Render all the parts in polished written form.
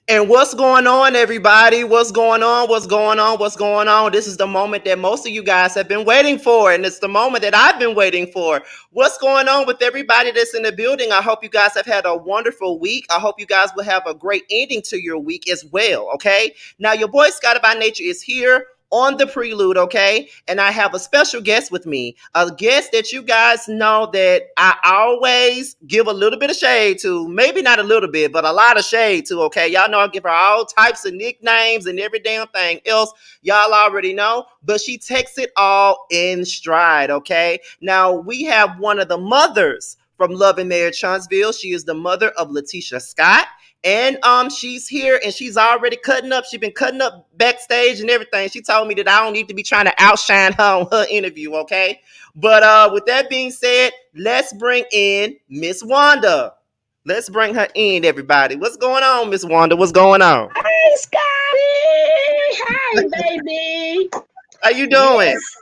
And what's going on, everybody? What's going on? What's going on? What's going on? This is the moment that most of you guys have been waiting for, and it's the moment that I've been waiting for. What's going on with everybody that's in the building? I hope you guys have had a wonderful week. I hope you guys will have a great ending to your week as well, okay? Now, your boy Scotty by Nature is here on the Prelude, okay? And I have a special guest with me, a guest that you guys know that I always give a little bit of shade to. Maybe not a little bit, but a lot of shade to, okay? Y'all know I give her all types of nicknames and every damn thing else. Y'all already know, but she takes it all in stride, okay? Now, we have one of the mothers from Love and Marriage Huntsville. She is the mother of Letitia Scott. And she's here and she's already cutting up. She's been cutting up backstage and everything. She told me that I don't need to be trying to outshine her on her interview, okay? But with that being said, let's bring in Miss Wanda. Let's bring her in, everybody. What's going on, Miss Wanda? What's going on? Hey, Scotty. Hi, baby. How you doing? Yes,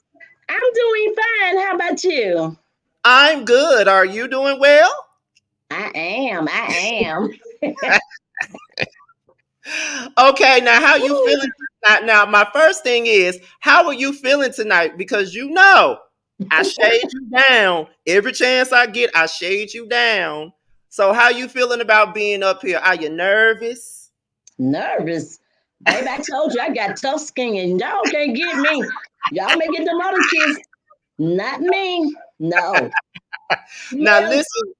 I'm doing fine. How about you? I'm good. Are you doing well? I am. I am. Okay, now how you Woo. feeling? Now, my first thing is, how are you feeling tonight? Because you know, I shade you down every chance I get. I shade you down. So, how you feeling about being up here? Are you nervous? Nervous. Baby, I told you I got tough skin and y'all can't get me. Y'all may get them other kids. Not me. No. Now, Yeah. listen.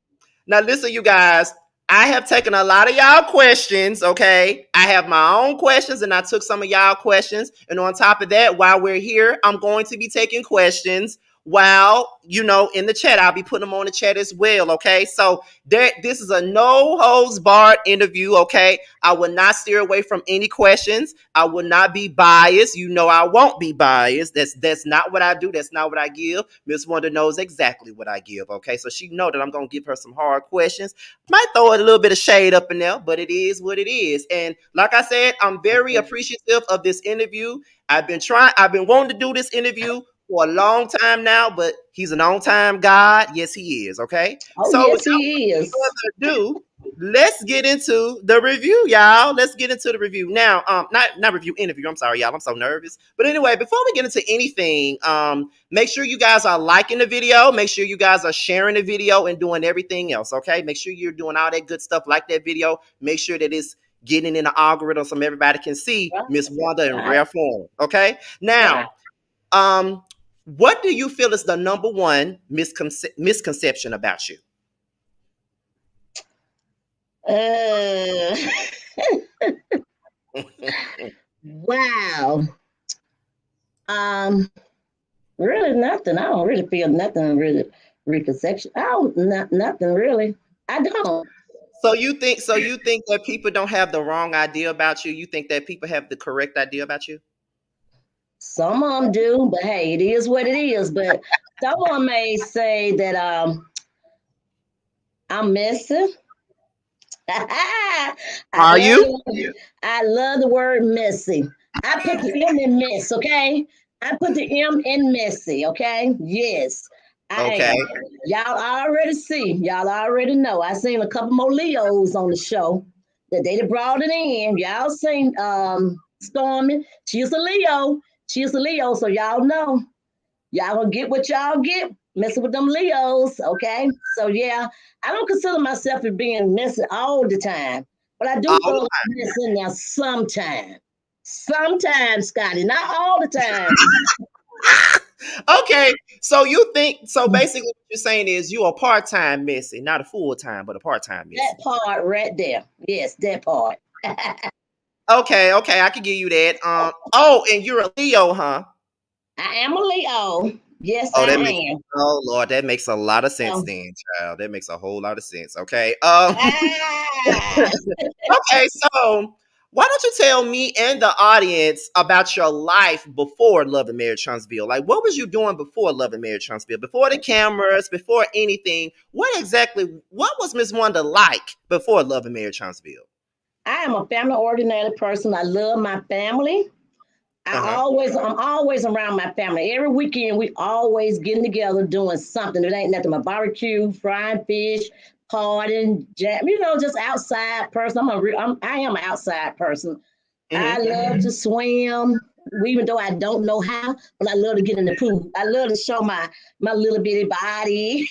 Now, listen, you guys. I have taken a lot of y'all questions, okay? I have my own questions and I took some of y'all questions. And on top of that, while we're here, I'm going to be taking questions while, in the chat. I'll be putting them on the chat as well, okay? So this is a no holds barred interview, okay? I will not steer away from any questions. I will not be biased. You know I won't be biased. That's not what I do. That's not what I give. Miss Wanda knows exactly what I give, okay? So she know that I'm going to give her some hard questions. Might throw a little bit of shade up in there, but it is what it is. And like I said, I'm very appreciative of this interview. I've been wanting to do this interview for a long time now, but he's an on-time God. Yes, he is. Okay. Oh, So yes, without he is. further ado, let's get into the review, y'all. Let's get into the review. Now, not review, interview. I'm sorry, y'all. I'm so nervous. But anyway, before we get into anything, make sure you guys are liking the video. Make sure you guys are sharing the video and doing everything else. Okay. Make sure you're doing all that good stuff like that video. Make sure that it's getting in the algorithm so everybody can see Miss Wanda in Right. rare form. Okay. Right. Now, um, what do you feel is the number one misconception about you? Uh, wow. Um, Really nothing. I don't really feel nothing really reconception. I don't nothing really. I don't. So you think that people don't have the wrong idea about you? You think that people have the correct idea about you? Some of them do, but hey, it is what it is. But some of them may say that I'm messy. Are you? I love the word messy. I put the M in mess, okay? I put the M in messy, okay? Yes, I Okay. am. Y'all already see. Y'all already know. I seen a couple more Leos on the show that they done brought it in. Y'all seen Stormy. She's a Leo. She's a Leo, so y'all know. Y'all gonna get what y'all get messing with them Leos, okay? So yeah, I don't consider myself as being messy all the time, but I do All throw the a mess in there sometimes. Sometimes, Scotty, not all the time. time. Okay. So basically what you're saying is you a part-time messy, not a full-time, but a part-time That messy. part right there. Yes, that part. Okay, I can give you that. Oh, and you're a Leo, huh? I am a Leo. Yes, Oh, I that makes am. oh Lord, that makes a lot of sense So, then, child. That makes a whole lot of sense. Okay. ah, Okay, so why don't you tell me and the audience about your life before Love and Marriage Huntsville? Like, what was you doing before Love and Marriage Huntsville? Before the cameras, before anything? What was Miss Wanda like before Love and Marriage Huntsville? I am a family oriented person. I love my family. Uh-huh. I'm always around my family. Every weekend we always getting together doing something. It ain't nothing but barbecue, frying fish, partying, jam, just outside person. I am an outside person. I Mm-hmm. love to swim, even though I don't know how, but I love to get in the pool. I love to show my little bitty body.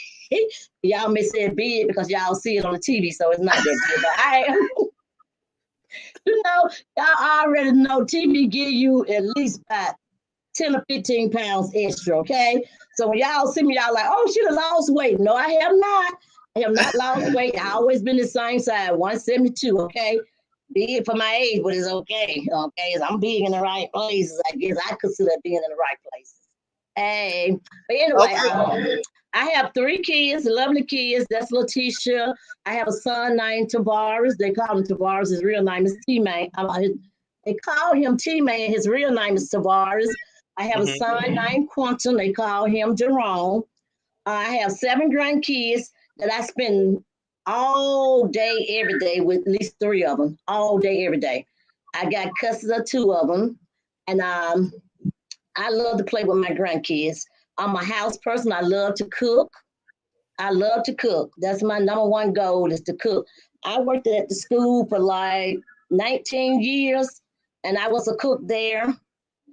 Y'all may say it big because y'all see it on the TV, so it's not that big. But I am, y'all already know TV give you at least about 10 or 15 pounds extra, okay? So when y'all see me, y'all like, oh, she done lost weight. No, I have not. I have not lost weight. I always been the same size, 172, okay? Big for my age, but it's okay. Okay, I'm big in the right places. I guess I consider being in the right places. Hey, but anyway, Okay. I have 3 kids, lovely kids. That's Letitia. I have a son named Tavares. They call him Tavares. His real name is T-Man. They call him T-Man. His real name is Tavares. I have a Mm-hmm. son named Quentin. They call him Jerome. I have 7 grandkids that I spend all day, every day with at least 3 of them, all day, every day. I got custody of 2 of them, and I love to play with my grandkids. I'm a house person. I love to cook. I love to cook. That's my number one goal is to cook. I worked at the school for like 19 years, and I was a cook there.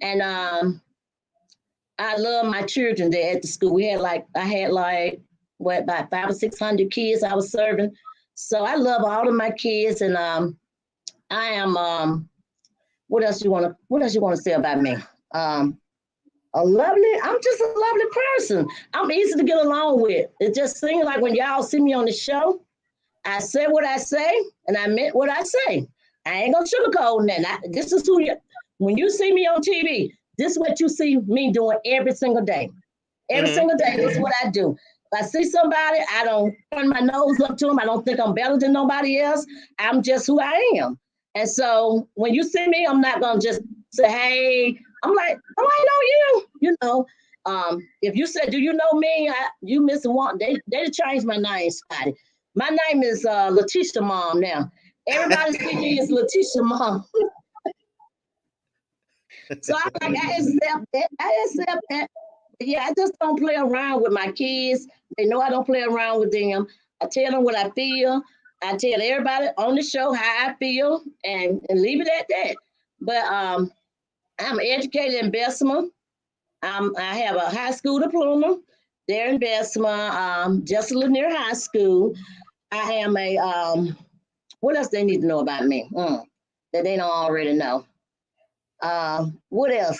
And I love my children there at the school. I had like what about 500 or 600 kids I was serving. So I love all of my kids, and I am what else you want to say about me? Um, I'm just a lovely person. I'm easy to get along with. It just seems like when y'all see me on the show, I say what I say, and I meant what I say. I ain't gonna sugarcoat nothing. This is when you see me on TV, this is what you see me doing every single day. Every Mm-hmm. single day, this is what I do. If I see somebody, I don't turn my nose up to them. I don't think I'm better than nobody else. I'm just who I am. And so when you see me, I'm not gonna just say, hey, I'm like, oh, I know you. If you said, do you know me? You miss one. They changed my name, Scotty. My name is Letitia Mom now. Everybody see me as Letitia Mom. So I accept that. I accept that. Yeah, I just don't play around with my kids. They know I don't play around with them. I tell them what I feel. I tell everybody on the show how I feel and leave it at that. But I'm educated in Bessemer. I have a high school diploma there in Bessemer, just a little near high school. I am what else they need to know about me that they don't already know? What else?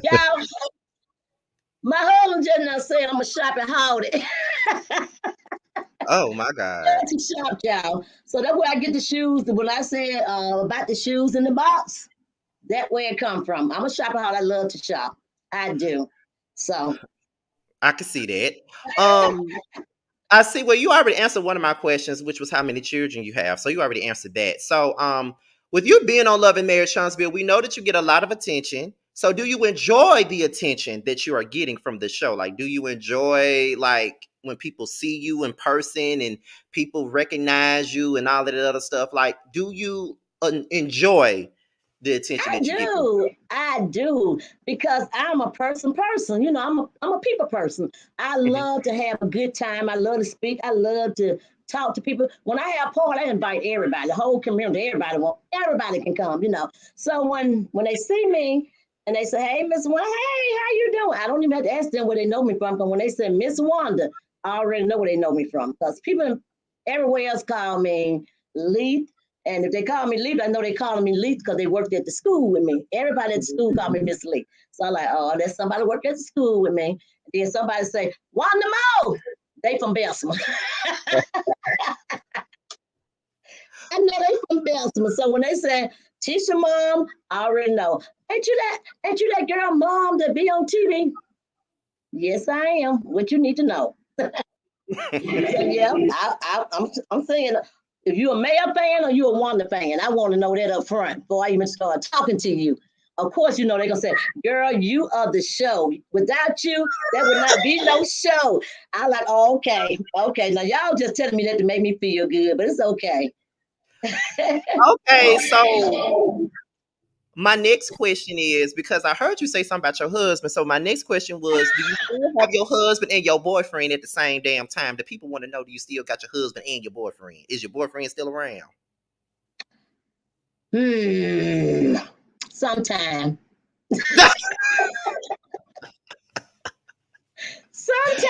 Y'all, my husband just now said I'm a shopping holiday. Oh my God. To shop, y'all. So that's where I get the shoes. When I said about the shoes in the box, that where it come from. I'm a shopper. How I love to shop. I do. So I can see that. Um, I see. Well, you already answered one of my questions, which was how many children you have. So you already answered that. So, with you being on Love and Marriage Huntsville, we know that you get a lot of attention. So, do you enjoy the attention that you are getting from the show? Like, do you enjoy like when people see you in person and people recognize you and all of that other stuff? Like, do you enjoy the attention I that you get from do. I do because I'm a person. I'm a people person. I the show? love to have a good time. I love to speak. I love to talk to people. When I have party, I invite everybody, the whole community. Everybody can come. So when they see me and they say, "Hey, Miss Wanda, hey, how you doing?" I don't even have to ask them where they know me from. But when they say Miss Wanda, I already know where they know me from because people everywhere else call me Lee. And if they call me Lee, I know they calling me Lee because they worked at the school with me. Everybody at the school called me Miss Lee. So I'm like, oh, there's somebody work at the school with me. And then somebody say, Wanda Mo. They from Bessemer. I know they from Bessemer. So when they say teacher mom, I already know. Ain't you that girl mom that be on TV? Yes, I am. What you need to know. So yeah, I'm saying if you're a male fan or you're a Wanda fan, I want to know that up front before I even start talking to you. Of course, they're gonna say, "Girl, you are the show. Without you, there would not be no show." I like, oh, okay. Now y'all just telling me that to make me feel good, but it's okay. Okay, so My next question is, because I heard you say something about your husband. So my next question was, do you still have your husband and your boyfriend at the same damn time? The people want to know, do you still got your husband and your boyfriend? Is your boyfriend still around? Hmm. Sometime. Sometime.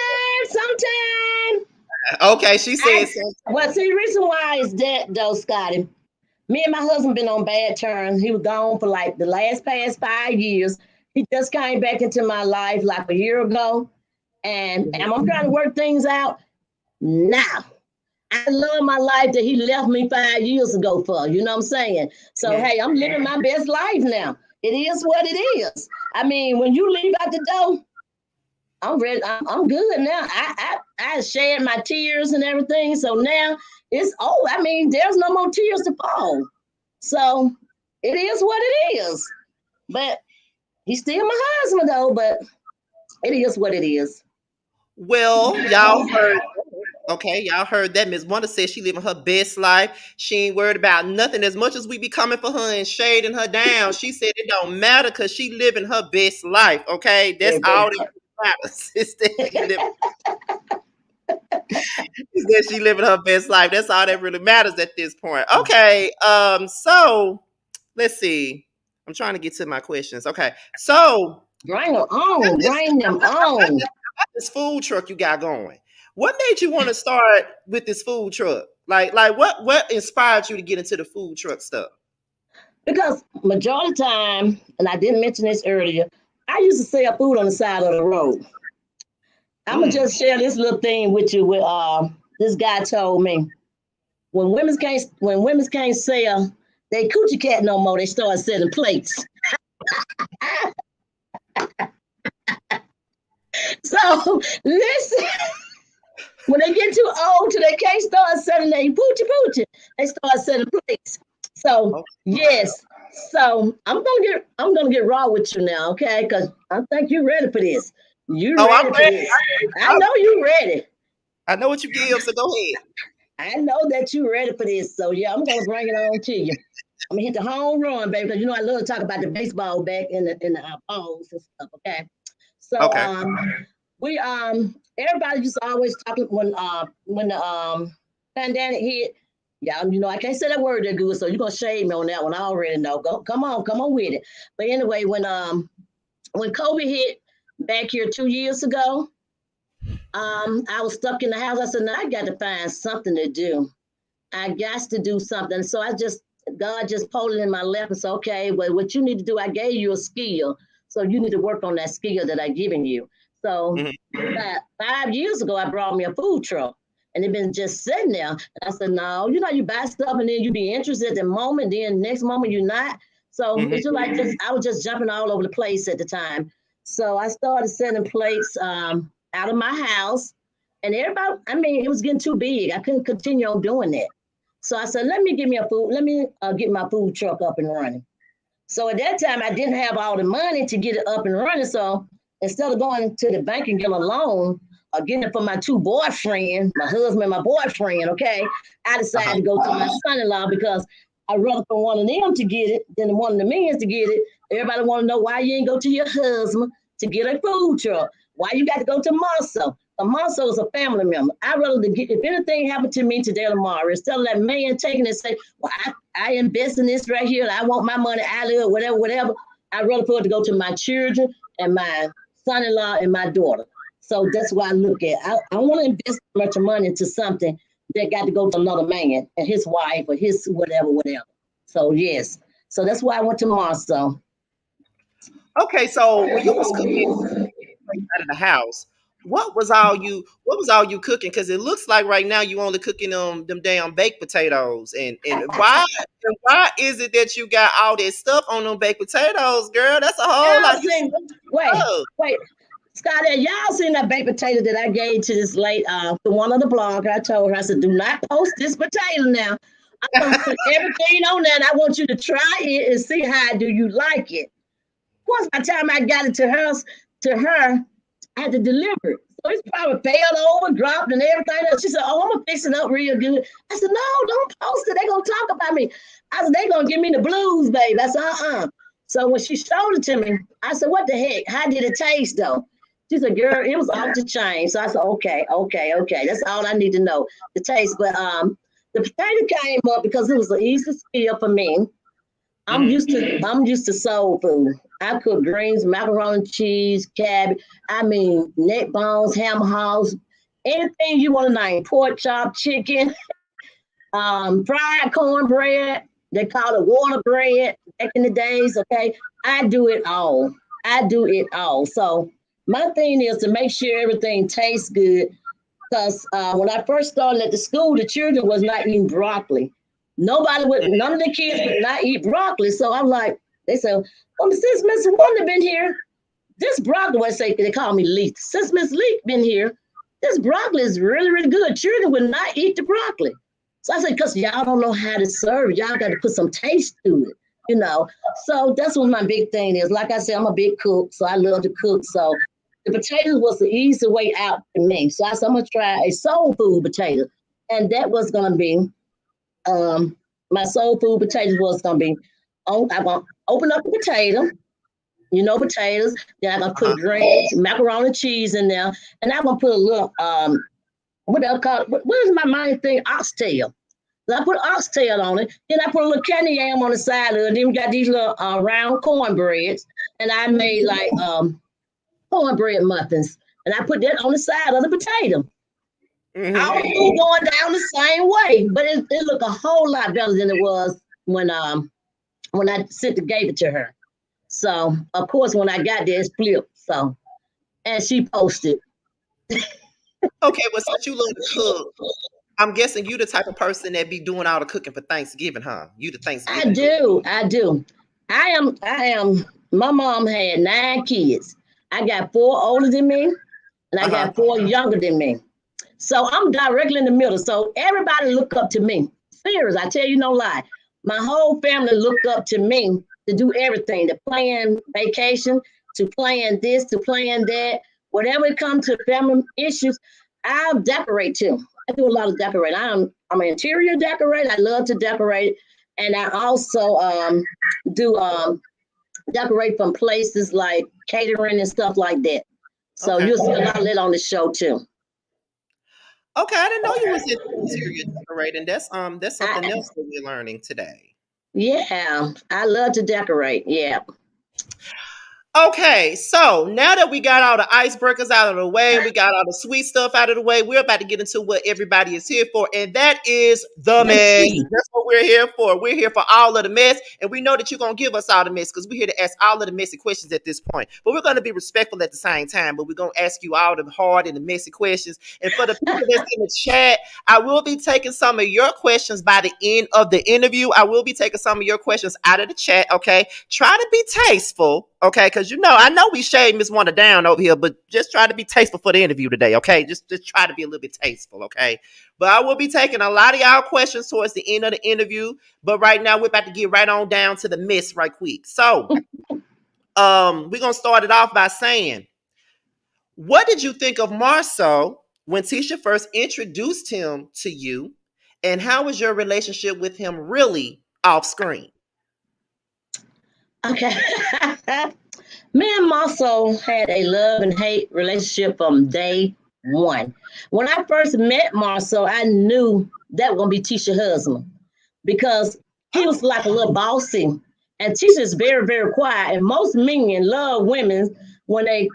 Okay, she said I so. well, see, the reason why is that though, Scotty. Me and my husband been on bad terms. He was gone for like the last past 5 years. He just came back into my life like a year ago, and I'm trying to work things out now. I love my life that he left me 5 years ago for. You know what I'm saying? So Mhm. hey, I'm living my best life now. It is what it is. I mean, when you leave out the door, I'm ready. I'm good now. I shared my tears and everything. So now it's oh, I mean, there's no more tears to fall. So it is what it is. But he's still my husband though, but it is what it is. Well, y'all heard. Okay, y'all heard that. Miss Wanda said she living her best life. She ain't worried about nothing. As much as we be coming for her and shading her down, she said it don't matter because she living her best life. Okay, that's all that matters. Is that she living, is that she living her best life. That's all that really matters at this point. Okay, so let's see. I'm trying to get to my questions. Okay, so Bring them on. this, Bring them on. this food truck you got going. What made you want to start with this food truck? Like what inspired you to get into the food truck stuff? Because majority of the time, and I didn't mention this earlier, I used to sell food on the side of the road. I'm gonna Mm. just share this little thing with you. With this guy told me when women's can't sell they coochie cat no more, they start selling plates. So listen, when they get too old, till they can't start selling their poochie, they start selling plates. So Oh, yes, so I'm gonna get raw with you now, okay? Because I think you're ready for this. You oh, I'm ready for ready. this? I know you ready. I know what you give, so go ahead. I know that you're ready for this. So yeah, I'm gonna bring it on to you. I'm gonna hit the home run, baby, because you know I love to talk about the baseball back in the balls and stuff. Okay, so Okay. we everybody just always talking when the pandemic hit. Yeah, you know I can't say that word that good, so you're gonna shame me on that one. I already know. Go, come on with it. But anyway, when COVID hit back here 2 years ago, I was stuck in the house. I said, "No, I got to find something to do. I got to do something." So God just pulled it in my lap and said, okay, well, what you need to do, I gave you a skill. So you need to work on that skill that I given you. So Mhm. about 5 years ago, I brought me a food truck and it been just sitting there. And I said, no, you buy stuff and then you be interested at the moment, then next moment you're not. So Mhm. it's just like I was just jumping all over the place at the time. So I started setting plates out of my house and everybody, I mean, it was getting too big. I couldn't continue on doing that. So I said, let me get my food truck up and running. So at that time, I didn't have all the money to get it up and running. So instead of going to the bank and getting a loan or getting it for my two boyfriends, my husband and my boyfriend, okay, I decided Uh-huh. to go to my son-in-law because I'd rather for one of them to get it than one of the men to get it. Everybody want to know why you ain't go to your husband to get a food truck. Why you got to go to Marcel? Marcel is a family member. I'd rather get, if anything happened to me today or tomorrow, instead of that man taking it and say, well, I invest in this right here. And I want my money. I live, whatever. I'd rather for it to go to my children and my son-in-law and my daughter. So that's what I look at. I want to invest much money into something that got to go to another man and his wife or his whatever. So yes. So that's why I went to Marcel. Okay, so when you was cooking out of the house, what was all you cooking? Because it looks like right now you only cooking them damn baked potatoes. And why is it that you got all that stuff on them baked potatoes, girl? That's a whole Y'all lot. You seen, wait, stuff. wait. Scotty, y'all seen that baked potato that I gave to this late to one of the blog? I told her, I said, do not post this potato now. I'm gonna put everything on there and I want you to try it and see how do you like it. Once by the time I got it to her, I had to deliver it. So it's probably failed over, dropped, and everything else. She said, oh, I'm gonna fix it up real good. I said, no, don't post it. They're gonna talk about me. I said, they're gonna give me the blues, baby. I said, uh-uh. So when she showed it to me, I said, "What the heck? How did it taste though?" She said, "Girl, it was off the chain." So I said, "Okay, okay, okay. That's all I need to know, the taste." But the potato came up because it was an easy skill for me. I'm used to soul food. I cook greens, macaroni, cheese, cabbage. I mean, neck bones, ham hocks, anything you want to name. Pork chop, chicken, fried cornbread. They call it water bread back in the days. Okay, I do it all. I do it all. So my thing is to make sure everything tastes good. Because when I first started at the school, the children was not eating broccoli. None of the kids would not eat broccoli. So I'm like, they said, "Well, since Miss Wanda been here, this broccoli," what say they call me Leaf. "Since Miss Leaf been here, this broccoli is really, really good. Children would not eat the broccoli." So I said, "Because y'all don't know how to serve. Y'all got to put some taste to it, you know." So that's what my big thing is. Like I said, I'm a big cook, so I love to cook. So the potatoes was the easy way out for me. So I said, I'm gonna try a soul food potato. And that was gonna be my soul food potatoes was gonna be I'm gonna open up a potato, potatoes, then I'm gonna put greens, macaroni and cheese in there, and I'm gonna put a little what they'll call what is my mind thing? Oxtail. So I put oxtail on it, then I put a little candy yam on the side of it, then we got these little round cornbreads, and I made like cornbread muffins, and I put that on the side of the potato. All the food going down the same way, but it looked a whole lot better than it was when I sent the gave it to her. So of course when I got there, it's flipped. So and she posted. Okay, well, since you love to cook, I'm guessing you the type of person that be doing all the cooking for Thanksgiving, huh? You the I Thanksgiving cook. do, I do. I am. My mom had 9 kids. I got 4 older than me, and I Uh-huh. got 4 younger than me. So I'm directly in the middle. So everybody look up to me. Serious, I tell you no lie. My whole family look up to me to do everything, to plan vacation, to plan this, to plan that. Whatever it comes to family issues, I'll decorate too. I do a lot of decorating. I'm an interior decorator. I love to decorate. And I also do decorate from places like catering and stuff like that. So Okay. you'll see a lot of that on the show too. Okay, I didn't know you was into interior decorating. That's something I, else that we're learning today. Yeah, I love to decorate. Yeah. Okay, so now that we got all the icebreakers out of the way, we got all the sweet stuff out of the way, we're about to get into what everybody is here for, and that is the The mess. tea. That's what we're here for. We're here for all of the mess, and we know that you're going to give us all the mess because we're here to ask all of the messy questions at this point. But we're going to be respectful at the same time, but we're going to ask you all the hard and the messy questions. And for the people that's in the chat, I will be taking some of your questions by the end of the interview. I will be taking some of your questions out of the chat, okay? Try to be tasteful, okay? Because I know we shade Miss Wanda down over here, but just try to be tasteful for the interview today, okay? Just try to be a little bit tasteful, okay? But I will be taking a lot of y'all questions towards the end of the interview. But right now, we're about to get right on down to the mess right quick. So, we're gonna start it off by saying, what did you think of Marcel when Tisha first introduced him to you, and how was your relationship with him really off screen? Okay. Me and Marcel had a love and hate relationship from day one. When I first met Marcel, I knew that was gonna be Tisha's husband because he was Oh, like a little bossy. And Tisha's very, very quiet. And most men love women when they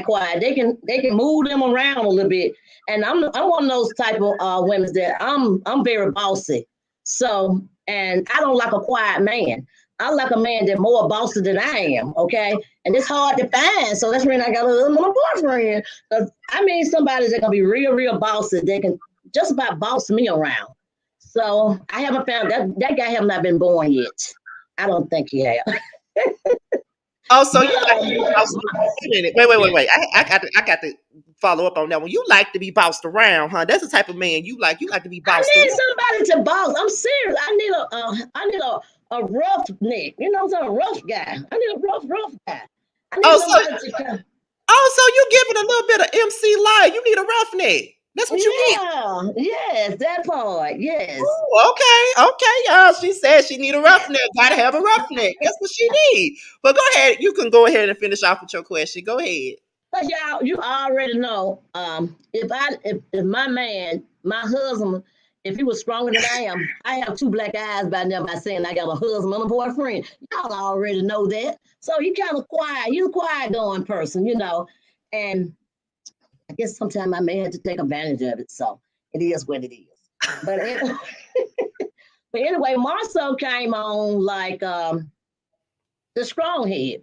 quiet. They can move them around a little bit. And I'm one of those type of women that I'm very bossy. So and I don't like a quiet man. I like a man that more bossy than I am, okay? And it's hard to find. So that's when I got a little boyfriend. Because I mean somebody that's gonna be real, real bossy. They can just about boss me around. So I haven't found that guy have not been born yet. I don't think he has. oh, so But you like to be bossed around. Wait a minute. Wait. I got to follow up on that one. You like to be bossed around, huh? That's the type of man you like. You like to be I bossed around. need somebody to boss. I'm serious. I need a rough neck. You know, a rough guy. I need a rough guy. I need Oh, so somebody to come. oh, so you giving a little bit of MC Light. You need a roughneck. That's what you get. Yeah, yes, that part. Yes. Ooh, okay, y'all. She said she need a roughneck. Gotta have a roughneck. That's what she need. But go ahead. You can go ahead and finish off with your question. Go ahead. Cause y'all, you already know. If my man, my husband, if he was stronger than I am, I have two black eyes by now by saying I got a husband and a boyfriend. Y'all already know that. So he kind of quiet. He's a quiet going person, And I guess sometimes I may have to take advantage of it. So it is what it is. But it, but anyway, Marcel came on like the strong head.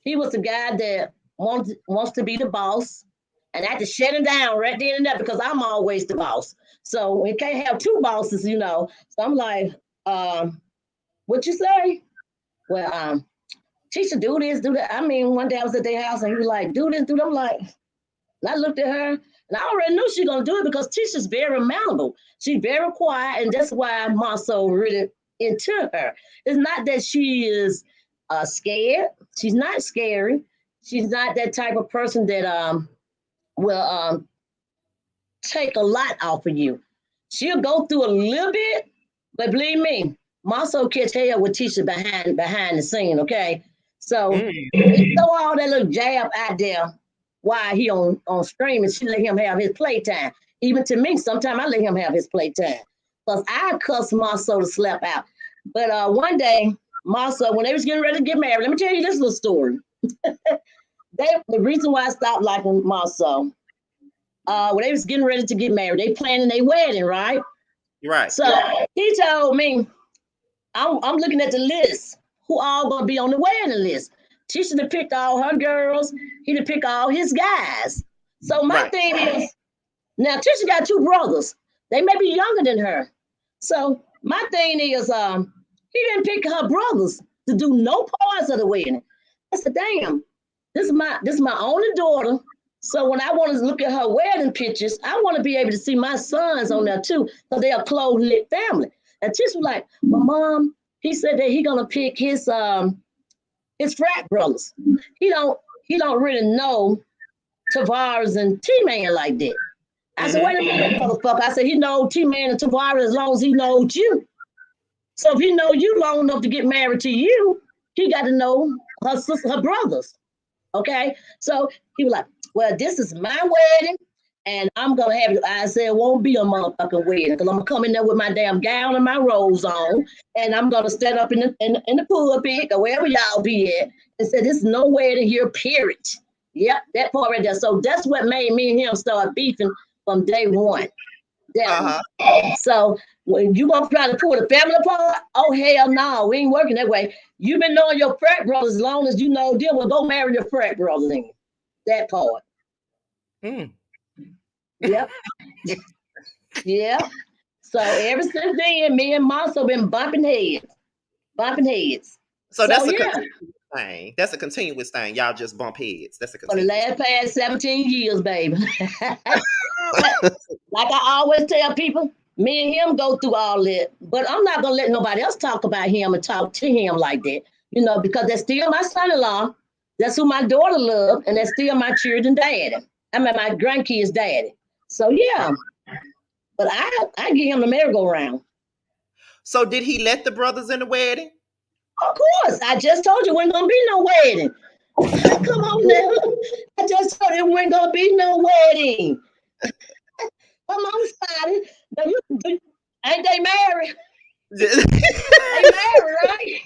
He was the guy that wants to be the boss, and I had to shut him down right then and there because I'm always the boss. So we can't have two bosses. So I'm like, what you say? Well, teacher, do this, do that. I mean, one day I was at their house and he was like, do this, do that. I'm like, and I looked at her and I already knew she was gonna do it because Tisha's very malleable. She's very quiet, and that's why I'm also really into her. It's not that she is scared. She's not scary. She's not that type of person that will take a lot off of you. She'll go through a little bit, but believe me, Marcel catch hell with Tisha behind the scene. Okay, so he throw all that little jab out there while he on stream, and she let him have his playtime. Even to me, sometimes I let him have his playtime. Because I cuss Marcel to slap out. But one day, Marcel, when they was getting ready to get married, let me tell you this little story. The reason why I stopped liking Marcel, when they was getting ready to get married, they planning their wedding, right? Right. So he told me, I'm looking at the list, who all gonna be on the wedding list. Tisha to pick all her girls, he to pick all his guys. So my thing is, now Tisha got two brothers. They may be younger than her. So my thing is, he didn't pick her brothers to do no parts of the wedding. I said, damn, this is my only daughter. So when I want to look at her wedding pictures, I want to be able to see my sons on there too, because they're a close-knit family. And Tisha was like, well, Mom, he said that he gonna pick his frat brothers. He don't really know Tavares and T-Man like that. I said, wait a minute, motherfucker. I said, he knows T-Man and Tavares as long as he knows you. So if he knows you long enough to get married to you, he got to know her sister, her brothers. Okay? So he was like, well, this is my wedding, and I'm going to have it. I said, it won't be a motherfucking wedding, because I'm going to come in there with my damn gown and my robes on, and I'm going to stand up in the pulpit or wherever y'all be at and say, this is no wedding here, period. Yep, that part right there. So that's what made me and him start beefing from day one. So when you gonna try to pull the family apart, oh hell no, we ain't working that way. You've been knowing your frat brothers as long as you know them. Well, go marry your frat brothers then. That part. Yep. Yep. So ever since then, me and Marcel been bumping heads. So that's a continuous thing. That's a continuous thing. Y'all just bump heads. That's a for the last past 17 years, baby. Like I always tell people, me and him go through all that, but I'm not gonna let nobody else talk about him and talk to him like that, because that's still my son-in-law. That's who my daughter loves, and that's still my children's daddy. I mean, my grandkids' daddy. So yeah, but I give him the merry-go-round. So did he let the brothers in the wedding? Of course, I just told you wasn't gonna be no wedding. Come on now, I just told you there wasn't gonna be no wedding. Come on, Scotty. Ain't they married? They married, right?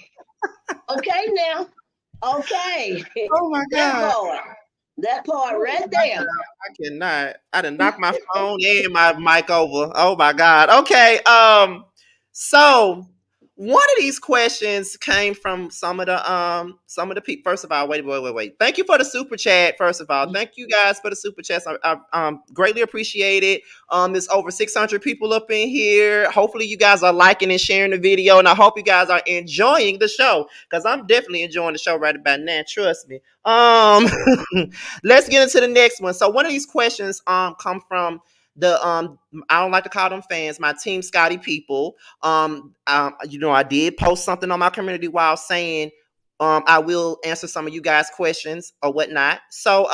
Okay, now. Okay. Oh my God. That part right there. I cannot. I done knocked my phone and my mic over. Oh my God. Okay. So one of these questions came from some of the people. First of all, wait. Thank you for the super chat. First of all, thank you guys for the super chats. I greatly appreciate it. There's over 600 people up in here. Hopefully, you guys are liking and sharing the video, and I hope you guys are enjoying the show, because I'm definitely enjoying the show right about now. Trust me. Let's get into the next one. So one of these questions come from the I don't like to call them fans, my Team Scotty people. I did post something on my community while saying I will answer some of you guys' questions or whatnot. So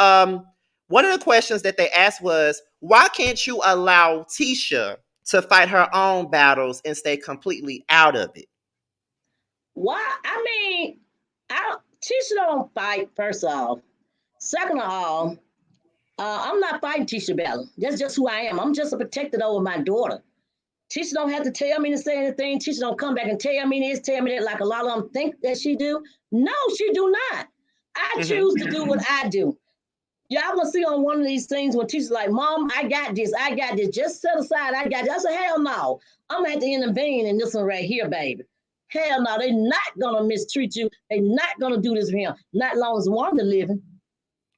one of the questions that they asked was, Why can't you allow Tisha to fight her own battles and stay completely out of it? Why? I mean, Tisha don't fight. First of all, second of all, I'm not fighting Tisha Bella. That's just who I am. I'm just a protector over my daughter. Tisha don't have to tell me to say anything. Tisha don't come back and tell me this, tell me that, like a lot of them think that she do. No, she do not. I Mm-hmm. choose to do what I do. Y'all gonna see on one of these things when Tisha's like, Mom, I got this, I got this. Just set aside, I got this. I said, hell no. I'm gonna have to intervene in this one right here, baby. Hell no, they're not gonna mistreat you. They're not gonna do this for him. Not long as Wanda living.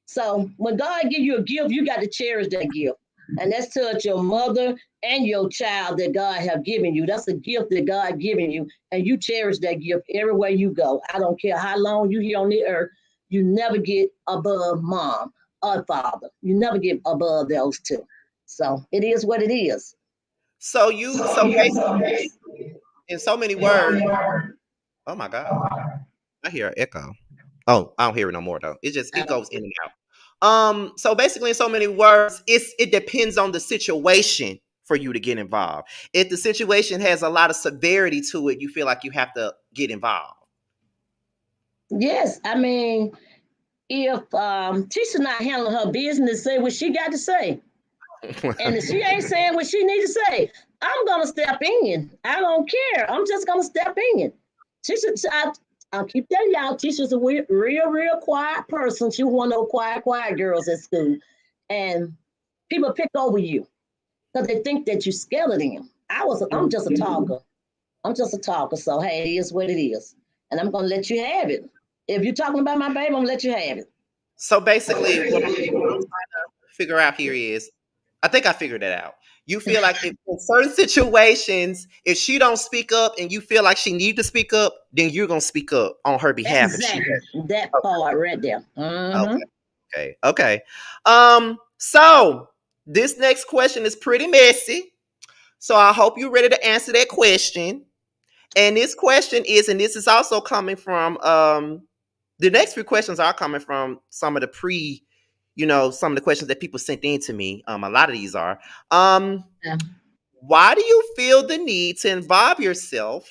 So when God give you a gift, you got to cherish that gift. And that's towards your mother and your child that God have given you. That's a gift that God given you. And you cherish that gift everywhere you go. I don't care how long you here on the earth, you never get above mom or father. You never get above those two. So it is what it is. So basically, in so many words, oh my God, I hear an echo. Oh, I don't hear it no more though. It goes in and out. So basically, in so many words, it depends on the situation for you to get involved. If the situation has a lot of severity to it, you feel like you have to get involved. Yes, I mean, if Tisha not handling her business, say what she got to say. And if she ain't saying what she needs to say, I'm gonna step in. I don't care. I'm just gonna step in. I'll keep telling y'all, Tisha's a real quiet person. She was one of those quiet girls at school. And people pick over you because they think that you're scared of them. I'm just a talker. I'm just a talker. So hey, it is what it is. And I'm gonna let you have it. If you're talking about my baby, I'm gonna let you have it. So basically, what I'm trying to figure out here is, I think I figured it out. You feel like if in certain situations, if she don't speak up and you feel like she need to speak up, then you're gonna speak up on her behalf. If she Exactly. That part right there. okay, okay. So this next question is pretty messy. So I hope you're ready to answer that question. And this question is, and this is also coming from the next few questions are coming from some of the some of the questions that people sent in to me. A lot of these are. Yeah. Why do you feel the need to involve yourself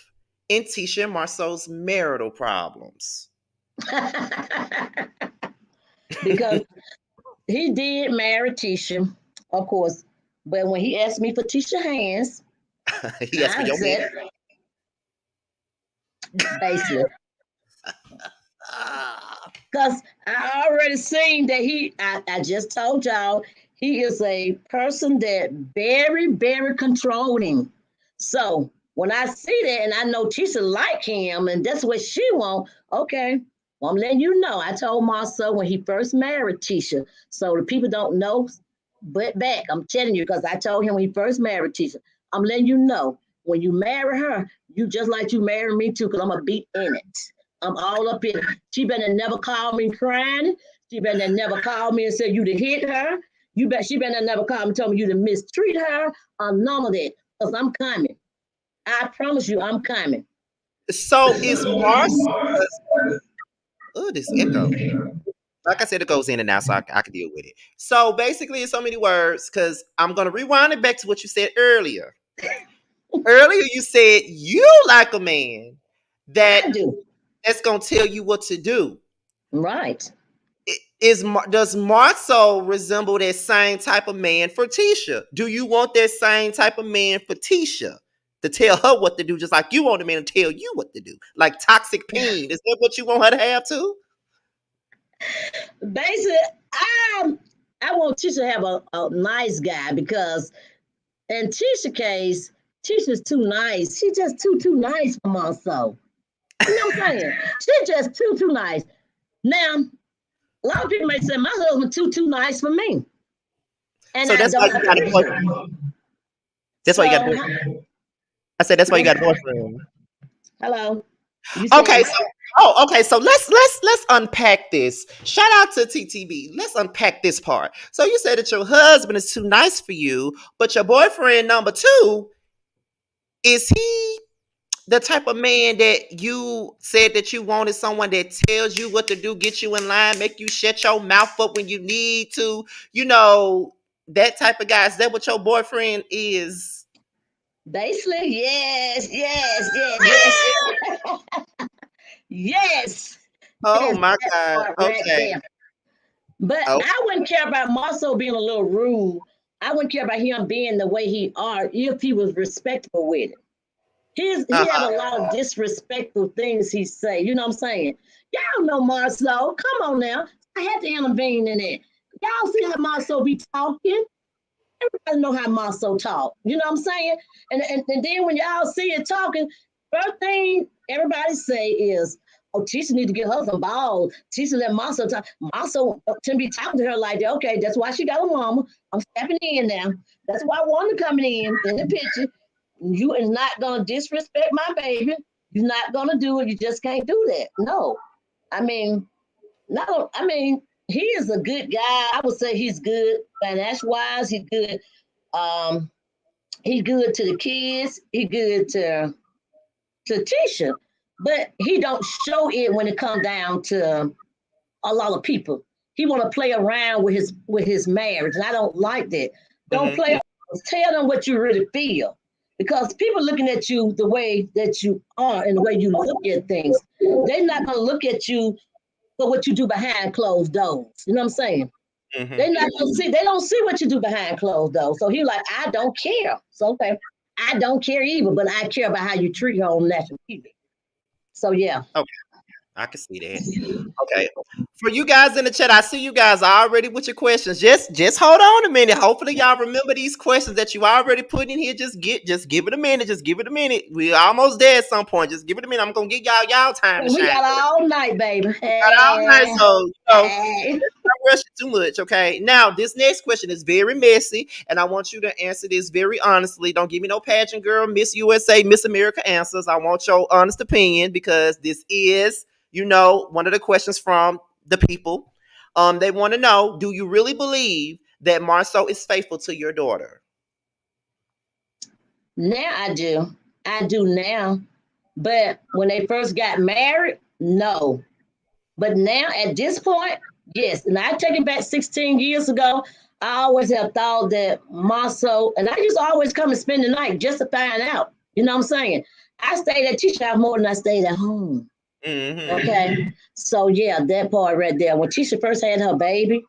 in Tisha and Marcel's marital problems? Because he did marry Tisha, of course. But when he asked me for Tisha hands, He asked for I your man. said, basically, because I already seen that I just told y'all, he is a person that very controlling. So when I see that and I know Tisha like him and that's what she want, okay, well, I'm letting you know. I told Marcel when he first married Tisha. So the people don't know, but back, I'm telling you, because I told him when he first married Tisha, I'm letting you know, when you marry her, you just like you marry me too, because I'm going to be in it. I'm all up in it. She better never call me crying. She better never call me and say you to hit her. She better never call me and tell me you to mistreat her or none of that. Because I'm coming. I promise you I'm coming. So is Marcel? Oh, this echo. Like I said, it goes in and out, so I can deal with it. So basically, in so many words, because I'm gonna rewind it back to what you said earlier. Earlier, you said you like a man that I do. that's gonna tell you what to do. Right. Does Marcel resemble that same type of man for Tisha? Do you want that same type of man for Tisha to tell her what to do, just like you want a man to tell you what to do, like toxic pain? Is that what you want her to have too? Basically, I I want Tisha to have a nice guy because in Tisha case, Tisha's too nice. She just too nice for Marcel. You know what I'm saying? She just too nice. Now, a lot of people may say my husband too nice for me, and So I that's why don't you got a appreciate boyfriend. it. That's why you got a So, boyfriend. I said that's why you got a boyfriend. hello, you Okay, said so okay, so let's unpack this. Shout out to TTB. Let's unpack this part. So you said that your husband is too nice for you, but your boyfriend number two, is he the type of man that you said that you wanted, someone that tells you what to do, get you in line, make you shut your mouth up when you need to, you know, that type of guy? Is that what your boyfriend is? Basically, yes, yes, yes, yes, yes. Oh Yes, my that God. part right Okay. there. But Oh. I wouldn't care about Marcel being a little rude. I wouldn't care about him being the way he are if he was respectful with it. He had Uh-huh. a lot of disrespectful things he say. You know what I'm saying? Y'all know Marcel. Come on now. I had to intervene in it. Y'all see how Marcel be talking? Everybody know how Marcel talk. You know what I'm saying? And then when y'all see it talking, first thing everybody say is, "Oh, Tisha need to get her some balls. Tisha let Marcel talk. Marcel shouldn't be talking to her like that. Okay, that's why she got a mama. I'm stepping in now. That's why Wanda coming in the picture. You is not gonna disrespect my baby. You're not gonna do it. You just can't do that. No, I mean, no, I mean, he is a good guy. I would say he's good financial wise. He's good. Um, he's good to the kids. He's good to Tisha, but he don't show it when it comes down to a lot of people. He want to play around with his marriage, and I don't like that. Don't play. Mm-hmm. Tell them what you really feel, because people looking at you the way that you are and the way you look at things, they're not gonna look at you for what you do behind closed doors. You know what I'm saying? Mm-hmm. They not gonna see. They don't see what you do behind closed doors. So he like, I don't care. So okay, I don't care either, but I care about how you treat her on national TV. So yeah. Okay. I can see that. Okay. For you guys in the chat, I see you guys already with your questions. Just hold on a minute. Hopefully y'all remember these questions that you already put in here. Just give it a minute. Just give it a minute. We almost there at some point. Just give it a minute. I'm gonna give y'all time to We shine. got all night, baby. Got all night, Hey, so hey. not rush it too much, okay? Now, this next question is very messy, and I want you to answer this very honestly. Don't give me no pageant girl, Miss USA, Miss America answers. I want your honest opinion because this is, one of the questions from the people. They want to know: do you really believe that Marcel is faithful to your daughter? Now I do. I do now. But when they first got married, no. But now at this point, yes. And I take it back 16 years ago. I always have thought that Marcel, and I used to always come and spend the night just to find out. You know what I'm saying? I stayed at teacher house more than I stayed at home. Mm-hmm. Okay. So yeah, that part right there. When Tisha first had her baby,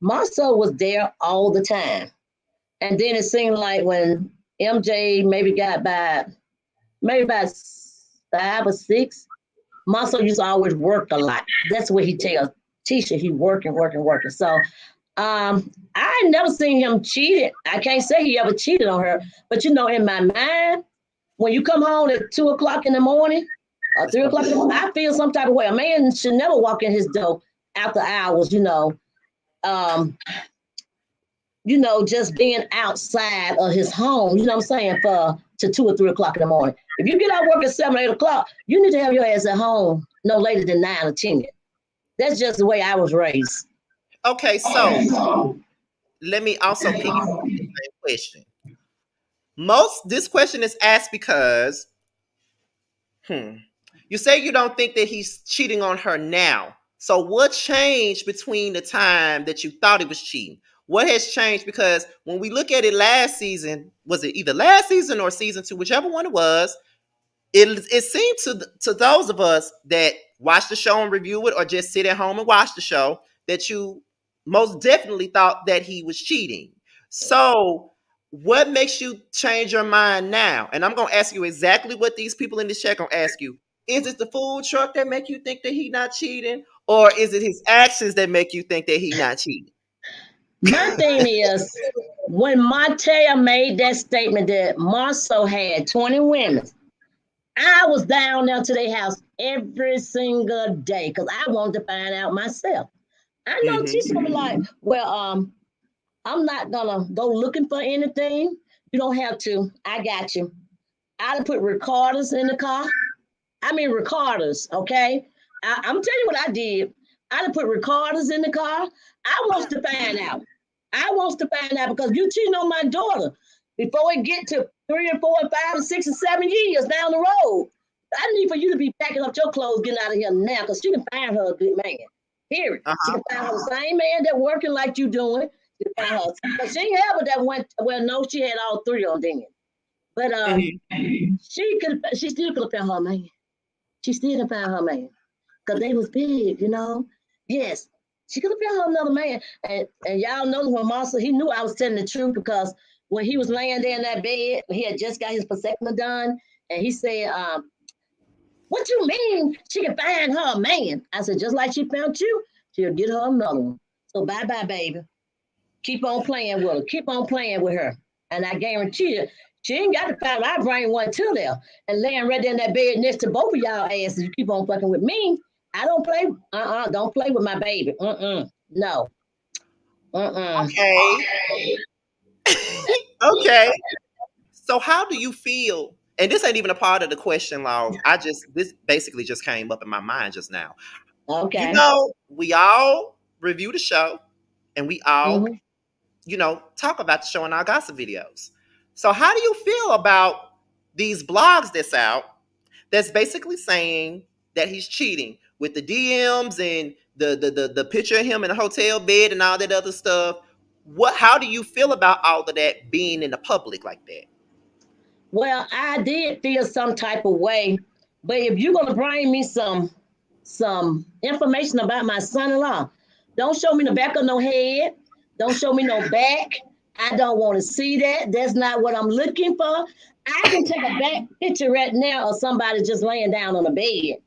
Marcel was there all the time. And then it seemed like when MJ maybe about 5 or 6, Marcel used to always work a lot. That's what he tells Tisha. He working, working, working. So I never seen him cheated. I can't say he ever cheated on her, but in my mind, when you come home at 2 o'clock in the morning or 3 o'clock in the morning, I feel some type of way. A man should never walk in his door after hours. Um, just being outside of his home. You know what I'm saying? For to 2 or 3 o'clock in the morning. If you get out of work at 7 or 8 o'clock, you need to have your ass at home no later than 9 or 10. That's just the way I was raised. Okay, so let me also pick the same question. This question is asked because Hmm. You say you don't think that he's cheating on her now. So what changed between the time that you thought he was cheating? What has changed? Because when we look at it last season, was it either last season or season 2, whichever one it was, it seemed to those of us that watch the show and review it or just sit at home and watch the show that you most definitely thought that he was cheating. So what makes you change your mind now? And I'm gonna ask you exactly what these people in this chat gonna ask you. Is it the food truck that make you think that he not cheating? Or is it his actions that make you think that he not cheating? My thing is, when Martell made that statement that Marceau had 20 women, I was down there to their house every single day because I wanted to find out myself. I know Mm-hmm. she's gonna be like, well, I'm not gonna go looking for anything. You don't have to. I got you. I'd put recorders in the car. I mean recorders, okay? I'm telling you what I did. I'd put recorders in the car. I wants to find out. I wants to find out because you cheating on my daughter before it get to 3 and 4 and 5 and 6 and 7 years down the road. I need for you to be packing up your clothes, getting out of here now, because she can find her a good man. Period. She Uh-huh. can find her the same man that working like you doing. Found her. But she ain't have that one. Well, no, she had all three of them then. But Mhm. she still could have found her man. She still didn't find her man because they was big, you know. Yes, she could have found her another man. And y'all know when Marcel, he knew I was telling the truth because when he was laying there in that bed, he had just got his vasectomy done, and he said, "What you mean she can find her a man?" I said, "Just like she found you, she'll get her another one. So bye bye, baby. Keep on playing with her. Keep on playing with her." And I guarantee you, she ain't got to find. I bring one to there and laying right there in that bed next to both of y'all asses. You keep on fucking with me. I don't play. Don't play with my baby. No. Okay. Okay. So how do you feel? And this ain't even a part of the question log. This basically just came up in my mind just now. You Okay. know, we all review the show and we all, Mm-hmm. talk about the show in our gossip videos. So how do you feel about these blogs that's out that's basically saying that he's cheating with the DMs and the picture of him in a hotel bed and all that other stuff? How do you feel about all of that being in the public like that? Well, I did feel some type of way, but if you're gonna bring me some information about my son-in-law, don't show me the back of no head. Don't show me no back. I don't want to see that. That's not what I'm looking for. I can take a back picture right now of somebody just laying down on a bed,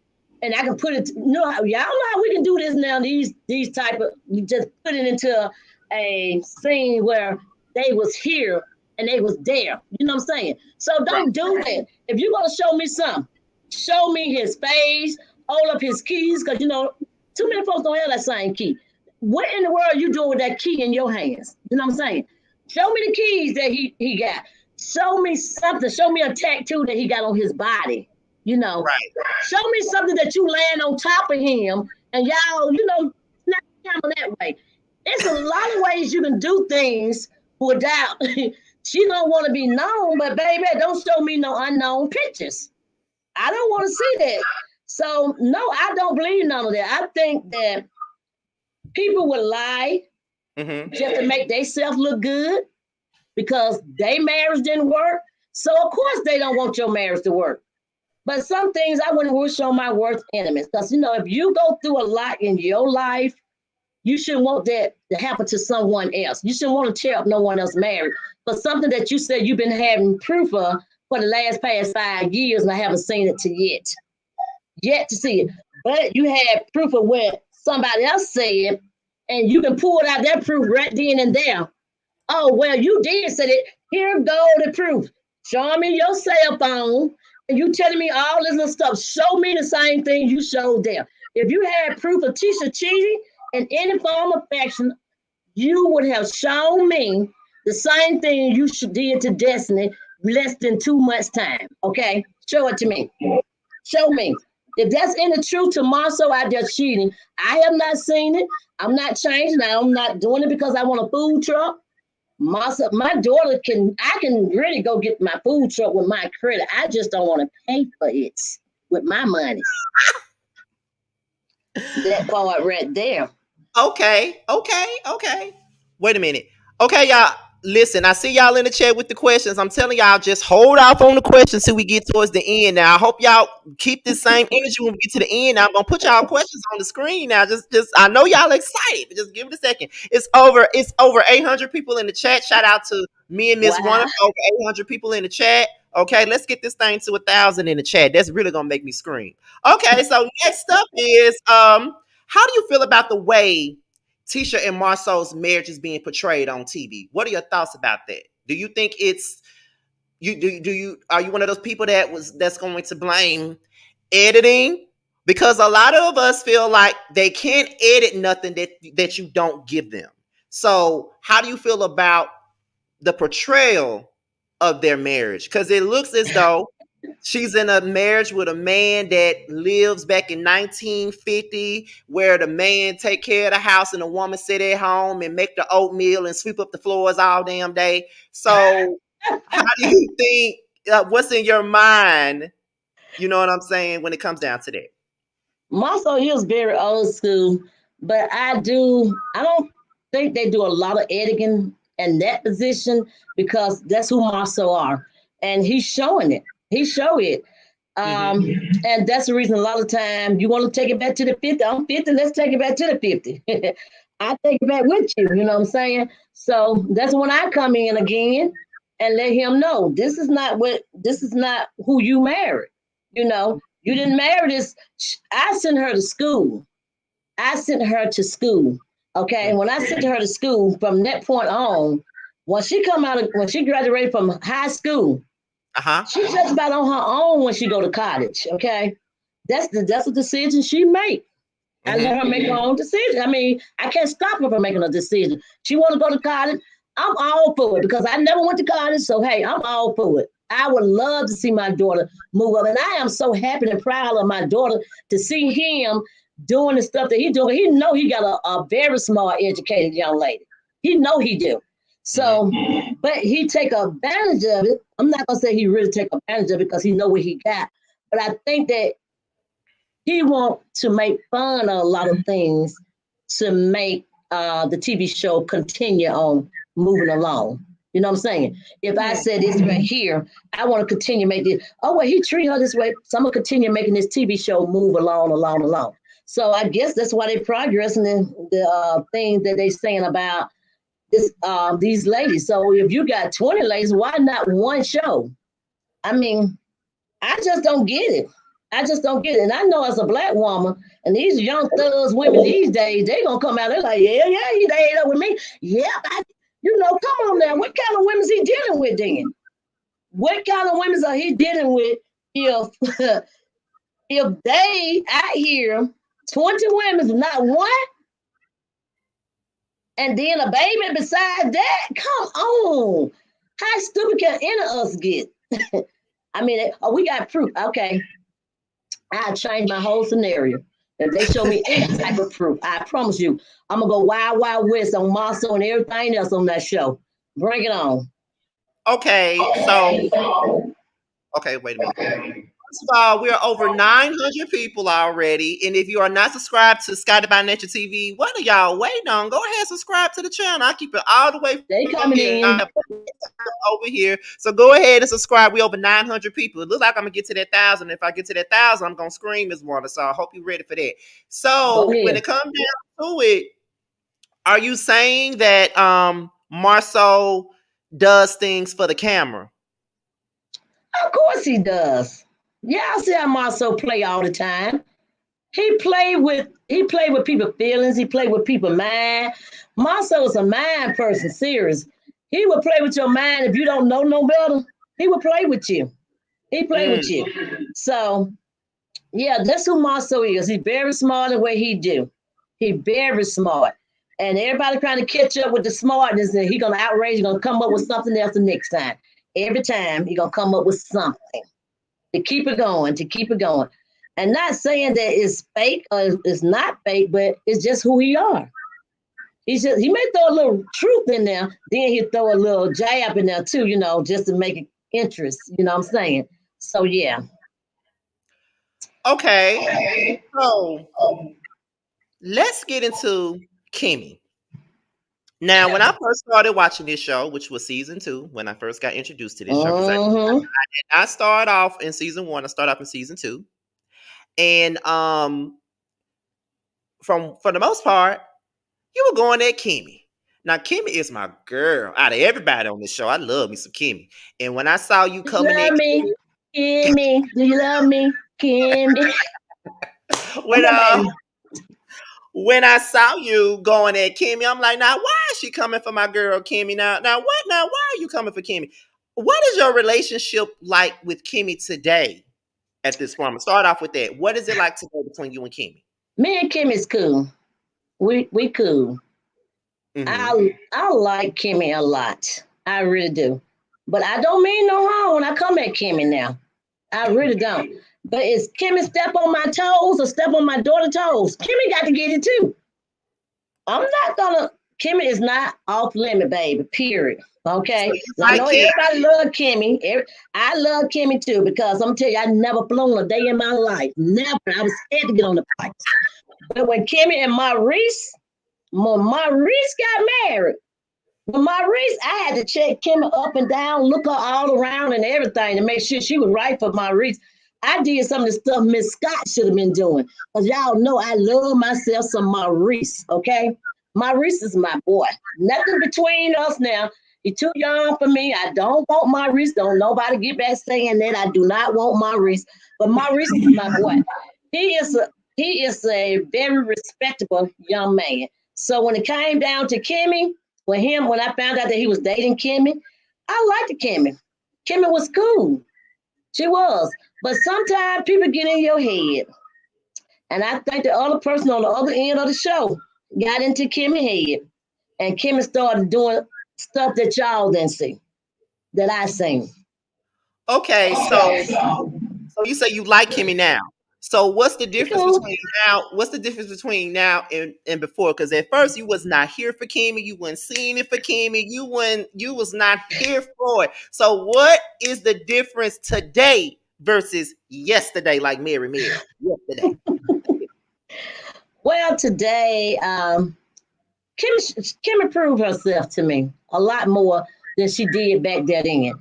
and I can put it. Y'all know how we can do this now. These type of you just put it into a scene where they was here and they was there. You know what I'm saying? So Right. don't do that. If you're gonna show me something, show me his face, hold up his keys, because too many folks don't have that same key. What in the world are you doing with that key in your hands? You know what I'm saying? Show me the keys that he got. Show me something. Show me a tattoo that he got on his body. You know, Right. show me something that you land on top of him, and y'all, snap the camera that way. It's a lot of ways you can do things without. She don't want to be known, but baby, don't show me no unknown pictures. I don't want to see that. So no, I don't believe none of that. I think that people would lie Mm-hmm. just to make themselves look good because their marriage didn't work. So of course they don't want your marriage to work. But some things I wouldn't wish on my worst enemies. Because if you go through a lot in your life, you shouldn't want that to happen to someone else. You shouldn't want to tear up no one else married. But something that you said you've been having proof of for the last past 5 years, and I haven't seen it to yet to see it. But you had proof of what somebody else said, and you can pull out that proof right then and there. Oh, well, you did say it. Here go the proof. Show me your cell phone, and you telling me all this little stuff. Show me the same thing you showed them. If you had proof of Tisha cheating in any form of fashion, you would have shown me the same thing you did to Destiny less than 2 months' time. Okay? Show it to me. Show me. If that's any truth to Marcel out there cheating, I have not seen it. I'm not changing. I'm not doing it because I want a food truck. My daughter I can really go get my food truck with my credit. I just don't want to pay for it with my money. That part right there. Okay, okay, okay. Wait a minute. Okay, y'all. Listen, I see y'all in the chat with the questions. I'm telling y'all, just hold off on the questions till we get towards the end. Now, I hope y'all keep this same energy when we get to the end. Now, I'm gonna put y'all questions on the screen. Now, I know y'all excited, but just give it a second. It's over 800 people in the chat. Shout out to me and Miss Wanda. Wow. Over 800 people in the chat. Okay, let's get this thing to 1,000 in the chat. That's really gonna make me scream. Okay, so next up is how do you feel about the way Tisha and Marcel's marriage is being portrayed on TV? What are your thoughts about that? Do you think it's you do you are you one of those people that's going to blame editing? Because a lot of us feel like they can't edit nothing that you don't give them. So how do you feel about the portrayal of their marriage? Because it looks as though she's in a marriage with a man that lives back in 1950, where the man take care of the house and the woman sit at home and make the oatmeal and sweep up the floors all damn day. So how do you think, what's in your mind, you know what I'm saying, when it comes down to that? Marcel, he was very old school, but I don't. think they do a lot of editing in that position because that's who Marcel are, and he's showing it. He show it. Mm-hmm. Um, and that's the reason a lot of time you want to take it back to the 50. I'm 50, let's take it back to the 50. I take it back with you, you know what I'm saying? So that's when I come in again and let him know this is not who you married. You know, you didn't marry this. I sent her to school. I sent her to school. Okay. And when I sent her to school from that point on, when she graduated from high school, Uh-huh. she's just about on her own when she go to college. Okay. That's a decision she make. I Mm-hmm. let her make her own decision. I mean, I can't stop her from making a decision. She want to go to college. I'm all for it because I never went to college. So hey, I'm all for it. I would love to see my daughter move up, and I am so happy and proud of my daughter to see him doing the stuff that he doing. He know he got a very smart, educated young lady. He know he do. Mm-hmm. So, but he take advantage of it. I'm not gonna say he really take advantage of it because he know what he got. But I think that he want to make fun of a lot of things to make the TV show continue on moving along. You know what I'm saying? If I said this right here, I want to continue making this. Oh, well, he treat her this way, so I'm gonna continue making this TV show move along, along, along. So I guess that's why they progressing in the things that they saying about this these ladies. So if you got 20 ladies, why not one show? I mean, I just don't get it. I just don't get it. And I know as a black woman, and these young thugs women these days, they gonna come out. They're like, yeah, yeah, he ate up with me. Yeah, come on now. What kind of women's he dealing with then? What kind of women's are he dealing with if if they out here 20 women, not one, and then a baby beside that? Come on. How stupid can any of us get? I mean, oh, we got proof. Okay, I changed my whole scenario. If they show me any type of proof, I promise you, I'm gonna go wild, wild west on Marcel and everything else on that show. Bring it on. Okay, so okay, wait a minute. First of all, we're over 900 people already. And if you are not subscribed to Scotty by Nature TV, what are y'all waiting on? Go ahead, subscribe to the channel. I keep it all the way They from coming here. I in. have over here. So go ahead and subscribe. We over 900 people. It looks like I'm gonna get to that 1,000. If I get to that 1,000, I'm gonna scream as Wanda. So I hope you're ready for that. Go So when ahead. it comes down to it, are you saying that Marcel does things for the camera? Of course he does. Yeah, I see how Marcel play all the time. He played with people's feelings. He played with people's mind. Marcel is a mind person, serious. He will play with your mind if you don't know no better. He will play with you. He play Mm. with you. So yeah, that's who Marcel is. He's very smart in what he do. He very smart. And everybody trying to catch up with the smartness, and he gonna outrage, he gonna come up with something else the next time. Every time he gonna come up with something to keep it going, to keep it going. And not saying that it's fake or it's not fake, but it's just who he are. He may throw a little truth in there, then he throw a little jab in there too, just to make it interest. You know what I'm saying? So yeah. Okay. So let's get into Kimmy. Now, when I first started watching this show, which was season 2, when I first got introduced to this show, because Mm-hmm. I started off in season 1, I started off in season 2, and from for the most part, you were going at Kimmy. Now, Kimmy is my girl. Out of everybody on this show, I love me some Kimmy. And when I saw you Do you coming at love me? Kimmy. Do you love me? Kimmy. when Come on, baby. when I saw you going at Kimmy, I'm like, now why is she coming for my girl Kimmy? Now what? Now why are you coming for Kimmy? What is your relationship like with Kimmy today? At this point, I'm gonna start off with that. What is it like today between you and Kimmy? Me and Kimmy's cool. We cool. Mm-hmm. I like Kimmy a lot. I really do. But I don't mean no harm when I come at Kimmy now. I really don't. But is Kimmy step on my toes or step on my daughter's toes? Kimmy got to get it too. I'm not gonna. Kimmy is not off limit, baby. Period. So Okay. you Now, I like know Kimmy? everybody love Kimmy. I love Kimmy too because I'm telling you, I never flown a day in my life. Never. I was scared to get on the bike. But when Kimmy and Maurice, When Maurice got married, when Maurice, I had to check Kim up and down, look her all around and everything to make sure she was right for Maurice. I did some of the stuff Miss Scott should have been doing. Because y'all know I love myself some Maurice, okay? Maurice is my boy. Nothing between us now. He's too young for me. I don't want Maurice. Don't nobody get back saying that. I do not want Maurice. But Maurice is my boy. He is a he is a very respectable young man. So when it came down to Kimmy, when I found out that he was dating Kimmy, I liked Kimmy. Kimmy was cool. She was. But sometimes people get in your head. And I think the other person on the other end of the show got into Kimmy head. And Kimmy started doing stuff that y'all didn't see, that I seen. Okay, so you say you like Kimmy now. So what's the She difference cool. between now? What's the difference between now and before? Because at first you was not here for Kimmy, you wasn't seeing it for Kimmy, you was not here for it. So what is the difference today versus yesterday? Like Mary yesterday. Well, today, Kim improved herself to me a lot more than she did back then.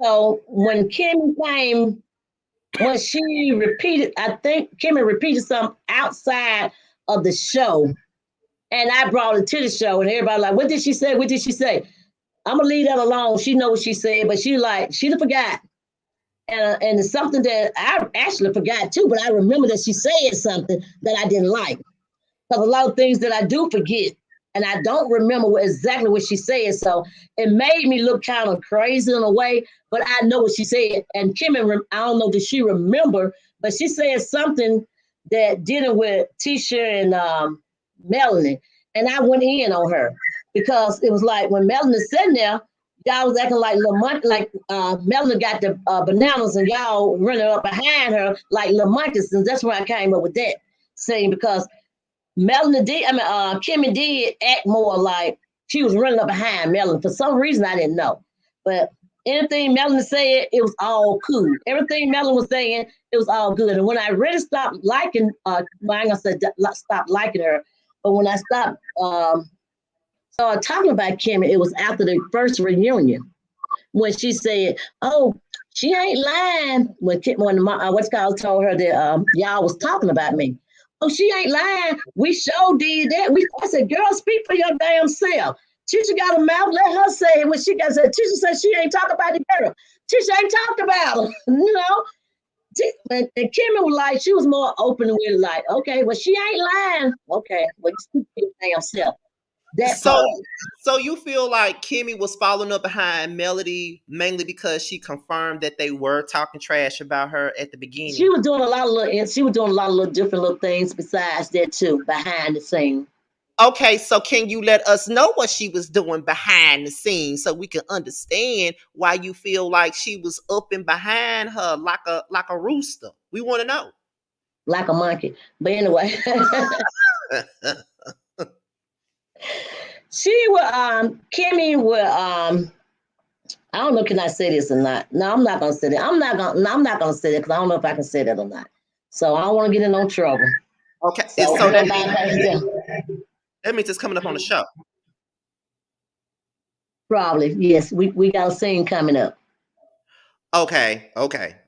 So when Kim came, when she repeated, I think Kimmy repeated something outside of the show, and I brought it to the show, and everybody like, "What did she say? What did she say?" I'm gonna leave that alone. She know what she said, but she done forgot, and it's something that I actually forgot too. But I remember that she said something that I didn't like. Because a lot of things that I do forget, and I don't remember exactly what she said. So it made me look kind of crazy in a way, but I know what she said. And Kim, I don't know, did she remember, but she said something that dealing with Tisha and Melanie. And I went in on her because it was like when Melanie sitting there, y'all was acting like little monkey, like Melanie got the bananas and y'all running up behind her like little monkeys. And that's where I came up with that saying because Kimmy did act more like she was running up behind Melanie. For some reason, I didn't know. But anything Melanie said, it was all cool. Everything Melanie was saying, it was all good. And when I really stopped liking, well, I ain't gonna say stop liking her, but when I stopped started talking about Kimmy, it was after the first reunion when she said, "Oh, she ain't lying." When what's called told her that y'all was talking about me. Oh, she ain't lying. We sure did that. I said, "Girl, speak for your damn self." Tisha got a mouth. Let her say it. When she got said, Tisha said she ain't talking about the girl. Tisha ain't talked about her. And Kimmy was like, she was more open with like, okay, well, she ain't lying. Okay, well, you speak for your damn self. That So part. so you feel like Kimmy was following up behind Melody mainly because she confirmed that they were talking trash about her at the She beginning. was doing a lot of little, she was doing a lot of little different little things besides that too, behind the scene. Okay, so can you let us know what she was doing behind the scenes so we can understand why you feel like she was up and behind her like a rooster? We want to know. Like a monkey. But anyway, she will Kimmy will I don't know can I say this or not. No, I'm not gonna say that. I'm not gonna say that because I don't know if I can say that or not. So I don't want to get in no trouble. Okay, So so we'll bypass them. that means it's coming up on the show. Probably, yes. We got a scene coming up. Okay,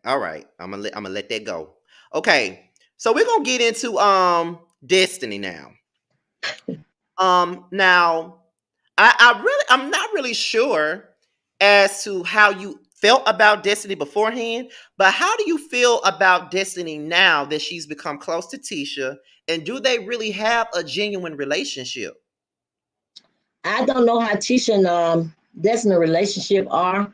all right. I'm gonna let that go. Okay, so we're gonna get into Destiny now. Now I'm not really sure as to how you felt about Destiny beforehand, but how do you feel about Destiny now that she's become close to Tisha? And do they really have a genuine relationship? I don't know how Tisha and Destiny relationship are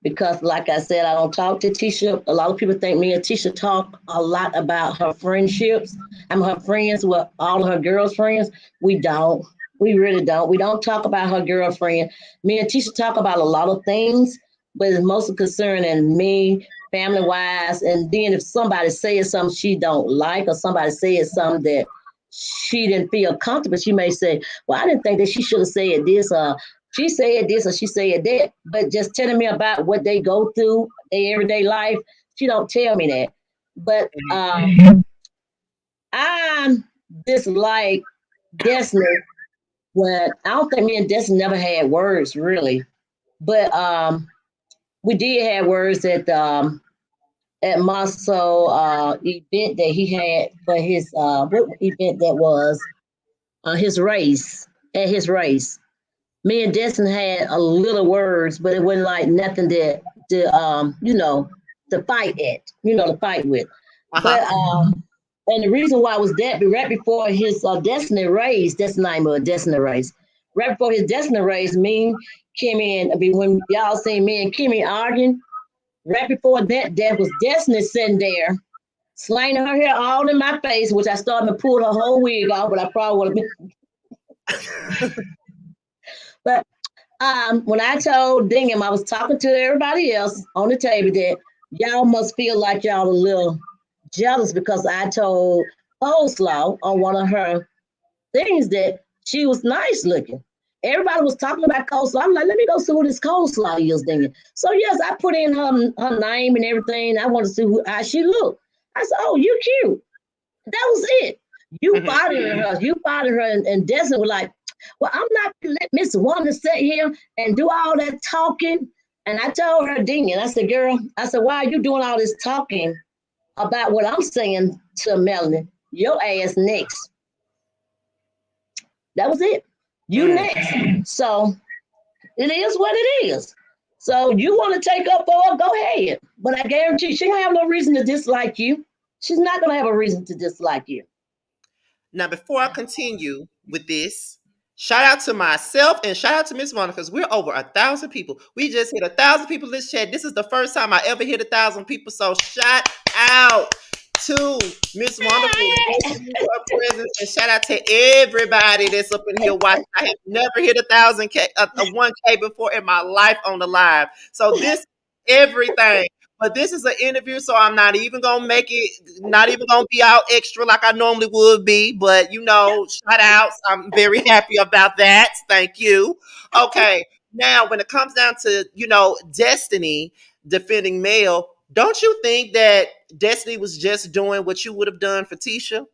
because, like I said, I don't talk to Tisha. A lot of people think me and Tisha talk a lot about her friendships. I'm her friends with all of her girls' friends. We don't. We really don't. We don't talk about her girlfriend. Me and Tisha talk about a lot of things, but it's mostly concerning me, family wise. And then if somebody says something she don't like, or somebody says something that she didn't feel comfortable, she may say, "Well, I didn't think that she should have said this," or she said this or she said that, but just telling me about what they go through their everyday life, she don't tell me that. But I dislike Destiny when I don't think me and Destiny never had words really, but we did have words at Marcel event that he had for his what event that was his race at his race. Me and Destiny had a little words, but it wasn't like nothing that to to fight at, to fight with. Uh-huh. But and the reason why was that right before his Destiny race, that's the name of it, Destiny race. Right before his Destiny race, me, Kimmy, and I mean, when y'all seen me and Kimmy arguing, right before that, there was Destiny sitting there, slanging her hair all in my face, which I started to pull her whole wig off, but I probably would have been. But when I told Dingham I was talking to everybody else on the table that y'all must feel like y'all a little jealous because I told Coleslaw on one of her things that she was nice looking. Everybody was talking about coleslaw. I'm like, let me go see who this coleslaw is, Dingham. So yes, I put in her name and everything. I want to see how she looked. I said, oh, you cute. That was it. You Mhm. bothering her. You bothering her, and Desmond was like, well, I'm not gonna let Miss Wanda sit here and do all that talking. And I told her, Dean, I said, girl, I said, why are you doing all this talking about what I'm saying to Melanie? Your ass next. That was it. You Mm. next. So it is what it is. So you want to take up for her, go ahead. But I guarantee she don't have no reason to dislike you. She's not gonna have a reason to dislike you. Now, before I continue with this, shout out to myself and shout out to Miss Monica because we're over 1,000 people. We just hit 1,000 people in this chat. This is the first time I ever hit 1,000 people. So shout out to Miss Wonderful her presence and shout out to everybody that's up in here watching. I have never hit 1,000K, a 1K before in my life on the live. So this everything. But this is an interview, so I'm not even gonna make it, not even gonna be out extra like I normally would be. But shout outs. I'm very happy about that. Thank you. Okay. Now, when it comes down to, Destiny defending Mel, don't you think that Destiny was just doing what you would have done for Tisha?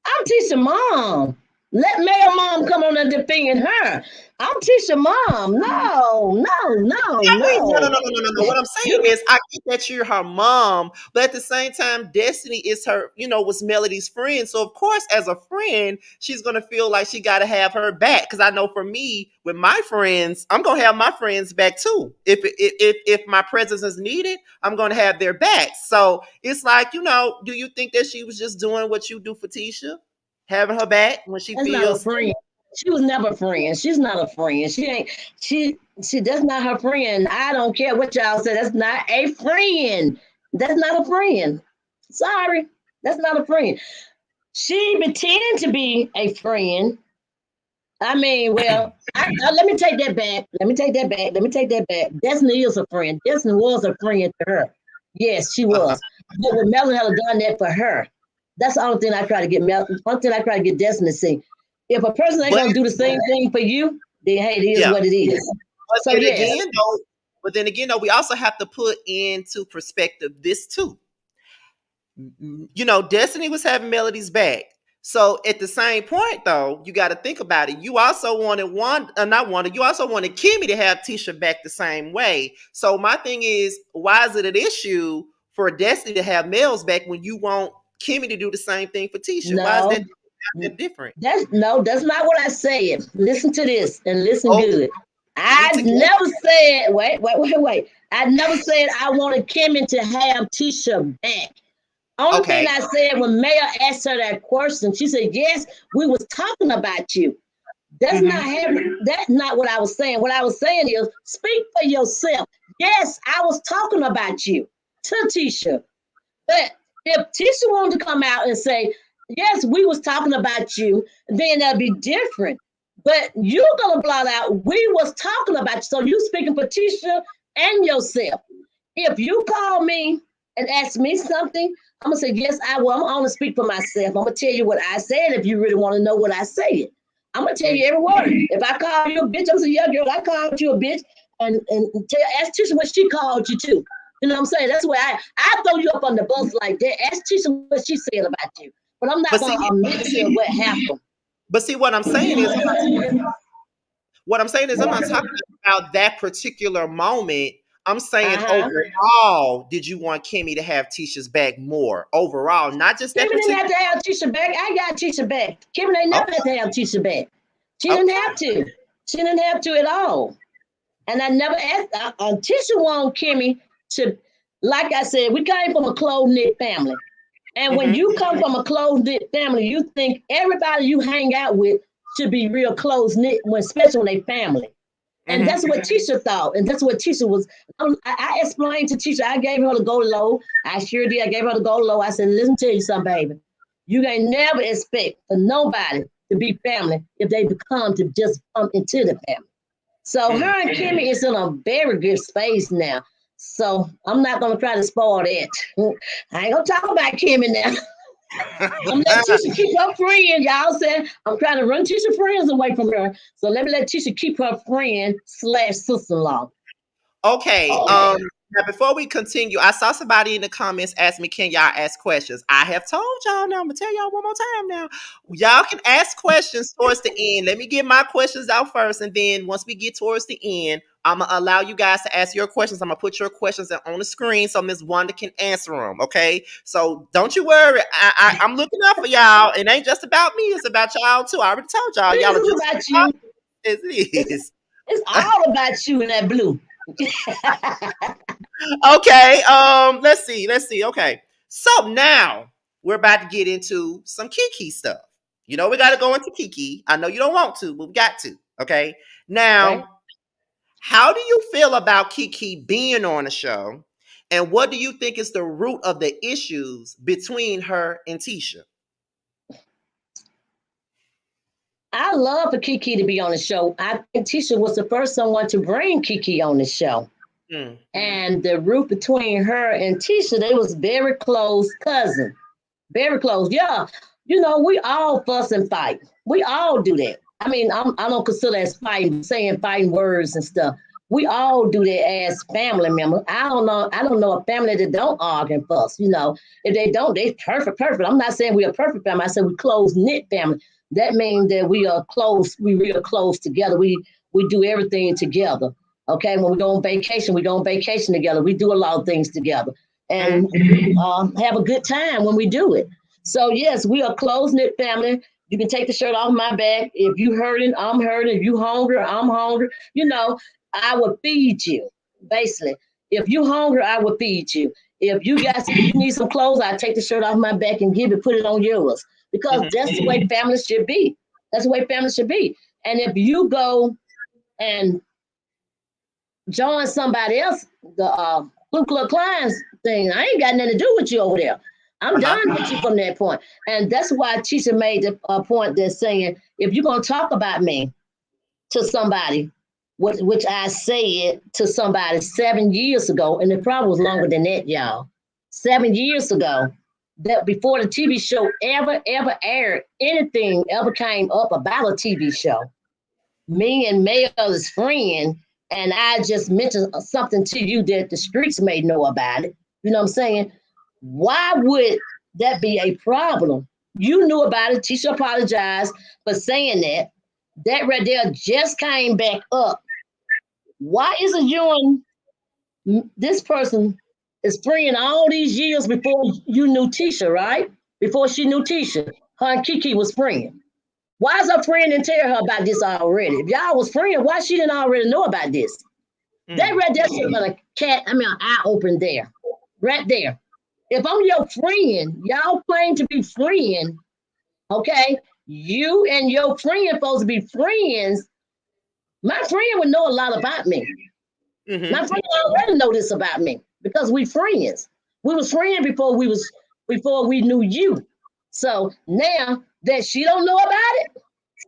I'm Tisha mom. Let Mel mom come on and defend her. I'm Tisha mom. No, no, no, I mean, no, no, no. no, no, no, no, no. What I'm saying You is, I get that you're her mom, but at the same time, Destiny is her, was Melody's friend. So, of course, as a friend, she's gonna feel like she got to have her back. Because I know for me, with my friends, I'm gonna have my friends back too. If my presence is needed, I'm gonna have their back. So it's like, do you think that she was just doing what you do for Tisha, having her back when she that's not a feels? friend. She was never a friend. She's not a friend. She ain't she that's not her friend. I don't care what y'all say. That's not a friend. That's not a friend. Sorry. That's not a friend. She pretend to be a friend. I mean, well, let me take that back. Let me take that back. Let me take that back. Destiny is a friend. Destiny was a friend to her. Yes, she Uh-huh. was. But when Melanie had done that for her, that's the only thing I try to get. One thing I try to get Destiny to see. If a person ain't But gonna do the same thing for you, then hey, it is yeah, what it is. but So then yes, again, though, we also have to put into perspective this too. Destiny was having Melody's back. So at the same point, though, you got to think about it. You also wanted not wanted. You also wanted Kimmy to have Tisha back the same way. So my thing is, why is it an issue for Destiny to have Mel's back when you want Kimmy to do the same thing for Tisha? Why is no, that different? that's not what I said. Listen to this and listen Oh, good. we I together. never said, wait. I never said I wanted Kimmy to have Tisha back. Only thing Okay. I said when Mayor asked her that question, she said, yes, we was talking about you. Mm-hmm. That's not what I was saying. What I was saying is speak for yourself. Yes, I was talking about you to Tisha. But if Tisha wanted to come out and say, yes, we was talking about you, then that'd be different. But you're gonna blot out, we was talking about you. So you speaking for Tisha and yourself. If you call me and ask me something, I'm gonna say, yes, I will. I'm gonna speak for myself. I'm gonna tell you what I said if you really want to know what I said. I'm gonna tell you every word. If I call you a bitch, I'm gonna say, yeah, girl, I called you a bitch. And ask Tisha what she called you to. You know what I'm saying? That's why I throw you up on the bus like that. Ask Tisha what she said about you. But I'm not But see, gonna omit to what happened. But see, what I'm saying is, I'm not talking about that particular moment. I'm saying Uh-huh. overall, did you want Kimmy to have Tisha's back more? Overall, not just that Kimmy didn't particular. have to have Tisha back. I got Tisha back. Kimmy ain't never Okay, had to have Tisha back. She didn't okay. have to. She didn't have to at all. And I never asked. Tisha wanted Kimmy to, like I said, we came from a close knit family. And when Mm-hmm. you come from a close knit family, you think everybody you hang out with should be real close knit, when especially when they family. And Mm-hmm. that's what Tisha thought. And that's what Tisha was. I explained to Tisha, I gave her the go low. I sure did. I gave her the go low. I said, listen, tell you something, baby. You can never expect for nobody to be family if they become to just come into the family. So her and Kimmy is in a very good space now. So I'm not gonna try to spoil that. I ain't gonna talk about Kimmy now. I'm gonna let Tisha keep her friend. Y'all said I'm trying to run Tisha friends away from her. So let me let Tisha keep her friend slash sister-in-law. Okay. Now before we continue, I saw somebody in the comments ask me, "Can y'all ask questions?" I have told y'all now. I'm gonna tell y'all one more time now. Y'all can ask questions towards the end. Let me get my questions out first, and then once we get towards the end, I'm gonna allow you guys to ask your questions. I'm gonna put your questions on the screen so Miss Wanda can answer them. Okay. So don't you worry. I'm looking out for y'all. It ain't just about me. It's about y'all too. I already told y'all. This Y'all are is just about you. as it It's, is. it's all about you in that blue. Okay. Let's see. Okay. So now we're about to get into some Kiki stuff. You know, we got to go into Kiki. I know you don't want to, but we got to. Okay. Okay. Now, how do you feel about Kiki being on the show? And what do you think is the root of the issues between her and Tisha? I love for Kiki to be on the show. I think Tisha was the first someone to bring Kiki on the show. Mm. And the root between her and Tisha, they was very close cousins. Very close. Yeah. You know, we all fuss and fight. We all do that. I mean, I don't consider as fighting, saying fighting words and stuff. We all do that as family members. I don't know. I don't know a family that don't argue and fuss. You know, if they don't, they perfect, perfect. I'm not saying we are perfect family. I said we close knit family. That means that we are close. We real close together. We do everything together. Okay, when we go on vacation, we go on vacation together. We do a lot of things together, and Mm-hmm. have a good time when we do it. So yes, we are close knit family. You can take the shirt off my back. If you hurting, I'm hurting. If you hungry, I'm hungry. You know, I will feed you. Basically, if you hungry, I will feed you. If you need some clothes, I take the shirt off my back and give it, put it on yours. Because Mm-hmm. that's the way family should be. That's the way family should be. And if you go and join somebody else, the Ku Klux Klan's thing, I ain't got nothing to do with you over there. I'm Uh-huh. done with you from that point. And that's why Tisha made the point that's saying, if you're going to talk about me to somebody, which I said to somebody 7 years ago, and it probably was longer than that, y'all. 7 years ago, that before the TV show ever aired, anything ever came up about a TV show, me and Mel's friend, and I just mentioned something to you that the streets may know about it. You know what I'm saying? Why would that be a problem? You knew about it. Tisha apologized for saying that. That right there just came back up. Why isn't you and this person is friend all these years before you knew Tisha, right? Before she knew Tisha, her and Kiki was friends. Why is her friend didn't tell her about this already? If y'all was friends, why she didn't already know about this? That Mm. right there should have an eye open there. Right there. If I'm your friend, y'all claim to be friends, okay? You and your friend supposed to be friends. My friend would know a lot about me. My Mm-hmm. friend already know this about me because we friends. We was friends before we knew you. So now that she don't know about it,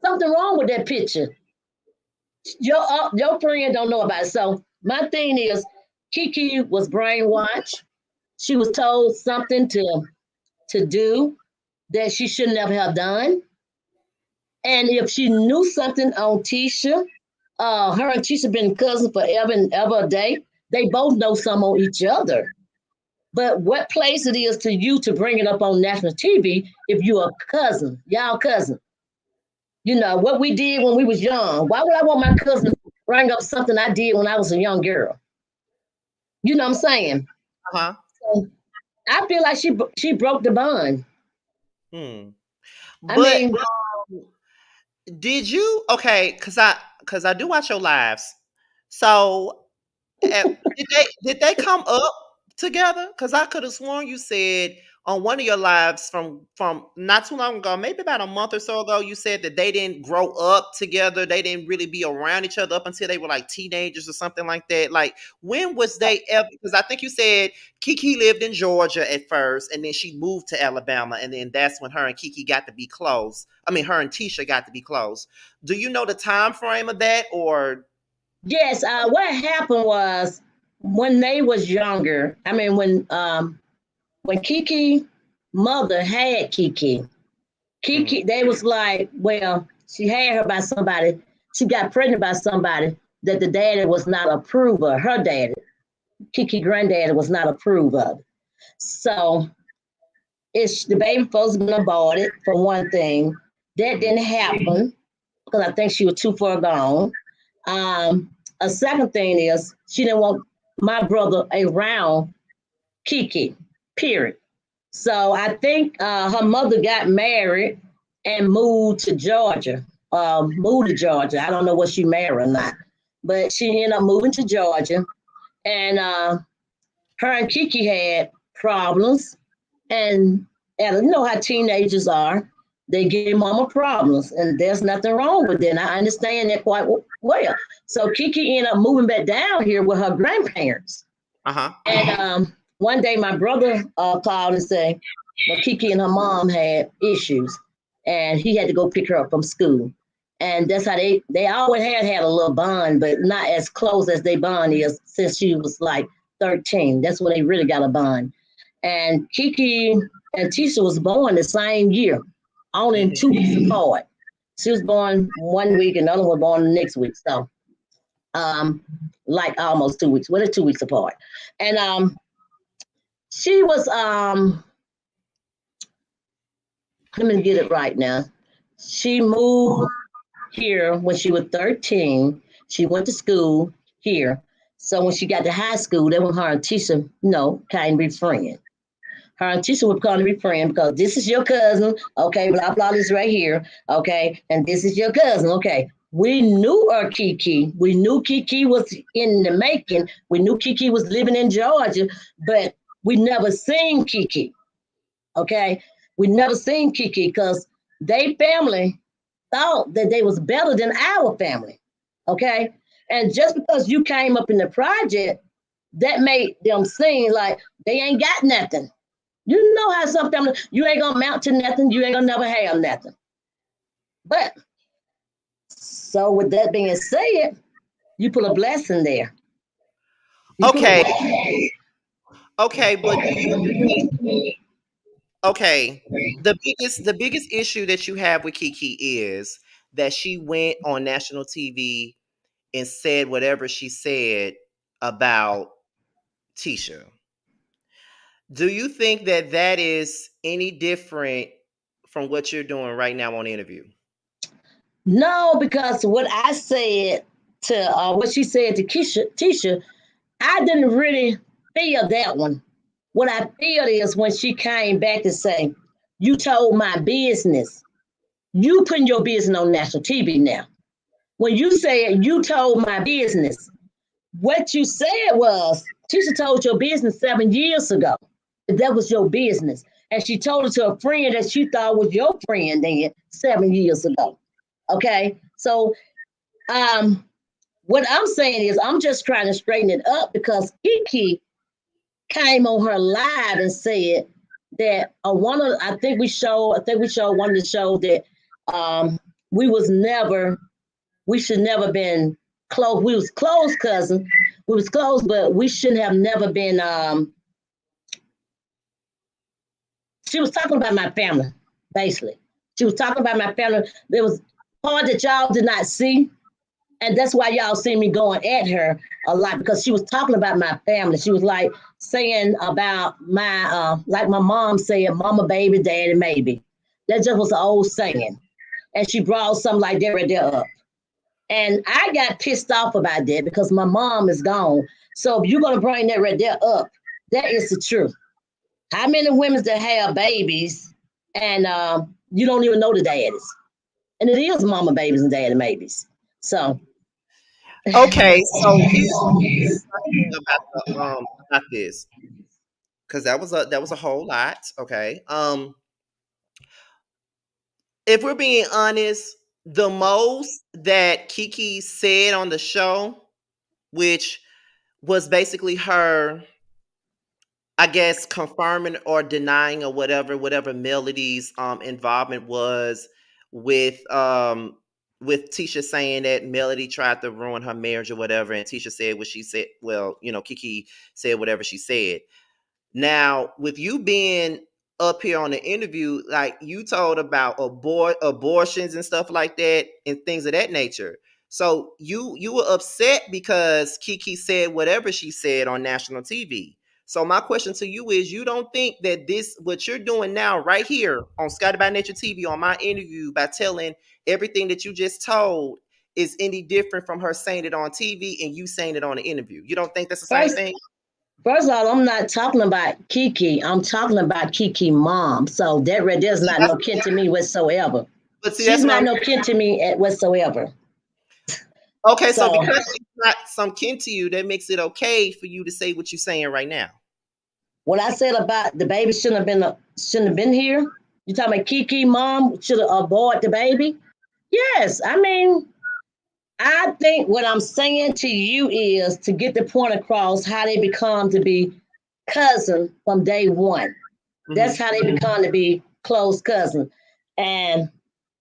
something wrong with that picture. Your friend don't know about it. So my thing is, Kiki was brainwashed. She was told something to do that she should never have done. And if she knew something on Tisha, her and Tisha been cousins forever and ever a day. They both know some on each other. But what place it is to you to bring it up on national TV if you're a cousin, y'all cousin? what we did when we was young. Why would I want my cousin to bring up something I did when I was a young girl? You know what I'm saying? Uh-huh. So I feel like she broke the bond. Hmm. I But mean, did you okay? Because I do watch your lives. So did they come up together? Because I could have sworn you said on one of your lives from not too long ago, maybe about a month or so ago, you said that they didn't grow up together. They didn't really be around each other up until they were like teenagers or something like that. Like when was they ever? Because I think you said Kiki lived in Georgia at first, and then she moved to Alabama, and then that's when her and Kiki got to be close. I mean, her and Tisha got to be close. Do you know the time frame of that, or yes. What happened was when they was younger. I mean, when Kiki mother had Kiki, Mhm. they was like, well, she had her by somebody. She got pregnant by somebody that the daddy was not approved of. Her daddy, Kiki granddaddy, was not approved of. So it's the baby supposed to be aborted for one thing. That didn't happen because I think she was too far gone. A second thing is she didn't want my brother around Kiki. Period. So I think her mother got married and moved to Georgia. Moved to Georgia. I don't know what she married or not, but she ended up moving to Georgia. And her and Kiki had problems. And you know how teenagers are. They give mama problems, and there's nothing wrong with that. And I understand that quite well. So Kiki ended up moving back down here with her grandparents. Uh-huh. And one day my brother called and said, well, Kiki and her mom had issues, and he had to go pick her up from school. And that's how they always had a little bond, but not as close as they bond is since she was like 13. That's when they really got a bond. And Kiki and Tisha was born the same year, only Mhm. 2 weeks apart. She was born one week, and the other one was born the next week. So, um, like almost 2 weeks. Well, they're 2 weeks apart. And she was let me get it right now. She moved here when she was 13. She went to school here. So when she got to high school, then when her and Tisha, kind of be friends. Her and Tisha would come to be friends because this is your cousin, okay, blah, blah, this right here, okay, and this is your cousin, okay. We knew her Kiki. We knew Kiki was in the making. We knew Kiki was living in Georgia, but we never seen Kiki, okay? We never seen Kiki because they family thought that they was better than our family, okay? And just because you came up in the project, that made them seem like they ain't got nothing. You know how some family, you ain't gonna mount to nothing, you ain't gonna never have nothing. But so with that being said, you put a blessing there. You put a Okay. blessing. Okay, but do you okay. The biggest issue that you have with Kiki is that she went on national TV and said whatever she said about Tisha. Do you think that that is any different from what you're doing right now on interview? No, because what I said to what she said to Tisha, I didn't really feel that one. What I feel is when she came back to say, "You told my business." You putting your business on national TV now. When you said you told my business, what you said was Tisha told your business 7 years ago. That was your business. And she told it to a friend that she thought was your friend then 7 years ago. Okay. So um what I'm saying is I'm just trying to straighten it up because Kiki came on her live and said that one of I think we showed one of the shows that um we was never we should never been close. We was close cousin. We was close, but we shouldn't have never been she was talking about my family, basically. She was talking about my family. There was part that y'all did not see. And that's why y'all see me going at her a lot because she was talking about my family. She was like saying about like my mom said, mama, baby, daddy, maybe. That just was an old saying. and she brought something like that right there up. And I got pissed off about that because my mom is gone. So if you're gonna bring that right there up, that is the truth. How many women that have babies and you don't even know the daddies? And it is mama babies and daddy babies. So Okay, so here's my thing about about this, because that was a whole lot. Okay, if we're being honest, the most that Kiki said on the show, which was basically her, I guess, confirming or denying or whatever Melody's involvement was with Tisha saying that Melody tried to ruin her marriage or whatever, and Tisha said what she said. Well, Kiki said whatever she said. Now, with you being up here on the interview, like you told about abortions and stuff like that and things of that nature. So you were upset because Kiki said whatever she said on national TV. So my question to you is, you don't think that this what you're doing now right here on Scotty by Nature TV on my interview by telling everything that you just told is any different from her saying it on TV and you saying it on the interview? You don't think that's the same first, thing? first of all, I'm not talking about Kiki. I'm talking about Kiki mom. So that right there's See, not no kin to me whatsoever. but see, She's that's what not I'm. no kin to me whatsoever. Okay, so So because it's not some kin to you, that makes it okay for you to say what you're saying right now. what I said about the baby shouldn't have been here. You talking about Kiki mom should have aborted the baby? Yes, I mean I think what I'm saying to you is to get the point across how they become to be cousin from day one. That's Hmm. how they become to be close cousin. And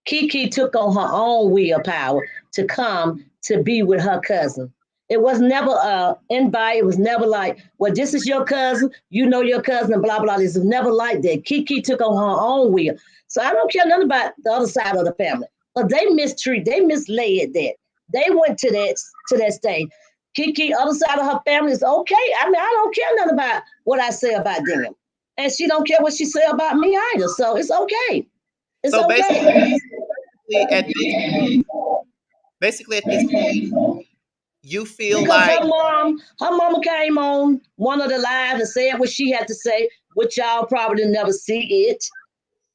Kiki took on her own willpower to come to be with her cousin. It was never a invite. It was never like, well, this is your cousin. You know your cousin, and blah blah. This was never like that. Kiki took on her own will. So I don't care nothing about the other side of the family. But they misled that. They went to that stage. Kiki, other side of her family is okay. I mean, I don't care nothing about what I say about them, and she don't care what she say about me either. So it's okay. It's So okay. at this basically at this point, you feel Because like her mama came on one of the lives and said what she had to say, which y'all probably didn't never see it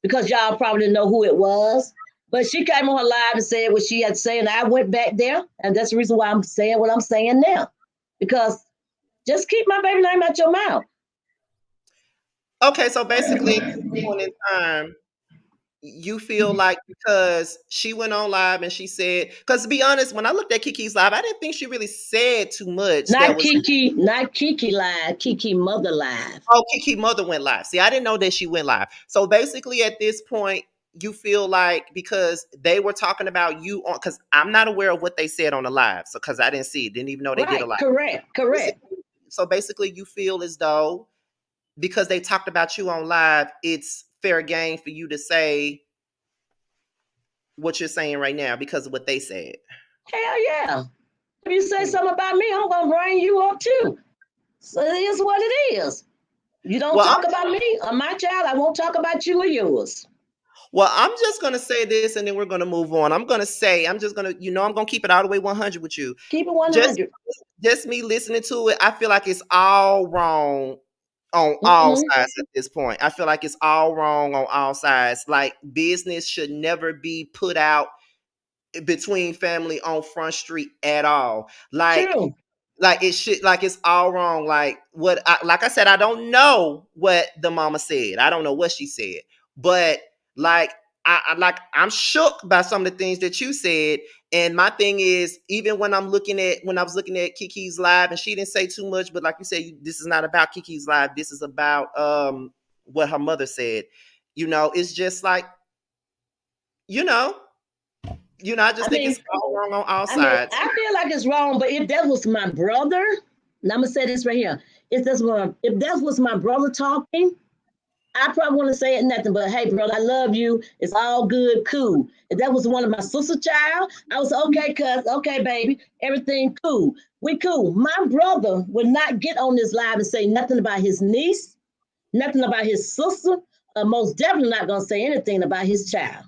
because y'all probably didn't know who it was. But she came on her live and said what she had to say, and I went back there, and that's the reason why I'm saying what I'm saying now. Because just keep my baby name out your mouth. okay, so basically at this point in time, you feel like because she went on live and she said, because to be honest, when I looked at Kiki's live, I didn't think she really said too much that was. Not Kiki live, Kiki mother live. Oh, Kiki mother went live. See, I didn't know that she went live. So basically, at this point, you feel like because they were talking about you on, because I'm not aware of what they said on the live, so because I didn't see it, didn't even know they did a Right, live. correct. So basically, you feel as though because they talked about you on live, it's fair game for you to say what you're saying right now because of what they said. Hell yeah. If you say Hmm. something about me, I'm gonna bring you up too. So it is what it is. You don't Well, talk about me or my child, I won't talk about you or yours. I'm just gonna say this, and then we're gonna move on. I'm just gonna, I'm gonna keep it all the way 100 with you. Keep it Just, 100. just me listening to it, I feel like it's all wrong on all Mm-mm. sides at this point. I feel like it's all wrong on all sides. Like business should never be put out between family on Front Street at all. True. Like it should, like it's all wrong. Like I said, I don't know what the mama said. I don't know what she said, but like I'm shook by some of the things that you said. And my thing is, even when I was looking at Kiki's live, and she didn't say too much, but like you said, this is not about Kiki's live. This is about what her mother said. It's just like you know, I just I think mean, it's all wrong on all I mean, sides. I feel like it's wrong, but if that was my brother, and I'm gonna say this right here, if that was my brother talking, I probably wouldn't say it nothing but, hey, brother, I love you. It's all good, cool. If that was one of my sister child, I was okay, cuz, okay, baby, everything cool. We cool. My brother would not get on this live and say nothing about his niece, nothing about his sister, most definitely not gonna say anything about his child.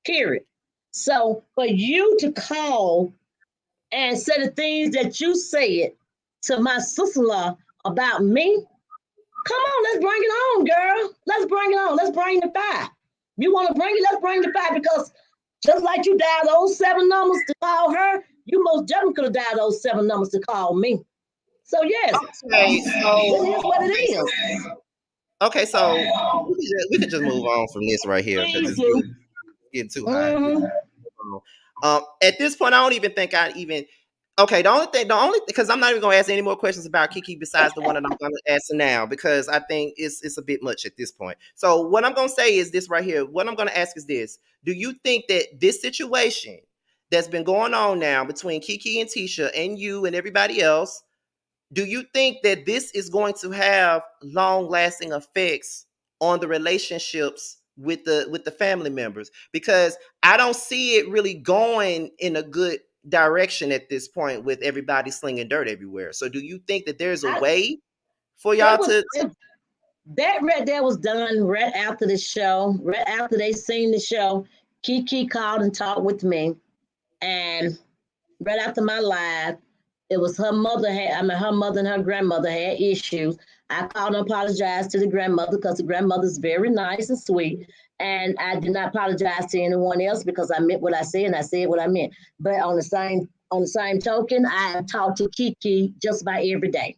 Period. So for you to call and say the things that you said to my sister-in-law about me, come on, let's bring it on, girl. Let's bring it on. Let's bring the fire. You want to bring it? Let's bring the fire because just like you dialed those 7 numbers to call her, you most definitely could have dialed those 7 numbers to call me. So yes, Okay, it is what it is. so we could just move on from this right here because Please it's do. getting too hot. Mm-hmm. At this point, I don't even think I even. Okay, the only because I'm not even gonna ask any more questions about Kiki besides the one that I'm gonna ask now because I think it's a bit much at this point. So what I'm gonna say is this right here. What I'm gonna ask is this: do you think that this situation that's been going on now between Kiki and Tisha and you and everybody else, do you think that this is going to have long lasting effects on the relationships with the family members? Because I don't see it really going in a good direction at this point with everybody slinging dirt everywhere. So do you think that there's a I, way for it y'all was to it, that right there was done right after the show, right after they seen the show. Kiki called and talked with me, and right after my live, it was her mother and her grandmother had issues. I called and apologized to the grandmother because the grandmother's very nice and sweet. And I did not apologize to anyone else because I meant what I said and I said what I meant. But on the same token, I talk to Kiki just about every day.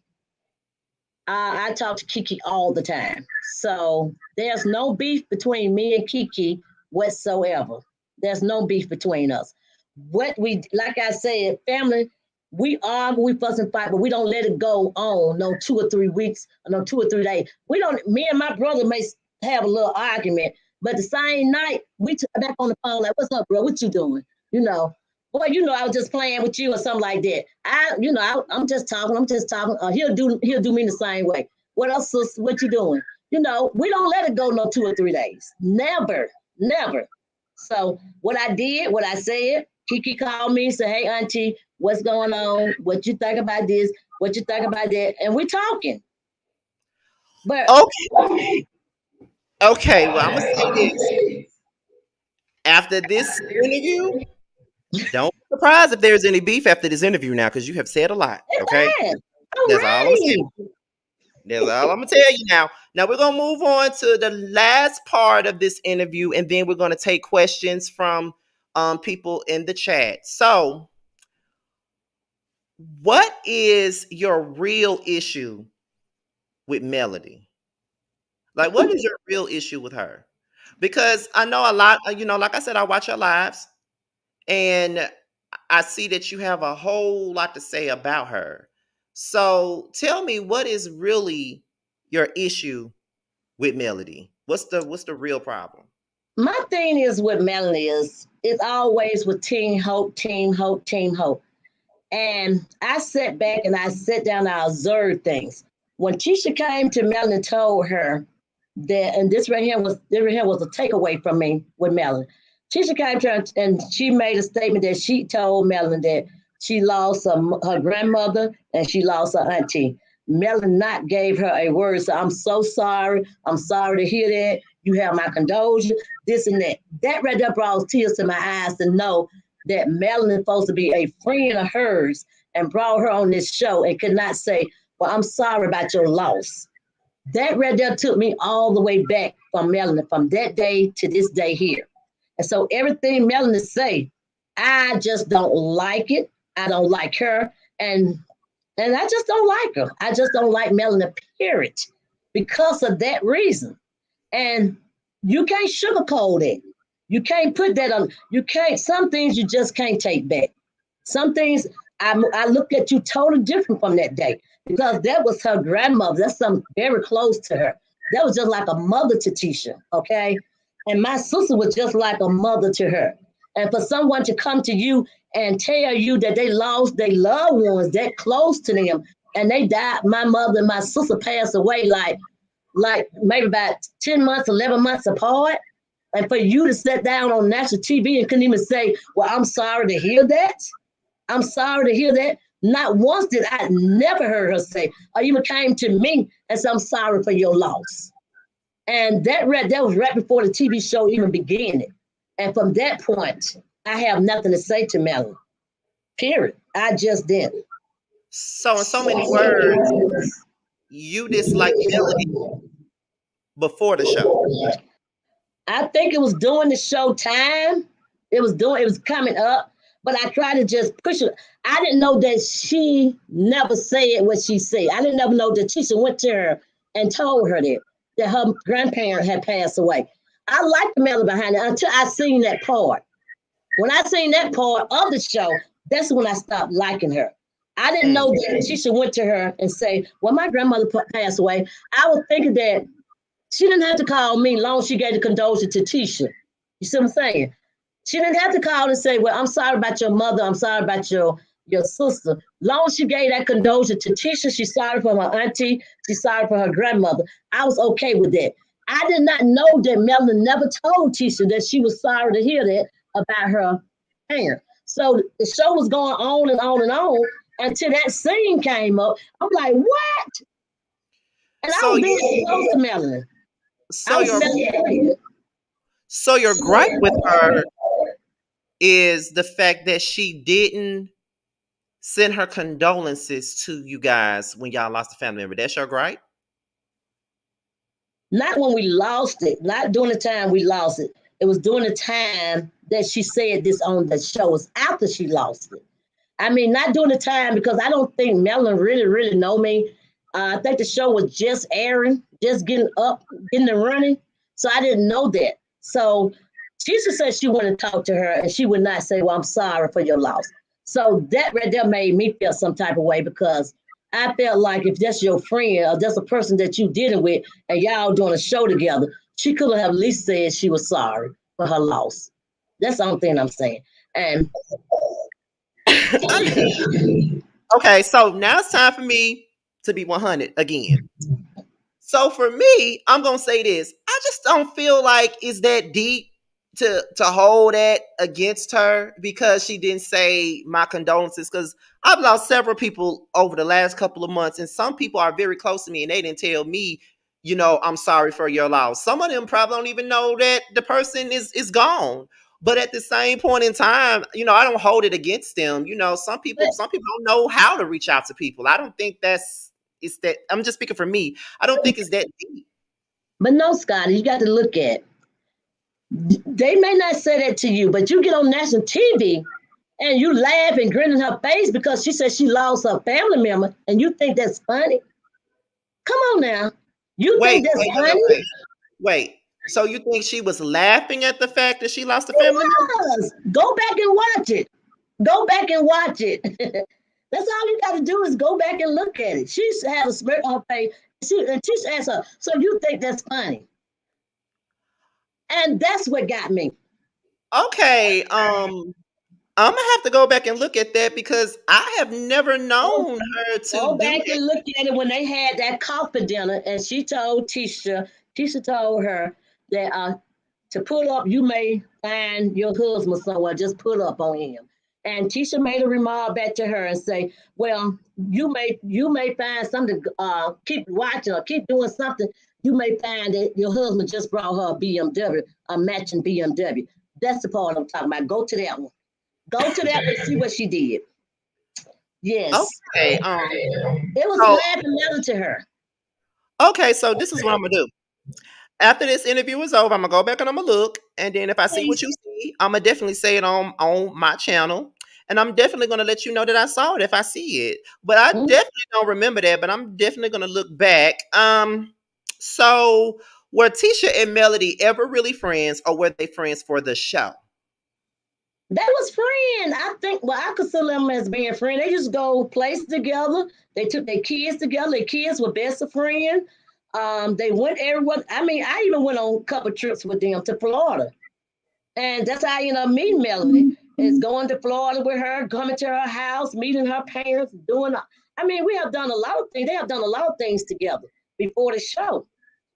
I talk to Kiki all the time. So there's no beef between me and Kiki whatsoever. There's no beef between us. What we, like I said, family, we argue, we fuss and fight, but we don't let it go on no 2 or 3 weeks, or no 2 or 3 days. We don't, me and my brother may have a little argument, but the same night, we back on the phone like, what's up, bro? What you doing? You know, boy, I was just playing with you or something like that. I'm just talking. I'm just talking. He'll do me the same way. What else? What you doing? We don't let it go no 2 or 3 days. Never, never. So what I did, what I said, Kiki called me and said, "Hey, Auntie, what's going on? What you think about this? What you think about that?" And we talking. But Okay. Okay, well, I'm gonna say this. After this interview, don't be surprised if there's any beef after this interview now, because you have said a lot. it's Okay. fine. I'm That's all I'm saying. ready. That's all I'm gonna tell you now. Now we're gonna move on to the last part of this interview, and then we're gonna take questions from people in the chat. So, what is your real issue with Melody? Like, what is your real issue with her? Because I know a lot. Like I said, I watch your lives, and I see that you have a whole lot to say about her. So, tell me, what is really your issue with Melody? What's the real problem? My thing is with Melanie is it's always with Team Hope, Team Hope, Team Hope. And I sat back and I sat down and I observed things. When Tisha came to Melanie and told her that, and this right here was a takeaway from me with Melanie. Tisha came to her and she made a statement that she told Melanie that she lost her grandmother and she lost her auntie. Melanie not gave her a word. So I'm so sorry. I'm sorry to hear that. You have my condolences, this and that. That right there brought tears to my eyes to know that Melanie is supposed to be a friend of hers and brought her on this show and could not say, well, I'm sorry about your loss. That right there took me all the way back from Melanie, from that day to this day here. And so everything Melanie say, I just don't like it. I don't like her. And I just don't like her. I just don't like Melanie, period, because of that reason. And you can't sugarcoat it. You can't put that on. You can't. Some things you just can't take back. Some things I look at you totally different from that day because that was her grandmother. That's something very close to her. That was just like a mother to Tisha. Okay, and my sister was just like a mother to her. And for someone to come to you and tell you that they lost their loved ones that close to them and they died, my mother and my sister passed away like maybe about 10 months, 11 months apart. And for you to sit down on national TV and couldn't even say, well, I'm sorry to hear that. I'm sorry to hear that. Not once did I never heard her say, or even came to me and said, I'm sorry for your loss. And that was right before the TV show even began. And from that point, I have nothing to say to Melanie. Period. I just didn't. So in so many words, you dislike Melody before the show. I think it was during the show time. It was coming up, but I tried to just push it. I didn't know that she never said what she said. I didn't ever know that Tisha went to her and told her that her grandparent had passed away. I liked the melody behind it until I seen that part. When I seen that part of the show, that's when I stopped liking her. I didn't know Mm. that Tisha went to her and say, "Well, my grandmother passed away." I was thinking that she didn't have to call me long as she gave the condolences to Tisha. You see what I'm saying? She didn't have to call and say, "Well, I'm sorry about your mother. I'm sorry about your sister." Long as she gave that condolence to Tisha, she's sorry for her auntie. She's sorry for her grandmother. I was okay with that. I did not know that Melanie never told Tisha that she was sorry to hear that about her parents. So the show was going on and on and on until that scene came up. I'm like, what? And I So was you being close to Melanie. I so was your celebrating. so your gripe with her is the fact that she didn't send her condolences to you guys when y'all lost a family member. That's your gripe? Not when we lost it, not during the time we lost it. It was during the time that she said this on the show. It was after she lost it. I mean, not during the time because I don't think Melanie really know me. I think the show was just airing, just getting up, getting it running. So I didn't know that. So Tisha said she wanted to talk to her and she would not say, "Well, I'm sorry for your loss." So that right there made me feel some type of way because I felt like if that's your friend or that's a person that you dealing with and y'all doing a show together, she could have at least said she was sorry for her loss. That's the only thing I'm saying. And I mean, okay, so now it's time for me to be 100 again. So for me, I'm gonna say this. I just don't feel like it's that deep to hold that against her because she didn't say my condolences. Because I've lost several people over the last couple of months, and some people are very close to me, and they didn't tell me, I'm sorry for your loss. Some of them probably don't even know that the person is gone. But at the same point in time, I don't hold it against them. Some people don't know how to reach out to people. I don't think that's it's that I'm just speaking for me. I don't think it's that deep. But no, Scotty, you got to look at. They may not say that to you, but you get on national TV and you laugh and grin in her face because she said she lost her family member, and you think that's funny. Come on now, you Wait, think that's wait, wait, wait, funny? wait. Wait. So you think she was laughing at the fact that she lost a family member? Yes. Go back and watch it. Go back and watch it. That's all you got to do is go back and look at it. She had a smirk on her face. And Tish asked her, "So you think that's funny?" And that's what got me. Okay. I'm gonna have to go back and look at that because I have never known her to Go do back that. and look at it when they had that coffee dinner, and she told Tisha told her that to pull up, you may find your husband somewhere. Just pull up on him. And Tisha made a remark back to her and say, "Well, you may find something. Keep watching or keep doing something. You may find that your husband just brought her a BMW, a matching BMW. That's the part I'm talking about. Go to that one. Go to that and see what she did. Yes, Okay. it was a So laughing matter to her. so this is what I'm gonna do. After this interview is over, I'm gonna go back and I'm gonna look, and then if I see what Please. you see, I'm gonna definitely say it on my channel, and I'm definitely gonna let you know that I saw it if I see it. But I Mm. definitely don't remember that. But I'm definitely gonna look back. So were Tisha and Melody ever really friends, or were they friends for the show? They was friends. I think. Well, I consider them as being friends. They just go places together. They took their kids together. Their kids were best of friends. They went everywhere. I mean, I even went on a couple trips with them to Florida, and that's how I ended up meeting Melanie. Is going to Florida with her, coming to her house, meeting her parents, doing. I mean, we have done a lot of things. They have done a lot of things together before the show.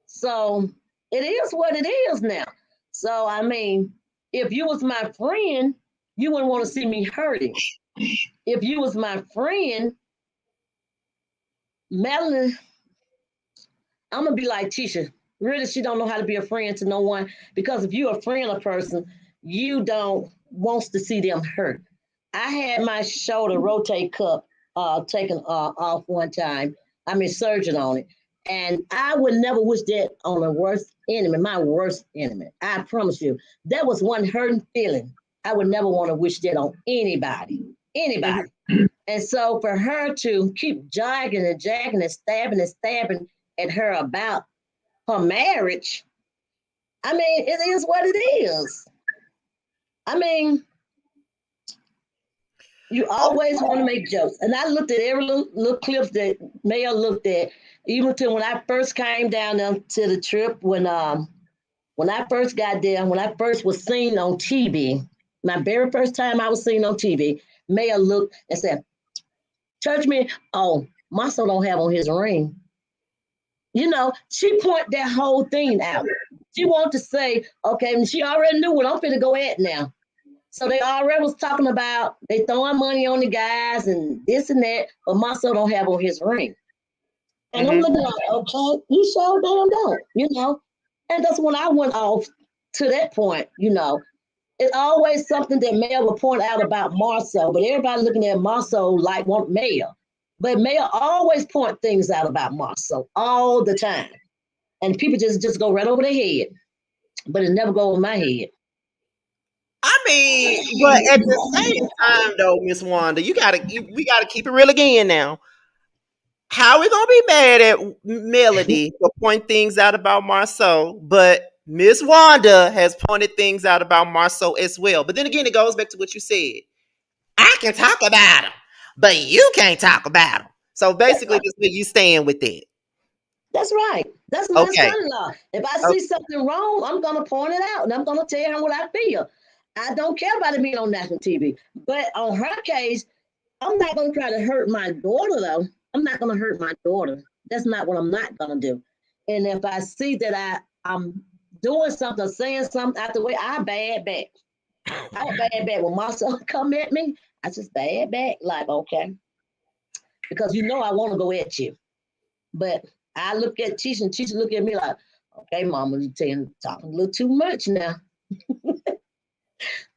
So it is what it is now. So I mean, if you was my friend, you wouldn't want to see me hurting. If you was my friend, Madeline, I'm gonna be like Tisha. Really, she don't know how to be a friend to no one because if you're a friend of a person, you don't. wants to see them hurt. I had my shoulder rotate cup taken off one time. I mean, surgeon on it. And I would never wish that on the worst enemy, my worst enemy. I promise you. That was one hurting feeling. I would never want to wish that on anybody. Mhm. Anybody. And so for her to keep jogging and jagging and stabbing at her about her marriage, I mean, it is what it is. I mean, you Oh, always want to make jokes. And I looked at every little clips that Mayo looked at, even to when I first came down there to the trip, when I first got there, when I first was seen on TV, my very first time I was seen on TV, Mayo looked and said, Churchman, oh, Marcel don't have on his ring. You know, she point that whole thing out. She wanted to say, okay, and she already knew what I'm finna go at now. So they already was talking about they throwing money on the guys and this and that, but Marcel don't have on his ring. And I'm hmm. looking like, okay, he sure damn don't, you know. And that's when I went off to that point, you know. It's always something that Mel will point out about Marcel, but everybody looking at Marcel like want Mel. But Mel always point things out about Marcel all the time. And people just go right over their head. But it never go over my head. I mean, but at the same time, though, Miss Wanda, we gotta keep it real again now. How we gonna be mad at Melody for pointing things out about Marceau, but Miss Wanda has pointed things out about Marceau as well. But then again, it goes back to what you said. I can talk about him, but you can't talk about him. So That's basically, right. this where you stand with it. That's right. That's my Okay. son-in-law. If I Okay. see something wrong, I'm gonna point it out and I'm gonna tell him what I feel. I don't care about it being on national TV. But on her case, I'm not gonna try to hurt my daughter though. I'm not gonna hurt my daughter. That's not what I'm not gonna do. And if I see that I'm doing something, saying something out the way, I bad back. I bad back when my son come at me. I just bad back like okay, because you know I want to go at you. But I look at Tisha and Tisha look at me like, okay, mama, you talking a little too much now.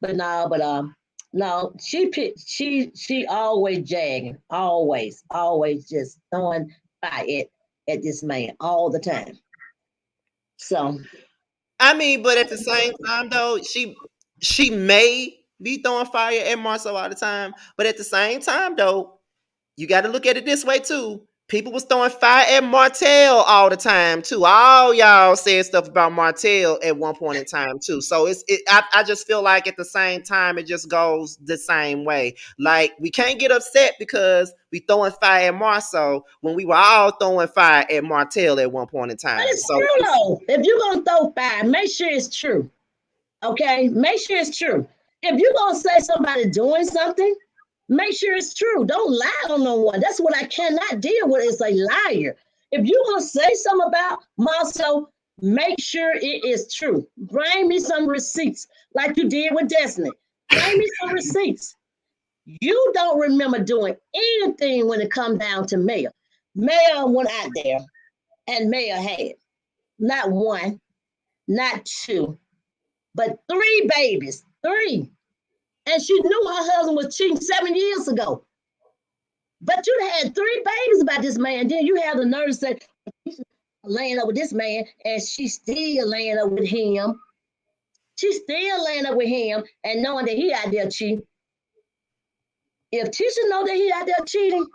But no, no, she always jagging, always just throwing fire at this man all the time. So I mean, but at the same time, though, she may be throwing fire at Marcel all the time, but at the same time, though, you got to look at it this way too. People was throwing fire at Martell all the time too. All y'all said stuff about Martell at one point in time too. So I just feel like at the same time it just goes the same way. Like we can't get upset because we throwing fire at Marceau when we were all throwing fire at Martell at one point in but time. it's So true though. If you're gonna throw fire, make sure it's true. Okay? Make sure it's true. If you're gonna say somebody doing something, make sure it's true. Don't lie on no one. That's what I cannot deal with is a liar. If you're gonna say something about Marcel, make sure it is true. Bring me some receipts, like you did with Destiny. Bring me some receipts. You don't remember doing anything when it comes down to mail. Mail went out there and mail had not one, not two, but three babies. Three. And she knew her husband was cheating 7 years ago. But you had three babies about this man. Then you have the nerve to say, she's laying up with this man, and she's still laying up with him. She's still laying up with him and knowing that he out there cheating. If Tisha know that he out there cheating,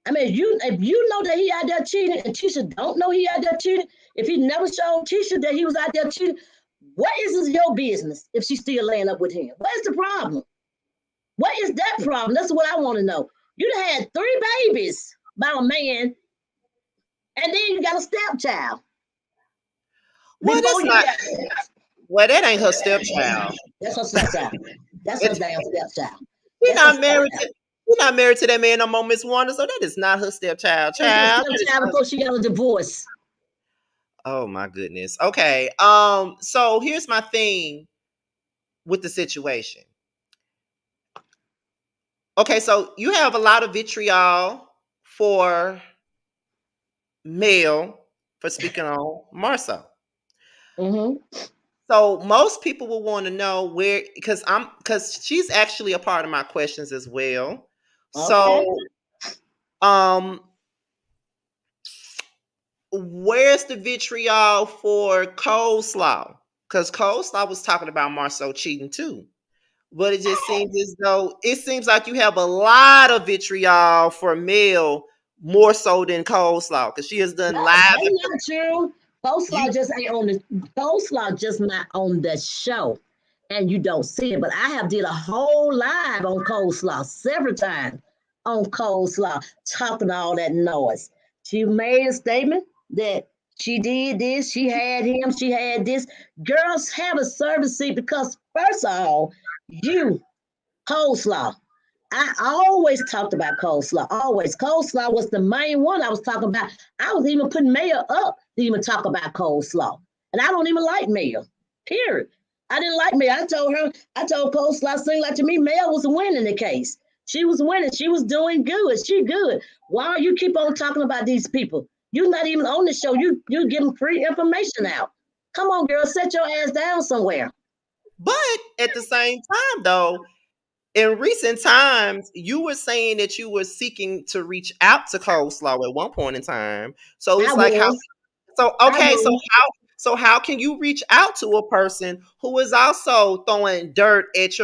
I mean, if you know that he out there cheating and Tisha don't know he out there cheating, if he never showed Tisha that he was out there cheating, what is your business if she's still laying up with him? What is the problem? What is that problem? That's what I want to know. You had three babies by a man, and then you got a stepchild well, before that's you not. got Well, that ain't her stepchild. that's her stepchild. That's her It's, damn stepchild. we That's her not married. stepchild. We're not married to that man no more, Miss Wanda. So that is not her stepchild. That was her Child. That is stepchild not. before she got a divorce. Oh my goodness. Okay. So here's my thing with the situation. Okay, so you have a lot of vitriol for Mel for speaking on Marcel. Mm-hmm. So most people will want to know where, because she's actually a part of my questions as well. Okay. So um where's the vitriol for coleslaw? Because coleslaw was talking about Marcel cheating too. But it just seems as though it seems like you have a lot of vitriol for Mel more so than coleslaw because she has done No, live. that's not true. You Coleslaw just ain't on the coleslaw just not on the show, and you don't see it. But I have did a whole live on coleslaw several times on coleslaw, talking all that noise. She made a statement that she did this, she had him, she had this. Girls have a service seat because first of all, you coleslaw. I always talked about coleslaw. Always. Coleslaw was the main one I was talking about. I was even putting mayo up to even talk about coleslaw. And I don't even like mayo. Period. I didn't like mayo. I told coleslaw, seemed like to me, mayo was winning the case. She was winning. She was doing good. She good. Why you keep on talking about these people? You're not even on the show. You giving free information out. Come on, girl, set your ass down somewhere. but at the same time though, in recent times, you were saying that you were seeking to reach out to coleslaw at one point in time. So I it's like how was. so I okay, was. so how can you reach out to a person who is also throwing dirt at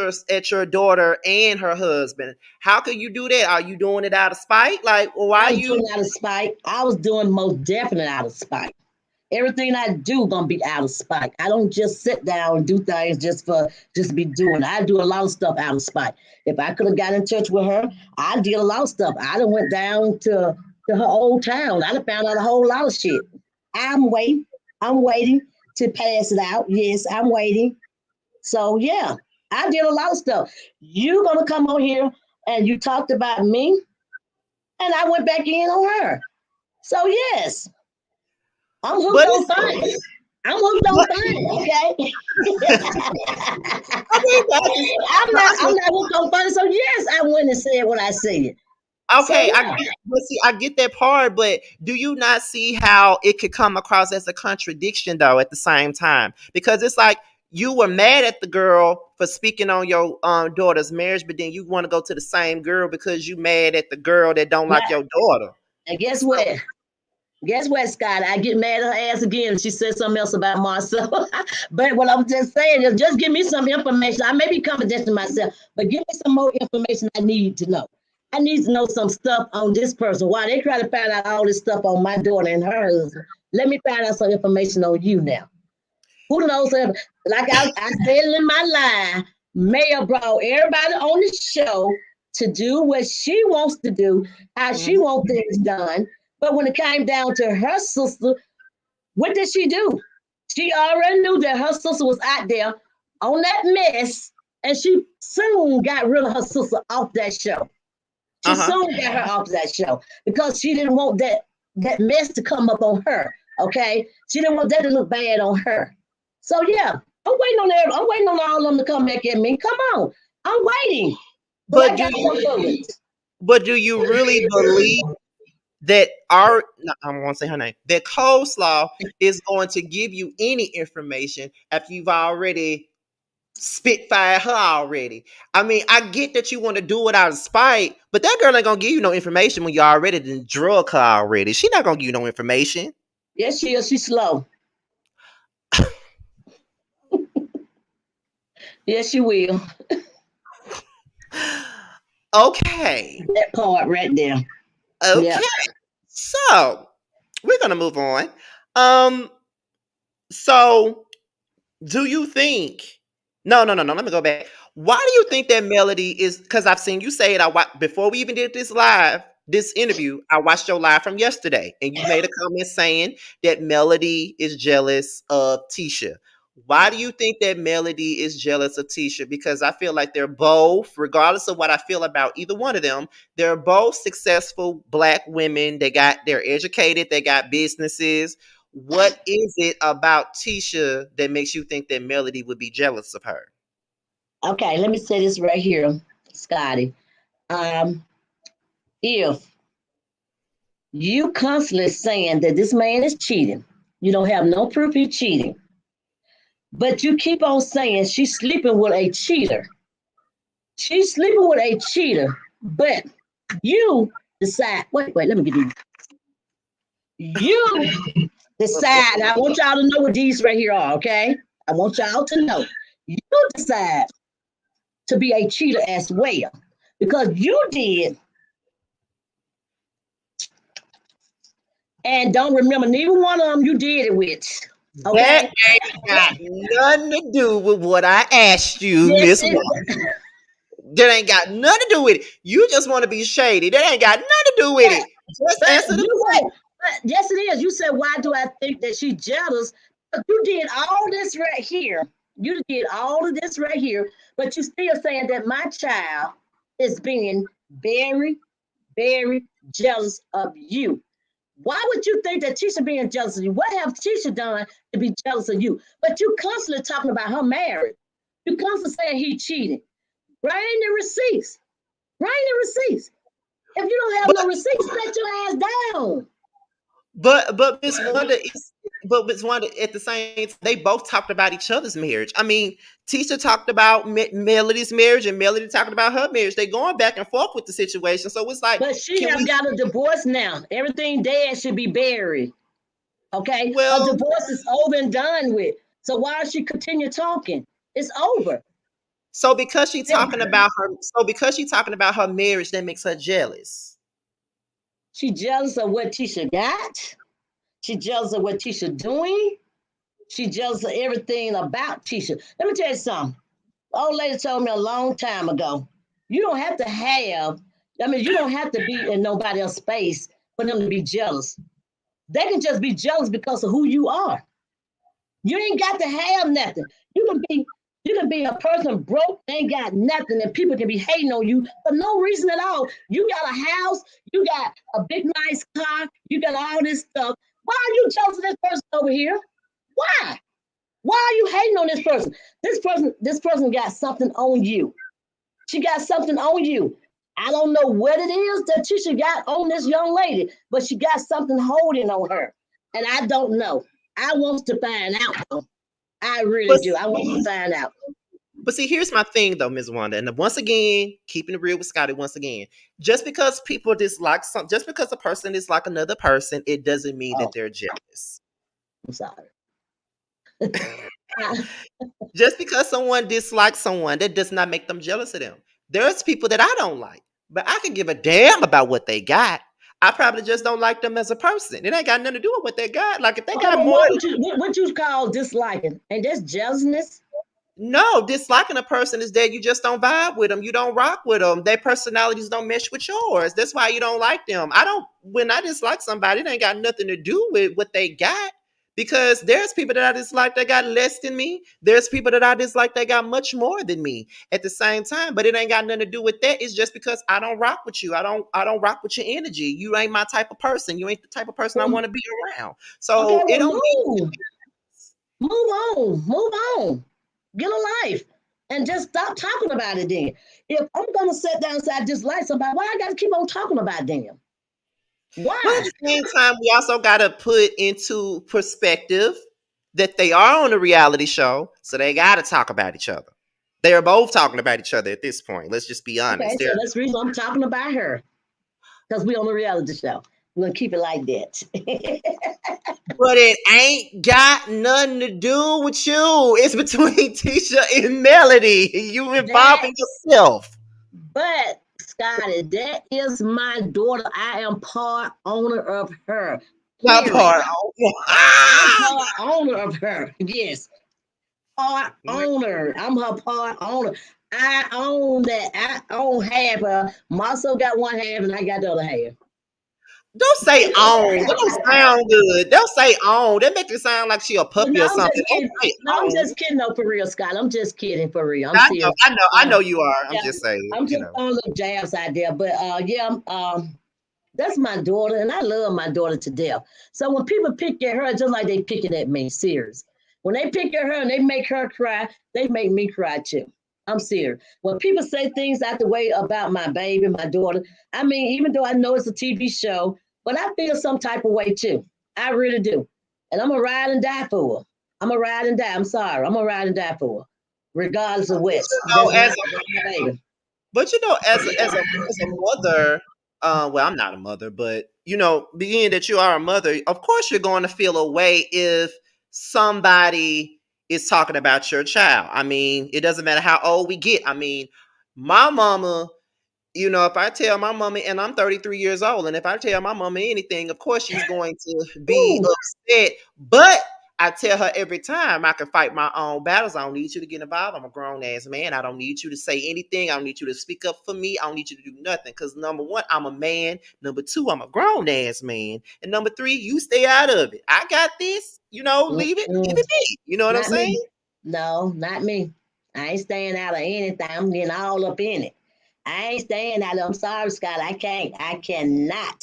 your daughter and her husband? How can you do that? Are you doing it out of spite? Like, I why was doing you? it out of spite. I was doing most definitely out of spite. Everything I do gonna be out of spite. I don't just sit down and do things just be doing. I do a lot of stuff out of spite. If I could have got in touch with her, I did a lot of stuff. I done went down to her old town. I done found out a whole lot of shit. I'm waiting. I'm waiting to pass it out. Yes, I'm waiting. So yeah, I did a lot of stuff. You gonna come on here and you talked about me, and I went back in on her. So yes, I'm hooked But on it's fun. I'm hooked on but fun. Okay. I mean that's I'm not hooked on fun. So yes, I went and said what I said. So okay, yeah. I get that part, but do you not see how it could come across as a contradiction though at the same time? Because it's like you were mad at the girl for speaking on your daughter's marriage, but then you want to go to the same girl because you mad at the girl that don't like Now, your daughter. and guess So, what? Guess what, Scott? I get mad at her ass again. She said something else about Marcel. But what I'm just saying is just give me some information. I may be confidential myself, but give me some more information I need to know. I need to know some stuff on this person. Why they try to find out all this stuff on my daughter and her husband. Let me find out some information on you now. Who knows? Like I said in my line, Mayor brought everybody on the show to do what she wants to do, how she mhm, wants things done. But when it came down to her sister, what did she do? She already knew that her sister was out there on that mess, and she soon got rid of her sister off that show. She uh-huh. soon got her off that show because she didn't want that mess to come up on her. Okay, she didn't want that to look bad on her. So yeah, I'm waiting on all of them to come back at me. Come on, I'm waiting, but I But got some bullets. do you really believe that our no, I don't want to say her name, that coleslaw is going to give you any information if you've already spitfire her already? I mean, I get that you want to do it out of spite, but that girl ain't gonna give you no information when you already done drug her already. She not gonna give you no information. Yes, she is. She's slow. Yes, she will. Okay. That part right there. Yeah. Okay. So we're gonna move on. Um, so do you think no, let me go back. Why do you think that Melody is, because I've seen you say it, before we even did this interview, I watched your live from yesterday, and you made a comment saying that Melody is jealous of Tisha. Why do you think that Melody is jealous of Tisha? Because I feel like they're both, regardless of what I feel about either one of them, they're both successful black women. They're educated, they got businesses. What is it about Tisha that makes you think that Melody would be jealous of her? Okay, let me say this right here, Scotty. Um, if you constantly saying that this man is cheating, you don't have no proof he's cheating. But you keep on saying she's sleeping with a cheater. She's sleeping with a cheater, but you decide. Wait, let me get these. You decide. I want y'all to know what these right here are, okay? I want y'all to know. You decide to be a cheater as well because you did and don't remember neither one of them you did it with. That Okay? ain't got nothing to do with what I asked you, Yes, Miss it, Wanda. That ain't got nothing to do with it. You just want to be shady. That ain't got nothing to do with but, it. Just but answer the you question. wait. But yes, it is. You said, why do I think that she's jealous? But you did all this right here. You did all of this right here, but you still saying that my child is being very, very jealous of you. Why would you think that Tisha being jealous of you? What have Tisha done to be jealous of you? But you constantly talking about her marriage. You constantly saying he cheated. Bring the receipts. Bring the receipts. If you don't have But no receipts, set your ass down. but Miss Wanda is but Miss Wanda at the same time, they both talked about each other's marriage. I mean, Tisha talked about Melody's marriage and Melody talked about her marriage. They going back and forth with the situation. So it's like, But she can have we got a divorce now. Everything dead should be buried. Okay? Her well divorce is over and done with. So why does she continue talking? It's over. because she talking about her marriage, that makes her jealous. She jealous of what Tisha got. She jealous of what Tisha doing. She jealous of everything about Tisha. Let me tell you something. Old lady told me a long time ago. You don't have to have. You don't have to be in nobody else's space for them to be jealous. They can just be jealous because of who you are. You ain't got to have nothing. You can be a person broke, ain't got nothing, and people can be hating on you for no reason at all. You got a house, you got a big nice car, you got all this stuff. Why are you jealous of this person over here? Why? Why are you hating on this person? This person got something on you. She got something on you. I don't know what it is that Tisha got on this young lady, but she got something holding on her. And I don't know. I want to find out though. I really But do. I want to find out. But see, here's my thing though, Ms. Wanda. And once again, keeping it real with Scotty, once again, just because a person dislike another person, it doesn't mean that Oh, they're jealous. I'm sorry. Just because someone dislikes someone, that does not make them jealous of them. There's people that I don't like, but I can give a damn about what they got. I probably just don't like them as a person. It ain't got nothing to do with what they got. Like if they Okay, got but more. what you call disliking? And that's jealousness. No, disliking a person is that you just don't vibe with them. You don't rock with them. Their personalities don't mesh with yours. That's why you don't like them. When I dislike somebody, it ain't got nothing to do with what they got. Because there's people that I dislike that got less than me. There's people that I dislike that got much more than me at the same time. But it ain't got nothing to do with that. It's just because I don't rock with you. I don't rock with your energy. You ain't my type of person. You ain't the type of person I Well, want to be around. okay, So it well, don't move on, move on, get a life, and just stop talking about it. Then, if I'm gonna sit down and say I dislike somebody, why I got to keep on talking about them? But at Why? the same time, we also got to put into perspective that they are on a reality show, so they got to talk about each other. They are both talking about each other at this point. Let's just be Okay, honest. so that's the reason I'm talking about her because we on a reality show. We're gonna keep it like that. But it ain't got nothing to do with you. It's between Tisha and Melody. You that, involving yourself. but Scotty, that is my daughter. I am part owner of her. Not Period. part. I'm Ah! part owner of her. Yes, part owner. I'm her part owner. I own that. I own half. Marcel got one half, and I got the other half. Don't say own. That don't sound good. Don't say own. That make it sound like she a Well, puppy no, or I'm something. just Don't kidding. say No, I'm own. just kidding. No, for real, Scott. I'm just kidding for real. I'm I know, serious. I know, I Uh, know you are. I'm yeah, just saying, I'm just throwing little jabs out there. But yeah, that's my daughter, and I love my daughter to death. So when people pick at her, it's just like they picking at me, serious. When they pick at her and they make her cry, they make me cry too. I'm serious. When people say things out the way about my baby, my daughter, I mean, even though I know it's a TV show, but I feel some type of way too. I really do. And I'm gonna ride and die for her. I'm a ride and die. I'm sorry. I'm a ride and die for her, regardless of what. know, That's my baby. but you know, as a mother, well, I'm not a mother, but you know, being that you are a mother, of course you're going to feel a way if somebody is talking about your child. I mean, it doesn't matter how old we get. I mean, my mama, you know, if I tell my mama, and I'm 33 years old, and if I tell my mama anything, of course she's going to be Ooh, upset. But I tell her every time I can fight my own battles. I don't need you to get involved. I'm a grown ass man. I don't need you to say anything. I don't need you to speak up for me. I don't need you to do nothing. Because number one, I'm a man. Number two, I'm a grown ass man. And number three, you stay out of it. I got this. You know, leave mm-mm. it be. You know what I'm Not saying? me. No, not me. I ain't staying out of anything. I'm getting all up in it. I ain't staying out of. I'm sorry, Scott. I can't. I cannot.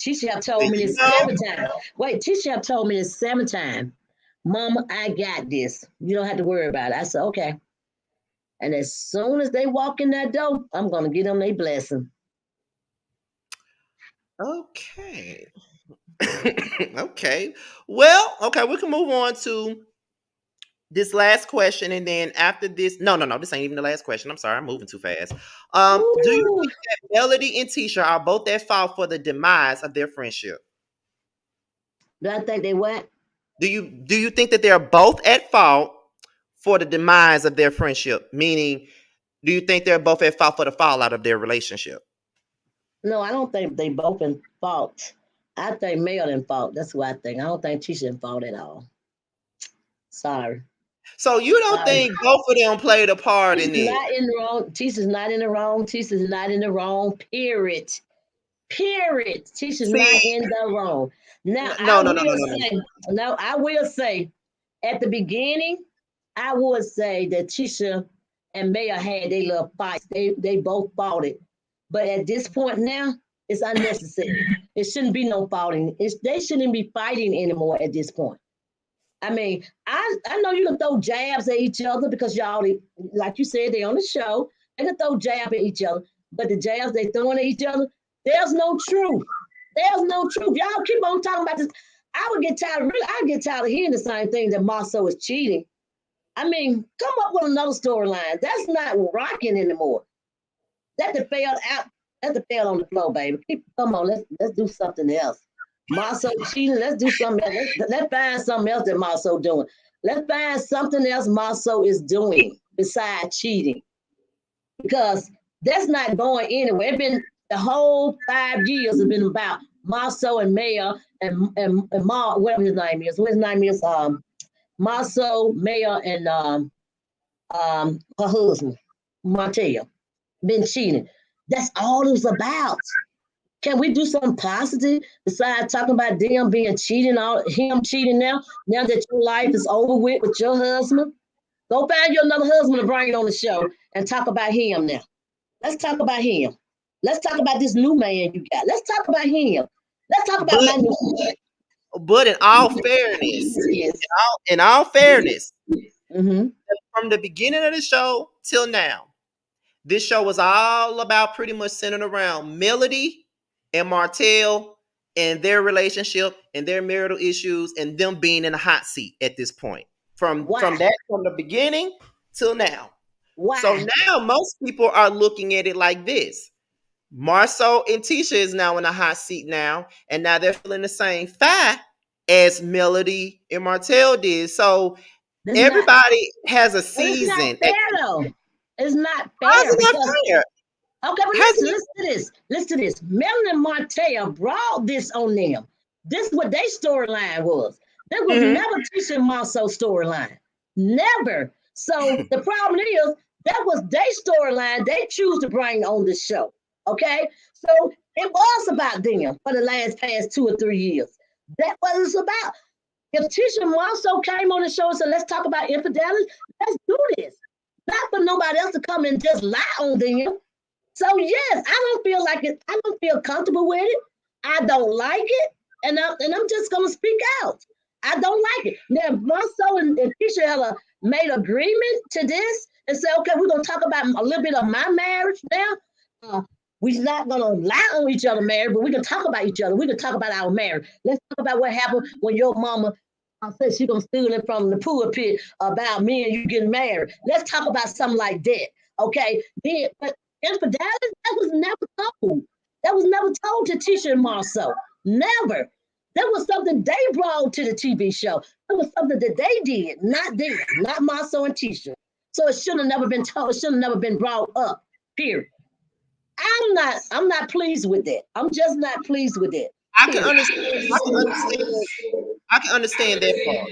Tisha have told me You this know, 7 times. Wait, Tisha have told me this 7 times. Mama, I got this. You don't have to worry about it. I said, okay. And as soon as they walk in that door, I'm gonna give them a blessing. okay. Okay. Well, okay, we can move on to this last question, and then after this, no, this ain't even the last question. I'm sorry, I'm moving too fast. Do you Ooh. think that Melody and Tisha are both at fault for the demise of their friendship? Do I think they what? Do you think that they're both at fault for the demise of their friendship? Meaning, do you think they're both at fault for the fallout of their relationship? No, I don't think they both in fault. I think Mel in fault. That's what I think. I don't think Tisha in fault at all. Sorry. So you don't Sorry. think both of them played a part Tisha's in it? not in the wrong. Tisha's not in the wrong. Tisha's not in the wrong. Period. Period. Tisha's not See, in the wrong. Now I no, no, no, no, will no, no. say, no, I will say, at the beginning, I would say that Tisha and Maya had their little fights. They both fought it. But at this point now, it's unnecessary. It shouldn't be no fighting. They shouldn't be fighting anymore at this point. I mean, I know you can throw jabs at each other because y'all, like you said, they on the show. They can throw jab at each other, but the jabs they throwing at each other, there's no truth. There's no truth. Y'all keep on talking about this. I would get tired. Really, I get tired of hearing the same thing that Marcel is cheating. I mean, come up with another storyline. That's not rocking anymore. Let the fail out. Let the fail on the floor, baby. Come on, let's do something else. Marcel cheating. Let's do something else. Let's find something else that Marcel doing. Let's find something else Marcel is doing besides cheating, because that's not going anywhere. It's been the whole 5 years has been about Marcel and Mayor and Mar, whatever his name is. What his name is? Marcel, Mayor, and her husband, Martell, been cheating. That's all it was about. Can we do something positive besides talking about them being cheating, all him cheating now? Now that your life is over with your husband, go find you another husband to bring it on the show and talk about him now. Let's talk about him. Let's talk about this new man you got. Let's talk about him. Let's talk about But my new man. but in all fairness, Yes. in all fairness, Mm-hmm. from the beginning of the show till now, this show was all about pretty much centered around Melody and Martell and their relationship and their marital issues and them being in a hot seat at this point. Why? From the beginning till now. So Why? now most people are looking at it like this. Marcel and Tisha is now in a hot seat now, and now they're feeling the same fight as Melody and Martell did. So It's not. everybody has a But it's not season. fair though. It's not How's fair it not because fair? okay, but How's listen, it listen to this. Listen to this. Melon and Martell brought this on them. This is what their storyline was. There was not? never Tisha and Marceau's storyline. Never. So the problem is that was their storyline they choose to bring on the show. Okay? So it was about them for the past 2 or 3 years. That what it's about. If Tisha and Marceau came on the show and said, let's talk about infidelity, let's do this. Not for nobody else to come and just lie on them. So yes, I don't feel like it. I don't feel comfortable with it. I don't like it, and I'm just gonna speak out. I don't like it. Now, Marcel and Keisha have made agreement to this and say, okay, we're gonna talk about a little bit of my marriage now. Uh, we're not gonna lie on each other marriage, but we can talk about each other. We can talk about our marriage. Let's talk about what happened when your mama. I said she gonna steal it from the pulpit about me and you getting married. Let's talk about something like that. Okay. Then but infidelity, that was never told. That was never told to Tisha and Marcel. Never. That was something they brought to the TV show. That was something that they did, not them, not Marcel and Tisha. So it should have never been told, it should have never been brought up. Period. I'm not pleased with that. I'm just not pleased with it. I can Period. understand. I can understand. I can understand that part.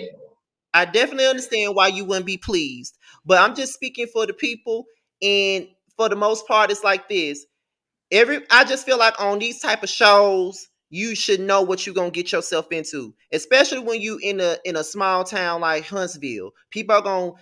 I definitely understand why you wouldn't be pleased, but I'm just speaking for the people, and for the most part, it's like this. I just feel like on these type of shows, you should know what you're gonna get yourself into, especially when you in a small town like Huntsville. People are gonna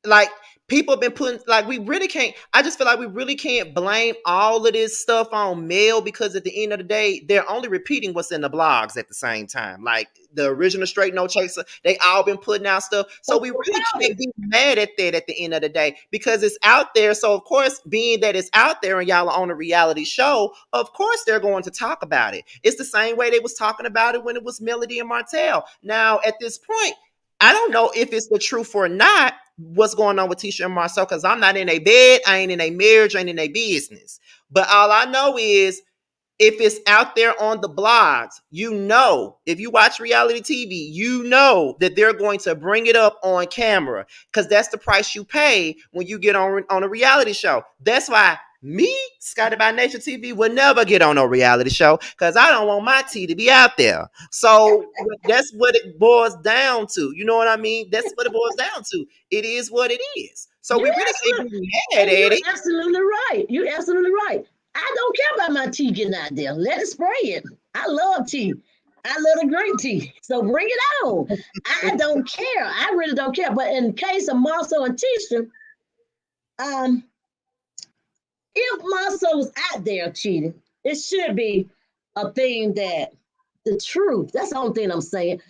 like people have been putting like we really can't I just feel like we really can't blame all of this stuff on male because at the end of the day they're only repeating what's in the blogs at the same time, like the original Straight No Chaser. They all been putting out stuff, so we really can't be mad at that at the end of the day because it's out there. So of course, being that it's out there and y'all are on a reality show, of course they're going to talk about it. It's the same way they was talking about it when it was Melody and Martell. Now at this point, I don't know if it's the truth or not what's going on with Tisha and Marcel because I'm not in a bed, I ain't in a marriage, I ain't in a business. But all I know is if it's out there on the blogs, if you watch reality TV, you know that they're going to bring it up on camera because that's the price you pay when you get on a reality show. That's why me, Scotty by Nature TV, would never get on no reality show because I don't want my tea to be out there. So that's what it boils down to. You know what I mean? That's what it boils down to. It is what it is. So we You really can't absolutely, be mad and at you're it. absolutely right. You're absolutely right. I don't care about my tea getting out there. Let it spray it. I love tea. I love the green tea. So bring it on. I don't care. I really don't care. But in case of Marcel and Tisha, um, if Marcel was out there cheating, it should be a thing that the truth. That's the only thing I'm saying.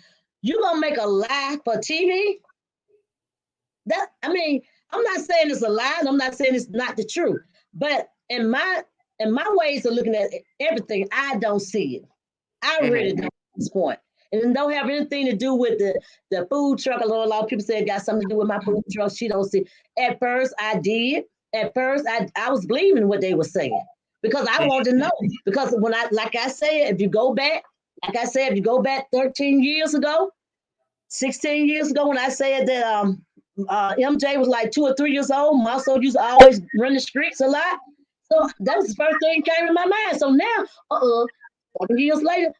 You gonna make a lie for TV? That I mean, I'm not saying it's a lie. I'm not saying it's not the truth. But in my ways of looking at everything, I don't see it. I really Mhm. don't at this point. And it don't have anything to do with the food truck. A lot of people say it got something to do with my food truck. She don't see. At first, I did. At first, I was believing what they were saying because I wanted to know. Because when like I said, if you go back, like I said, if you go back 13 years ago, 16 years ago, when I said that MJ was like 2 or 3 years old, Marcel used to always run the streets a lot. So that was the first thing that came in my mind. So now, 7 years later,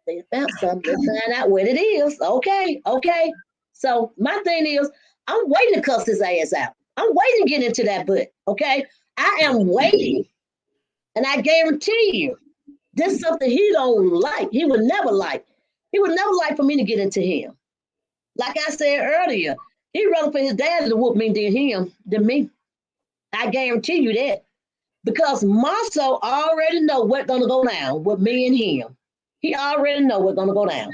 they found something. Let's find out what it is. Okay, okay. So my thing is, I'm waiting to cuss his ass out. I'm waiting to get into that butt. Okay, I am waiting, and I guarantee you, this is something he don't like. He would never like. He would never like for me to get into him. Like I said earlier, he'd rather for his dad to whoop me than me. I guarantee you that. Because Marcel already know what's gonna go down with me and him. He already know what's gonna go down.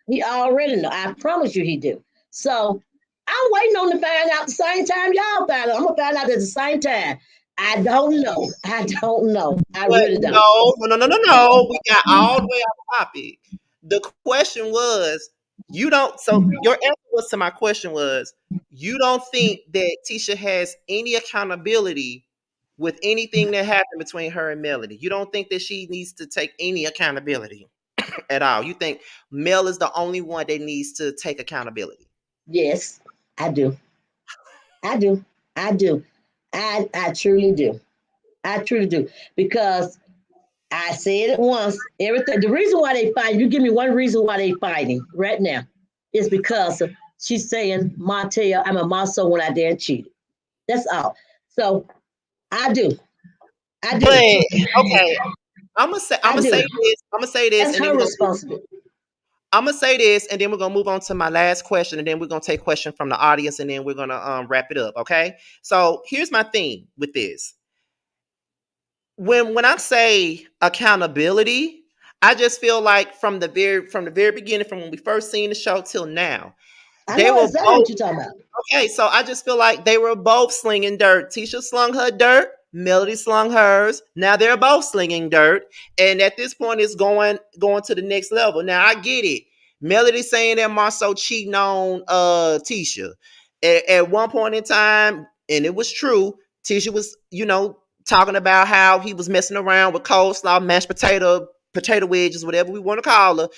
He already know. I promise you he do. So I'm waiting on to find out the same time y'all find out. I'm gonna find out at the same time. I don't know. I don't know. I But really don't. no, no, no, no, no, no. We got all the way off topic. The question was, you don't. So your answer was to my question was, you don't think that Tisha has any accountability with anything that happened between her and Melody. You don't think that she needs to take any accountability at all. You think Mel is the only one that needs to take accountability. Yes, I do. I do. I do. I truly do. I truly do. Because I said it once. Everything. The reason why they fight. You give me one reason why they fighting right now, is because she's saying Martell. I'm a Marceau when I dare cheat. That's all. So I do. I But do. okay, I'm I gonna do. say this. I'm gonna say this, That's and then her we're gonna responsibility. I'm gonna say this, and then we're gonna move on to my last question, and then we're gonna take question from the audience, and then we're gonna wrap it up. Okay. So here's my thing with this. When I say accountability, I just feel like from the very beginning, from when we first seen the show till now, I they know were exactly both what you're talking about. okay. So I just feel like they were both slinging dirt. Tisha slung her dirt. Melody slung hers. Now they're both slinging dirt, and at this point, it's going to the next level. Now I get it. Melody saying that Marcel cheating on Tisha. At one point in time, and it was true, Tisha was, talking about how he was messing around with coleslaw, mashed potato wedges, whatever we want to call her.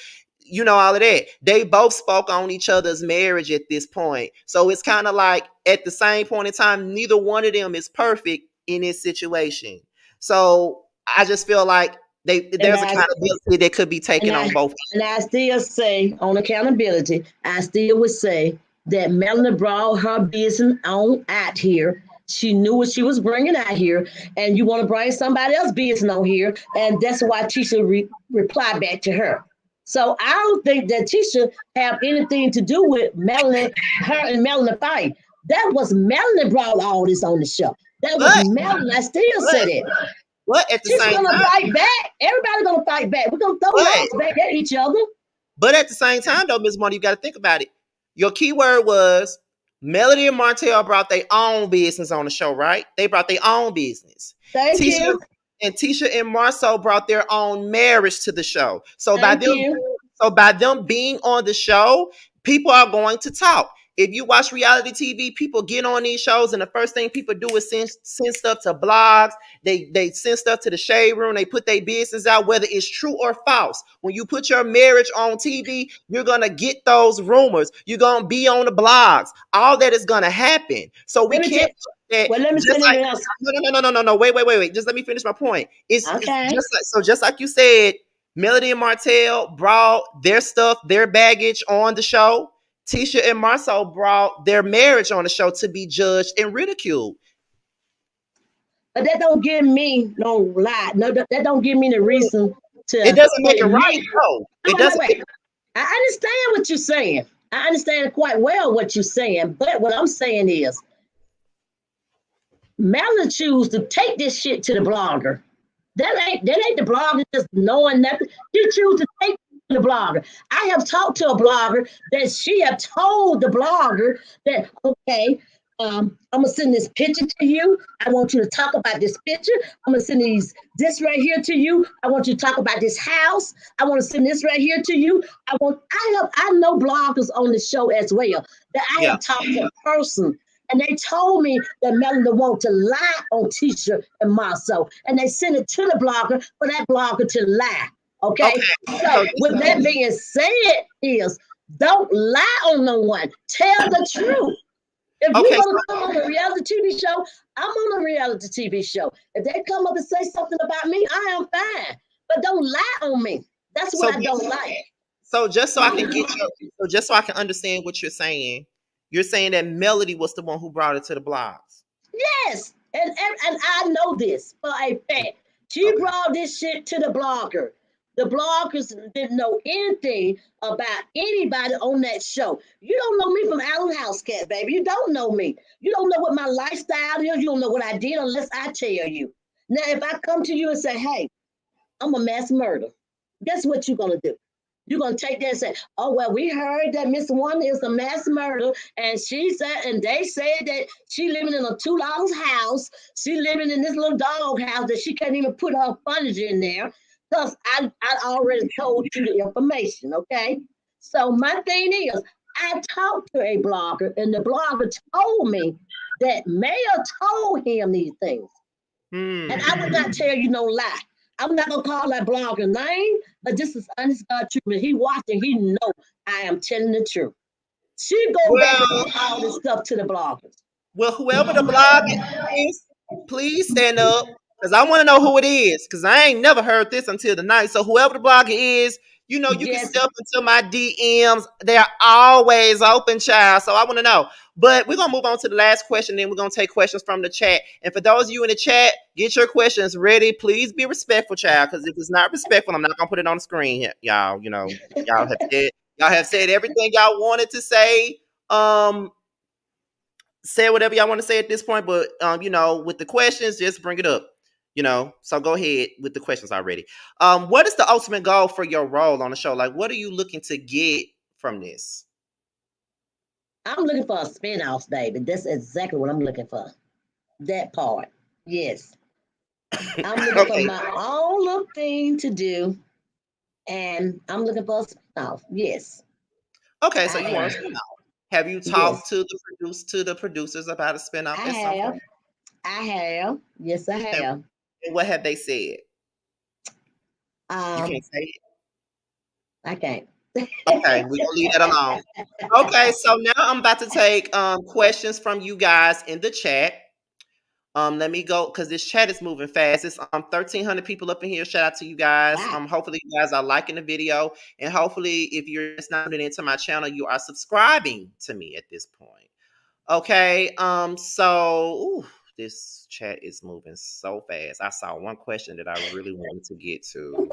All of that. They both spoke on each other's marriage at this point. So it's kind of like at the same point in time, neither one of them is perfect in this situation. So I just feel like And there's I accountability that could be and taken on I both. and I still say on accountability, I still would say that Melanie brought her business on out here. She knew what she was bringing out here, and you want to bring somebody else's business on here, and that's why Tisha replied back to her. So I don't think that Tisha have anything to do with Melanie, her and Melanie fight. That was Melanie brought all this on the show. That was But Melanie. I still but say that. but at the She's same gonna time, fight back. Everybody's gonna fight back. We're gonna throw but rocks back at each other. But at the same time, though, Ms. Money, you got to think about it. Your keyword was Melody and Martell brought their own business on the show, right? They brought their own business. Thank Tisha you. Tisha and Marcel brought their own marriage to the show. Thank you. So by them being on the show, people are going to talk. If you watch reality TV, people get on these shows, and the first thing people do is send stuff to blogs. They send stuff to the shade room. They put their business out, whether it's true or false. When you put your marriage on TV, you're gonna get those rumors. You're gonna be on the blogs. All that is gonna happen. So we Let me can't tell. that Well, let me say just like anything else. no. Wait. Just let me finish my point. It's Okay. just like you said. Melody and Martell brought their stuff, their baggage on the show. Tisha and Marcel brought their marriage on the show to be judged and ridiculed. But that don't give me no lie. No, that don't give me the reason It to doesn't make it admit. right, though. It Wait, wait, doesn't. wait. I understand what you're saying. I understand quite well what you're saying. But what I'm saying is, Melanie choose to take this shit to the blogger. That ain't the blogger just knowing nothing. She choose to take the blogger. I have talked to a blogger that she have told the blogger that, okay, I'm gonna send this picture to you. I want you to talk about this picture. I'm gonna send this right here to you. I want you to talk about this house. I want to send this right here to you. I know bloggers on the show as well that I Yeah. have talked to a person, and they told me that Melanie want to lie on Tisha and Marcel, and they sent it to the blogger for that blogger to lie. Okay, Okay. so with that being said, is don't lie on no one. Tell the truth. If you Okay. want to come on a reality TV show, I'm on a reality TV show. If they come up and say something about me, I am fine. But don't lie on me. That's So, what I don't like. so just so I can so just so I can understand what you're saying that Melody was the one who brought it to the blogs. Yes, and I know this for a fact. She Okay. brought this shit to the blogger. The bloggers didn't know anything about anybody on that show. You don't know me from Allen House Cat, baby. You don't know me. You don't know what my lifestyle is. You don't know what I did unless I tell you. Now, if I come to you and say, hey, I'm a mass murderer, guess what you're gonna do? You're gonna take that and say, "Oh well, we heard that Miss Wanda is a mass murderer, and she said, and they said that she living in a $2 house. She living in this little dog house that she can't even put her furniture in there because I already told you the information." Okay, so my thing is, I talked to a blogger, and the blogger told me that Mayor told him these things. And I would not Hmm. tell you no lie. I'm not gonna call that blogger name, but this is honest God truth. When he watching, he know I am telling the truth. She go back and Well, put all this stuff to the bloggers. whoever the blog is, please stand up because I want to know who it is because I ain't never heard this until tonight. So whoever the blogger is, you can Yes, step into my DMs. They're always open, child. So I want to know. But we're gonna move on to the last question, then we're gonna take questions from the chat. And for those of you in the chat, get your questions ready. Please be respectful, child, because if it's not respectful, I'm not gonna put it on the screen here. Y'all, y'all have said everything y'all wanted to say. Um, say whatever y'all want to say at this point, but with the questions, just bring it up. So go ahead with the questions already. What is the ultimate goal for your role on the show? Like, what are you looking to get from this? I'm looking for a spinoff, baby. That's exactly what I'm looking for. That part. Yes. I'm looking for Okay. my own little thing to do, and I'm looking for a spinoff. Yes. Okay, so I you want have. a spinoff. Have you talked Yes, to the producers about a spinoff I at some have. point? I have. Yes, I And, have. and what have they said? You can't Um, say it. I can't. Okay, we're gonna leave that alone. Okay, so now I'm about to take questions from you guys in the chat. Let me go because this chat is moving fast. It's 1,300 people up in here. Shout out to you guys. Wow. Hopefully you guys are liking the video, and hopefully if you're just not tuning into my channel, you are subscribing to me at this point. Okay. This chat is moving so fast. I saw one question that I really wanted to get to.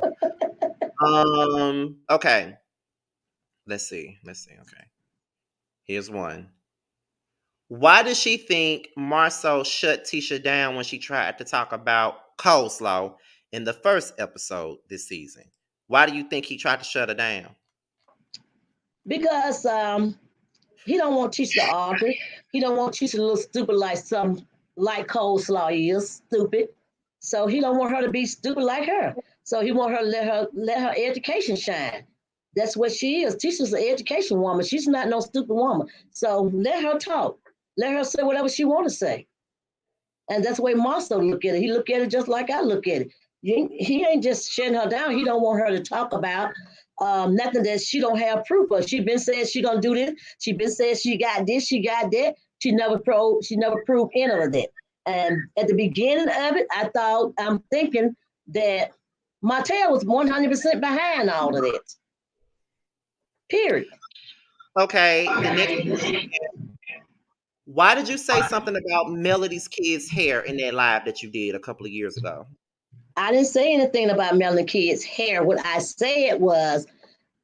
Okay. Let's see. Let's see. Okay. Here's one. Why does she think Marcel shut Tisha down when she tried to talk about coleslaw in the first episode this season? Why do you think he tried to shut her down? Because he don't want Tisha to argue. He don't want Tisha to look stupid like coleslaw is stupid. So he don't want her to be stupid like her. So he want her to let her education shine. That's what she is. Tisha's an education woman. She's not no stupid woman. So let her talk. Let her say whatever she want to say. And that's the way Marcel look at it. He look at it just like I look at it. He ain't just shutting her down. He don't want her to talk about nothing that she don't have proof of. She been saying she gonna do this. She been saying she got this. She got that. She never proved any of that. And at the beginning of it, I'm thinking that Martell was 100% behind all of that. Period. Okay, the next question. Why did you say something about Melody's kids' hair in that live that you did a couple of years ago? I didn't say anything about Melanie Kidd's hair. What I said was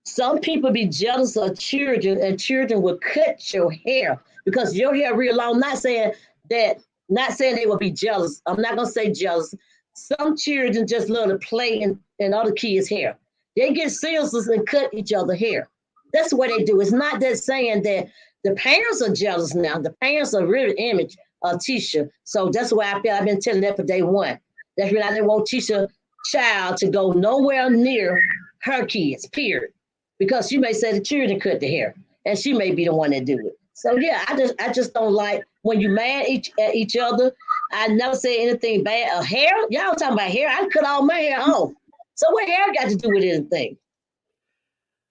some people be jealous of children and children will cut your hair because your hair real long. That, not saying they will be jealous. I'm not gonna say jealous. Some children just love to play in other kids' hair. They get scissors and cut each other hair. That's what they do. It's not that saying that the parents are jealous now. The parents are really image of Tisha. So that's why I feel I've been telling that for day one. That's why I didn't want Tisha child to go nowhere near her kids, period, because she may say the children cut the hair, and she may be the one that do it. So yeah, I just don't like when you mad at each other. I never say anything bad. Hair, y'all talking about hair? I cut all my hair off. So what hair got to do with anything?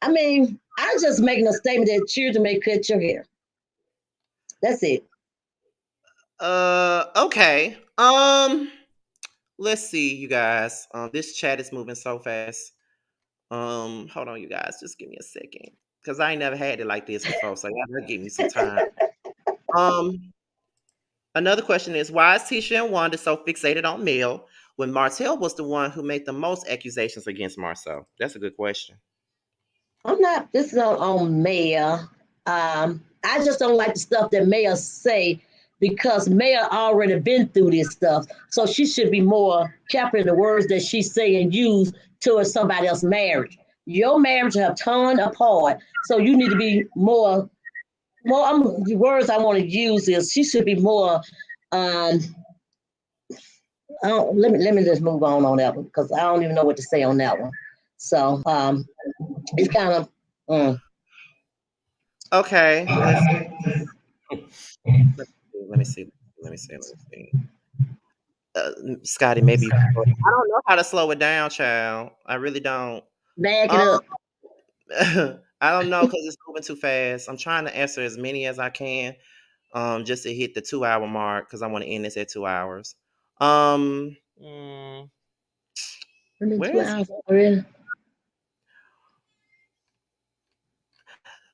I mean, I'm just making a statement that children may cut your hair. That's it. Okay. Let's see, you guys. This chat is moving so fast. Hold on, you guys. Just give me a second. Because I ain't never had it like this before, so y'all gotta give me some time. Um, Another question is why is Tisha and Wanda so fixated on Mel when Martell was the one who made the most accusations against Marcel? That's a good question. I'm not. This is on Mayor. I just don't like the stuff that Mayor say because Mayor already been through this stuff, so she should be more careful in the words that she say and use towards somebody else's marriage. Your marriage have torn apart, so you need to be more. The words I want to use is she should be more. Um, let me just move on that one because I don't even know what to say on that one. So it's kind of. Mm. Okay, let me see. Let me see. Let me see. Scotty, maybe I don't know how to slow it down, child. I really don't. Back it Um, up. I don't know because it's moving too fast. I'm trying to answer as many as I can, just to hit the 2 hour mark because I want to end this at 2 hours. Um, mm, I'm in where two is? hours already.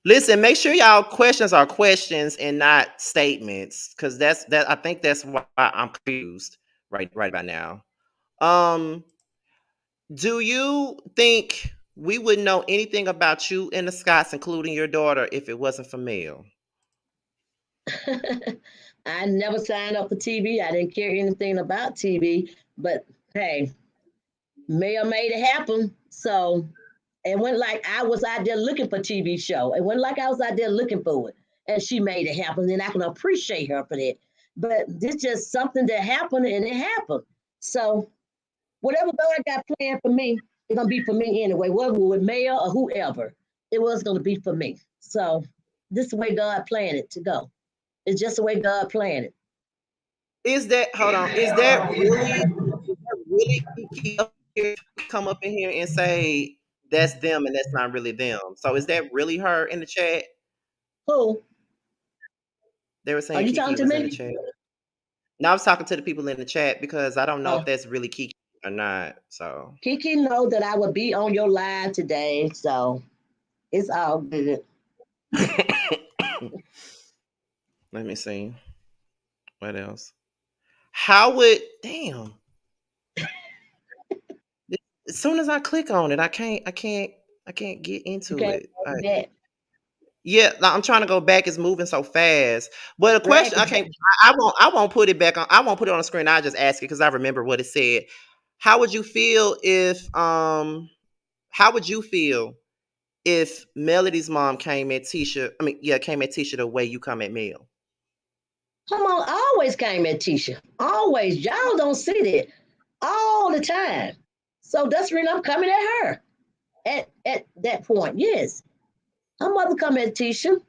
Listen, make sure y'all questions are questions and not statements, because that. I think that's why I'm confused right about now. Um, do you think we would know anything about you and the Scots, including your daughter, if it wasn't for Mel? I never signed up for TV. I didn't care anything about TV. But hey, Mayor made it happen. So it went like I was out there looking for TV show. It went like I was out there looking for it. And she made it happen. And I can appreciate her for that. But this just something that happened and it happened. So whatever God got planned for me, it's gonna be for me anyway, whether with Mayor or whoever. it was going to be for me. So this is the way God planned it to go. It's just the way God planned it. Is that hold on? Is that really Kiki up here come up in here and say that's them and that's not really them? So is that really her in the chat? Who? They were Are saying you Kiki talking to was in the me? chat. Now I was talking to the people in the chat because I don't know if Uh, that's really Kiki or not. So Kiki know that I would be on your live today, so it's all good. let me see what else. How would damn? As soon as I click on it, I can't get You into can't it. go back. Yeah, like, I'm trying to go back. It's moving so fast. But a Drag question I it back. can't. I won't put it back on. I won't put it on the screen. I just ask it because I remember what it said. How would you feel if How would you feel if Melody's mom came at Tisha? I mean, yeah, came at Tisha the way you come at Mel. Come on, I always came at Tisha. Always. Y'all don't see that all the time. So that's the reason I'm coming at her at that point. Yes. Her mother come at Tisha.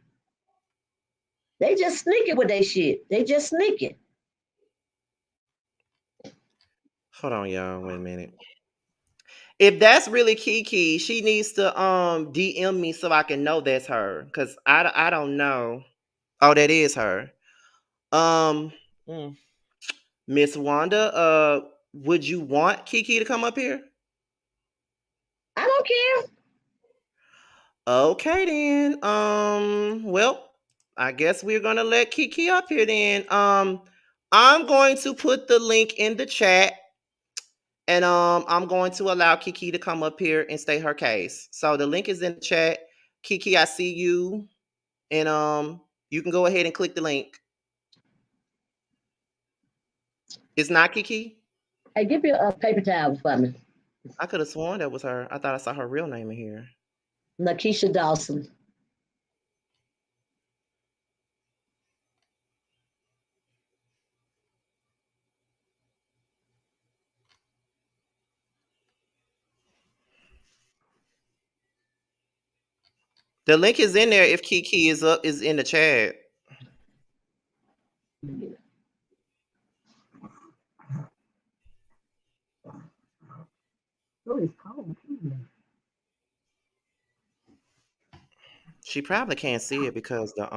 They just sneak it with their shit. They just sneak it. Hold on, y'all. Wait a minute. If that's really Kiki, she needs to DM me so I can know that's her. Cause I don't know. Oh, that is her. Um, mm. Miss Wanda, would you want Kiki to come up here? I don't care. Okay then. Well, I guess we're gonna let Kiki up here then. I'm going to put the link in the chat, and I'm going to allow Kiki to come up here and state her case. So the link is in the chat. Kiki, I see you, and you can go ahead and click the link. It's not Kiki. Hey, give me a paper towel for me. I could have sworn that was her. I thought I saw her real name in here. Nakisha Dawson. The link is in there if Kiki is in the chat. Oh, it's cold. She probably can't see it because the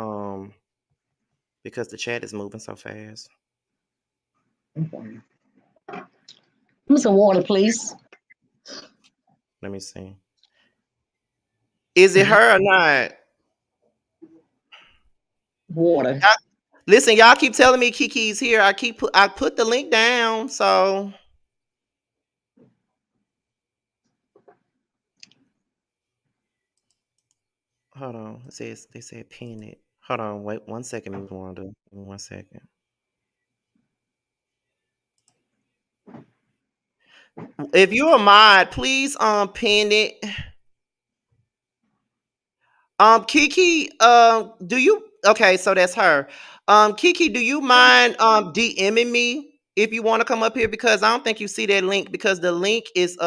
chat is moving so fast. Give me some water, please. Let me see. Is it her or not? Water. Y'all- Listen, y'all keep telling me Kiki's here. I put the link down. So hold on. It says they said pin it. Hold on. Wait 1 second, Miss Wanda. Give me 1 second. If you're a mod, please pin it. Kiki, do you okay, so that's her. Kiki, do you mind DMing me if you want to come up here because I don't think you see that link because the link is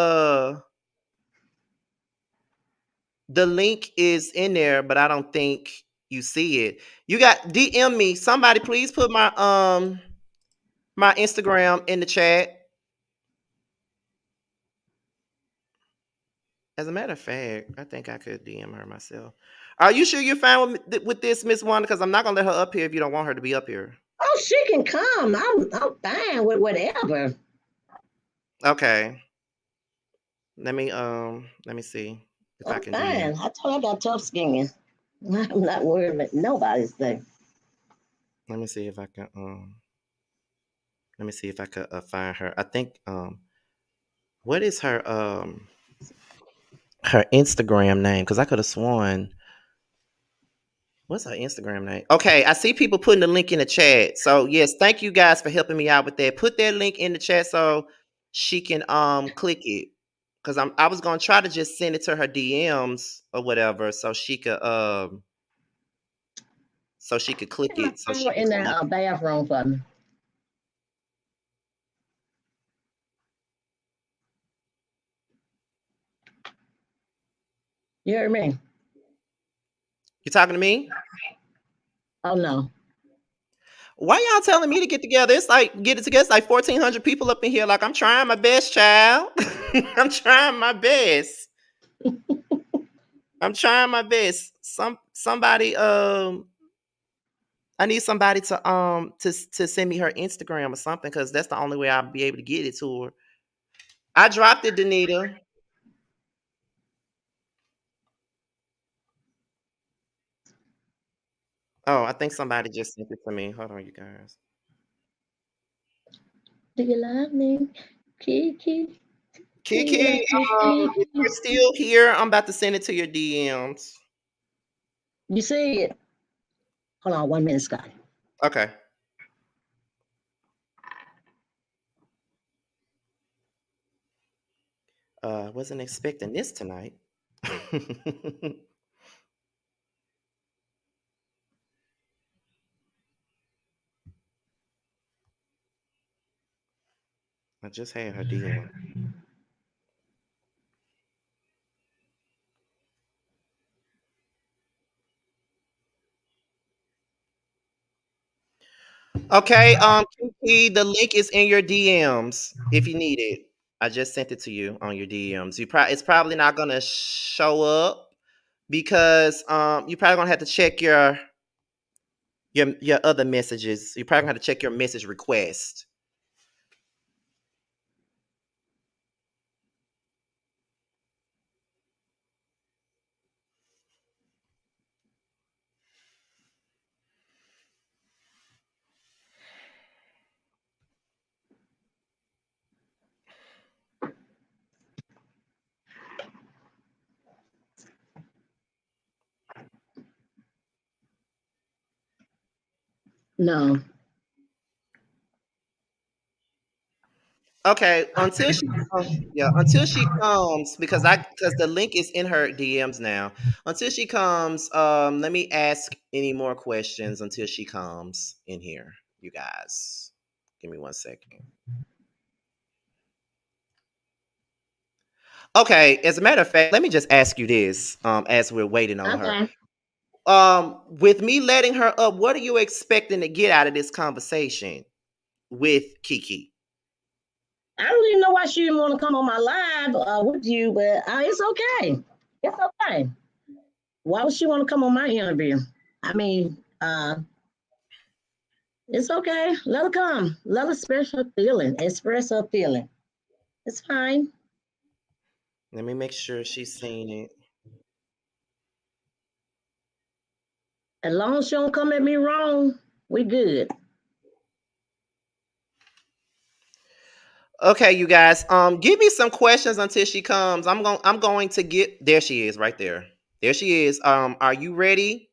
in there, but I don't think you see it. You got DM me. Somebody please put my Instagram in the chat. As a matter of fact, I think I could DM her myself. Are you sure you're fine with this, Miss Wanda? Because I'm not gonna let her up here if you don't want her to be up here. Oh, she can come. I'm fine with whatever. Okay. Let me see if I I'm can DM. fine. I told her I got tough skin. I'm not worried about nobody's thing. Let me see if I can let me see if I could find her. I think what is her Instagram name? Because I could have sworn what's her Instagram name? Okay, I see people putting the link in the chat. So yes, thank you guys for helping me out with that. Put that link in the chat so she can click it. Cause I was gonna try to just send it to her DMs or whatever so she could click Get my it so she phone could in come the up. bathroom for me. You heard me? You talking to me? Oh no. Why y'all telling me to get together? It's like get it together. It's like 1,400 people up in here. Like I'm trying my best, child. I'm trying my best. I'm trying my best. Somebody I need somebody to send me her Instagram or something because that's the only way I'll be able to get it to her. I dropped it, Danita. Oh, I think somebody just sent it to me. Hold on, you guys. Do you love me, Kiki? Do you Kiki, love me, if Kiki? you're still here, I'm about to send it to your DMs. You see it? Hold on 1 minute, Scotty. Okay. Wasn't expecting this tonight. I just had her DM. Okay, Kiki, the link is in your DMs if you need it. I just sent it to you on your DMs. It's probably not gonna show up because you're probably gonna have to check your other messages. You're probably gonna have to check your message request. No. Okay, until she comes because the link is in her DMs now. Until she comes, let me ask any more questions until she comes in here, you guys. Give me 1 second. Okay, as a matter of fact, let me just ask you this, as we're waiting on her. Okay. With me letting her up, what are you expecting to get out of this conversation with Kiki? I don't even know why she didn't want to come on my live with you, but it's okay. It's okay. Why would she want to come on my interview? I mean, it's okay. Let her come. Let her express her feeling. Express her feeling. It's fine. Let me make sure she's seen it. As long as she don't come at me wrong, we good. Okay, you guys. Give me some questions until she comes. I'm going to get there. She is right there. There she is. Are you ready,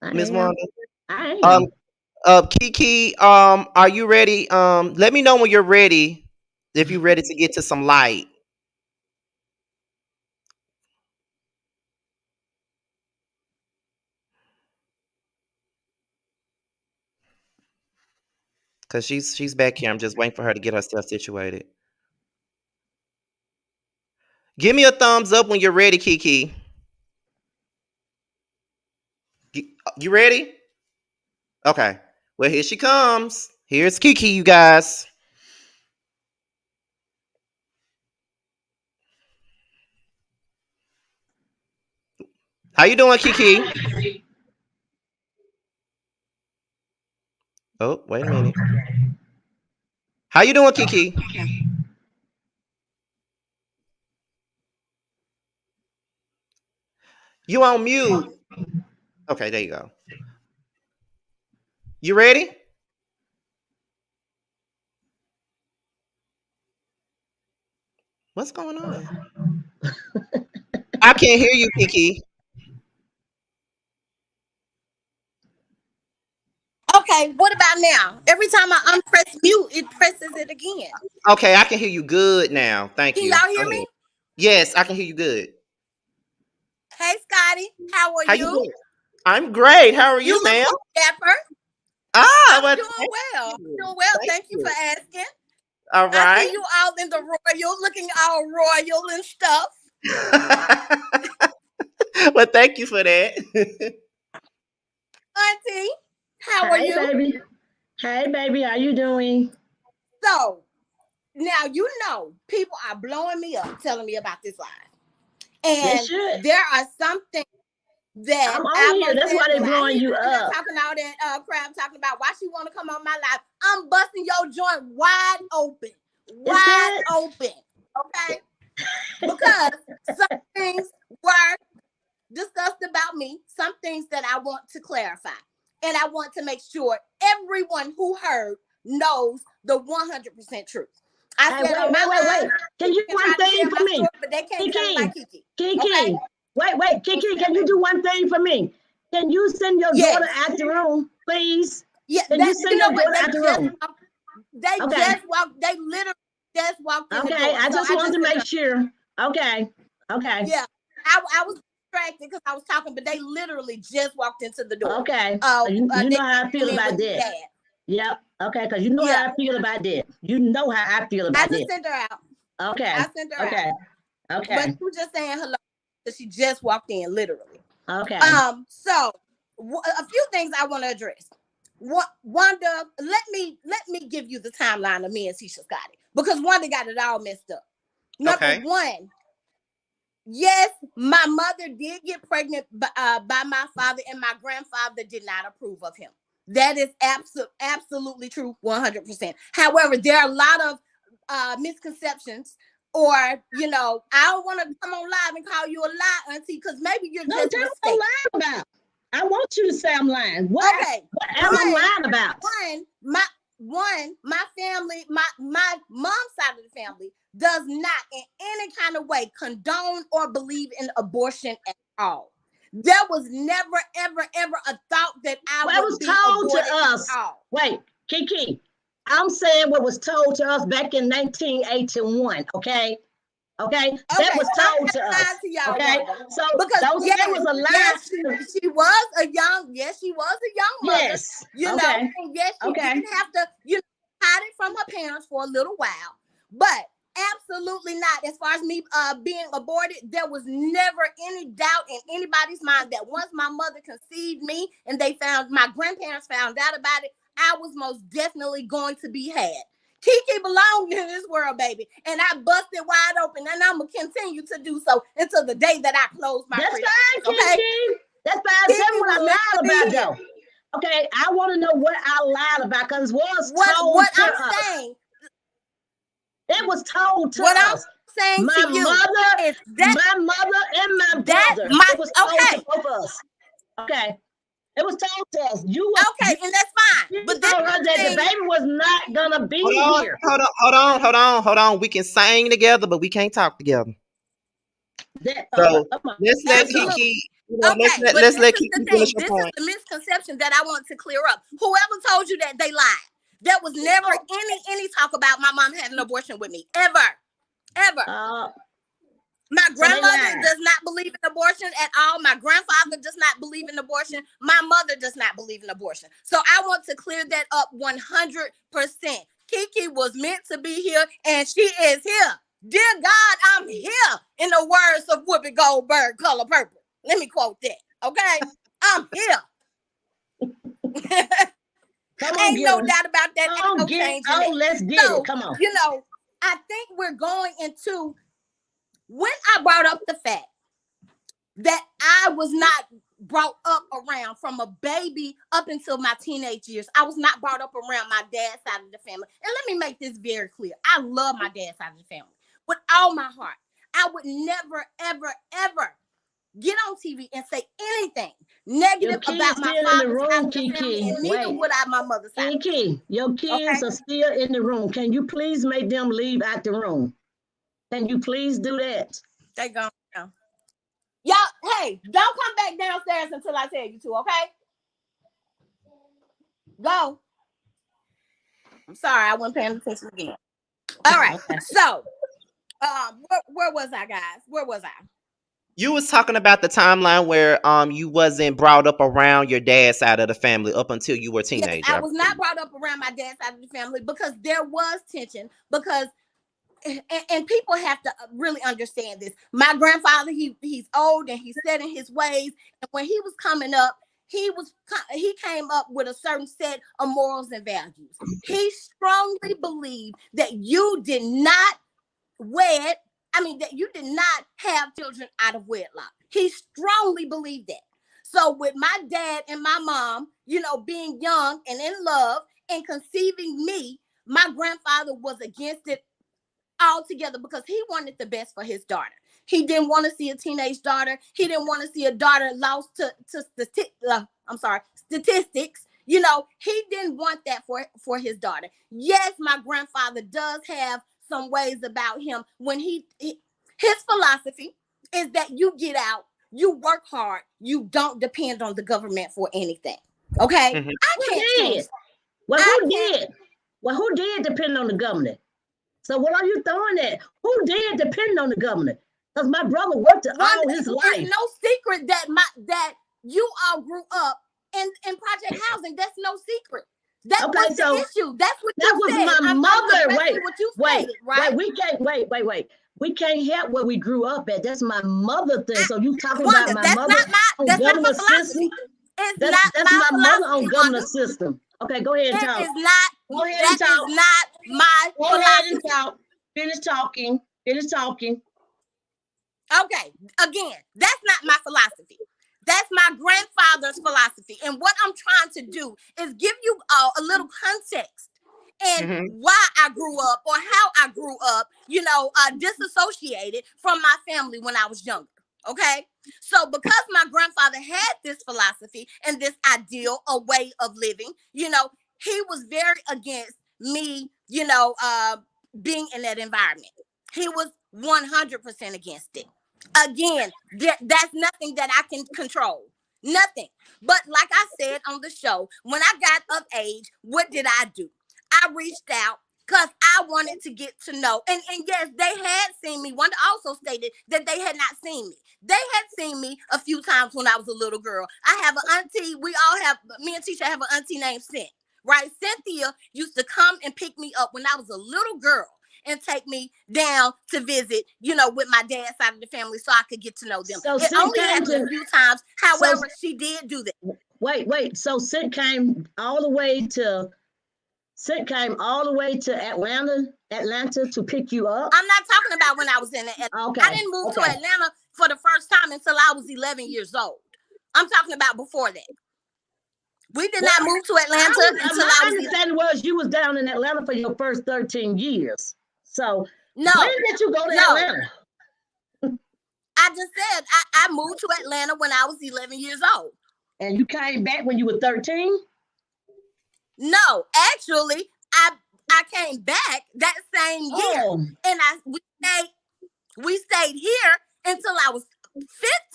I Miss am. Wanda? I Um, am. Kiki. Are you ready? Let me know when you're ready. If you're ready to get to some light, because she's back here. I'm just waiting for her to get herself situated. Give me a thumbs up when you're ready, Kiki. You ready? Okay. Well, here she comes. Here's Kiki, you guys. How you doing, Kiki? Oh, wait a minute. How you doing, Kiki? You on mute. Okay, there you go. You ready? What's going on? I can't hear you, Kiki. Okay, what about now? Every time I unpress mute, it presses it again. Okay, I can hear you good now. Thank Can you. y'all Go hear me? ahead. Yes, I can hear you good. Hey, Scotty, how are How you you? doing? I'm great. How are You you, look ma'am? so dapper. Ah, I'm well, doing thank well. you. Doing well. Thank Thank you for you. asking. All I right. see you all in the royal, looking all royal and stuff. Well, thank you for that. Auntie, how are Hey, you? baby. Hey, baby. How you doing? So now people are blowing me up, telling me about this live, They and should. there are some things that I'm I on here. most That's why they're definitely. I blowing ain't you sitting there up. talking all that crap, talking about why she want to come on my live. I'm busting your joint wide open, It's wide good. open. Okay, because some things were discussed about me, some things that I want to clarify. And I want to make sure everyone who heard knows the 100% truth. I Hey, said on my wait. live, Can you they do can one try to thing tell for my me? story, but they can't tell it Kiki, like Kiki. Okay? Kiki. Wait. Kiki, can you do one thing for me? Can you send your daughter Yes. out the room, please? Yeah, Can you that send you your know what? daughter out the room? Okay. They literally just walked in the Okay. door. I So just I want just to sent make her. sure. Okay. Okay. Yeah. I was distracted because I was talking, but they literally just walked into the door. Okay. You They know how I feel came in about with that. dad. Yep. Okay. Because you know Yeah. how I feel about that. You know how I feel I about just that. sent her out. Okay. I sent her Okay. out. But Okay. she was just saying hello because she just walked in, literally. Okay. So a few things I want to address. Wanda, let me give you the timeline of me and Tisha Scotty, because Wanda got it all messed up. Number Okay. one, yes, my mother did get pregnant by my father, and my grandfather did not approve of him. That is absolutely true, 100%. However, there are a lot of misconceptions, or I don't want to come on live and call you a lie, auntie, because maybe you're No, just tell me what I'm mistaken. lying about. I want you to say I'm lying. What am I lying about? My family, my mom's side of the family does not in any kind of way condone or believe in abortion at all. There was never, ever, ever a thought that I What was would be told to aborted us? at all. Wait, Kiki. I'm saying what was told to us back in 1981. Okay. That was told to us. To y'all, Okay. Wanda. So Because don't say it was a lie. she was a young mother. Yes. And yes, she Okay. did have to, hide it from her parents for a little while. But absolutely not. As far as me being aborted, there was never any doubt in anybody's mind that once my mother conceived me and my grandparents found out about it, I was most definitely going to be had. Kiki belonged in this world, baby, and I busted wide open, and I'm gonna continue to do so until the day that I close my. That's fine, okay? Kiki. That's fine. Tell me what I lied about, here. though. Okay, I want to know what I lied about because was told what to I'm us. saying. It was told to what us. I'm saying my to you mother, is that my mother and my brother. It was told to both of us. Okay. It was told to us. And that's fine. But told her that the baby was not gonna be here. Hold on. We can sing together, but we can't talk together. So let's let Kiki. Let's let Kiki finish her point. This is the misconception that I want to clear up. Whoever told you that, they lied. There was never any talk about my mom having an abortion with me, ever. My grandmother does not believe in abortion at all. My grandfather does not believe in abortion. My mother does not believe in abortion. So I want to clear that up 100%. Kiki was meant to be here, and she is here. Dear God, I'm here. In the words of Whoopi Goldberg, Color Purple. Let me quote that, okay? I'm here. Ain't no doubt about that. Ain't no change in it. Let's get it. Come on. I think we're going into... When I brought up the fact that I was not brought up around from a baby up until my teenage years, I was not brought up around my dad's side of the family. And let me make this very clear. I love my dad's side of the family with all my heart. I would never, ever, ever get on TV and say anything negative about my father's side of the family, and neither would I my mother's side. Kiki, your kids are still in the room. Can you please make them leave out the room? Can you please do that? They gone now. Y'all, hey, don't come back downstairs until I tell you to, okay? Go. I'm sorry, I wasn't paying attention again. All right. So, where was I, guys? Where was I? You was talking about the timeline where you wasn't brought up around your dad's side of the family up until you were a teenager. Yes, I was not brought up around my dad's side of the family because there was tension, because and people have to really understand this. My grandfather, he's old and he's set in his ways. And when he was coming up, he came up with a certain set of morals and values. He strongly believed that you did not that you did not have children out of wedlock. He strongly believed that. So with my dad and my mom, being young and in love and conceiving me, my grandfather was against it altogether because he wanted the best for his daughter. He didn't want to see a teenage daughter. He didn't want to see a daughter lost to statistics. He didn't want that for his daughter. Yes, my grandfather does have some ways about him when his philosophy is that you get out, you work hard, you don't depend on the government for anything. Okay? Mm-hmm. Who did depend on the government? So what are you throwing at? Who did depend on the government? Because my brother worked all his life. It's no secret that you all grew up in project housing. That's no secret. That was the issue. That's what that you was said. my mother. Wait. We can't help where we grew up at. That's my mother thing. So you talking Wanda, about my mother on government system? That's my mother on government system. Okay, go ahead and talk. Go ahead and talk. That is not my philosophy. Go ahead and talk. Finish talking. Okay, again, that's not my philosophy. That's my grandfather's philosophy. And what I'm trying to do is give you all a little context and why I grew up or how I grew up, disassociated from my family when I was younger. Okay, so because my grandfather had this philosophy and this ideal, a way of living, he was very against me, being in that environment. He was 100% against it. Again, that's nothing that I can control. Nothing. But like I said on the show, when I got of age, what did I do? I reached out because I wanted to get to know. And yes, they had seen me. Wanda also stated that they had not seen me. They had seen me a few times when I was a little girl. I have an auntie. Me and Tisha have an auntie named Cynthia, right? Cynthia used to come and pick me up when I was a little girl and take me down to visit, with my dad's side of the family so I could get to know them. So it only happened a few times. However, she did do that. Wait. So Sid came all the way to Atlanta to pick you up? I'm not talking about when I was in Atlanta. Okay. I didn't move to Atlanta for the first time until I was 11 years old. I'm talking about before that. We did not move to Atlanta until I was. My understanding was you was down in Atlanta for your first 13 years. So no, when did you go to Atlanta? I just said I moved to Atlanta when I was 11 years old. And you came back when you were 13? No, actually, I came back that same year, and we stayed here until I was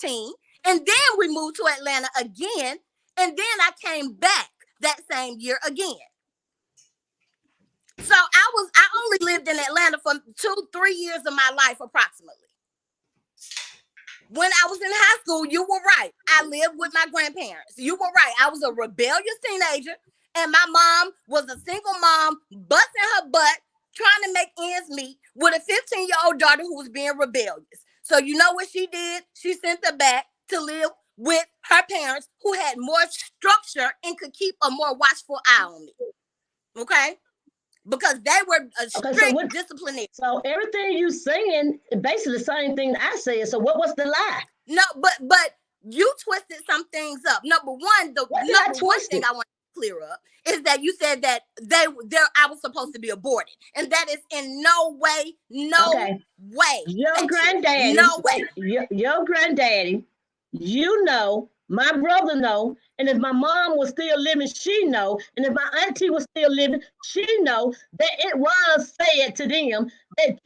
15, and then we moved to Atlanta again, and then I came back that same year again. So I only lived in Atlanta for 2-3 years of my life approximately. When I was in high school, you were right. I lived with my grandparents. You were right. I was a rebellious teenager. And my mom was a single mom, busting her butt, trying to make ends meet with a 15-year-old daughter who was being rebellious. So you know what she did? She sent her back to live with her parents who had more structure and could keep a more watchful eye on me. Okay? Because they were a strict disciplinary. So everything you saying is basically the same thing I said. So what was the lie? No, but you twisted some things up. Number one, one thing I want clear up is that you said that I was supposed to be aborted, and that is in no way. Your granddaddy, your granddaddy, my brother know, and if my mom was still living, she know, and if my auntie was still living, she know that it was said to them that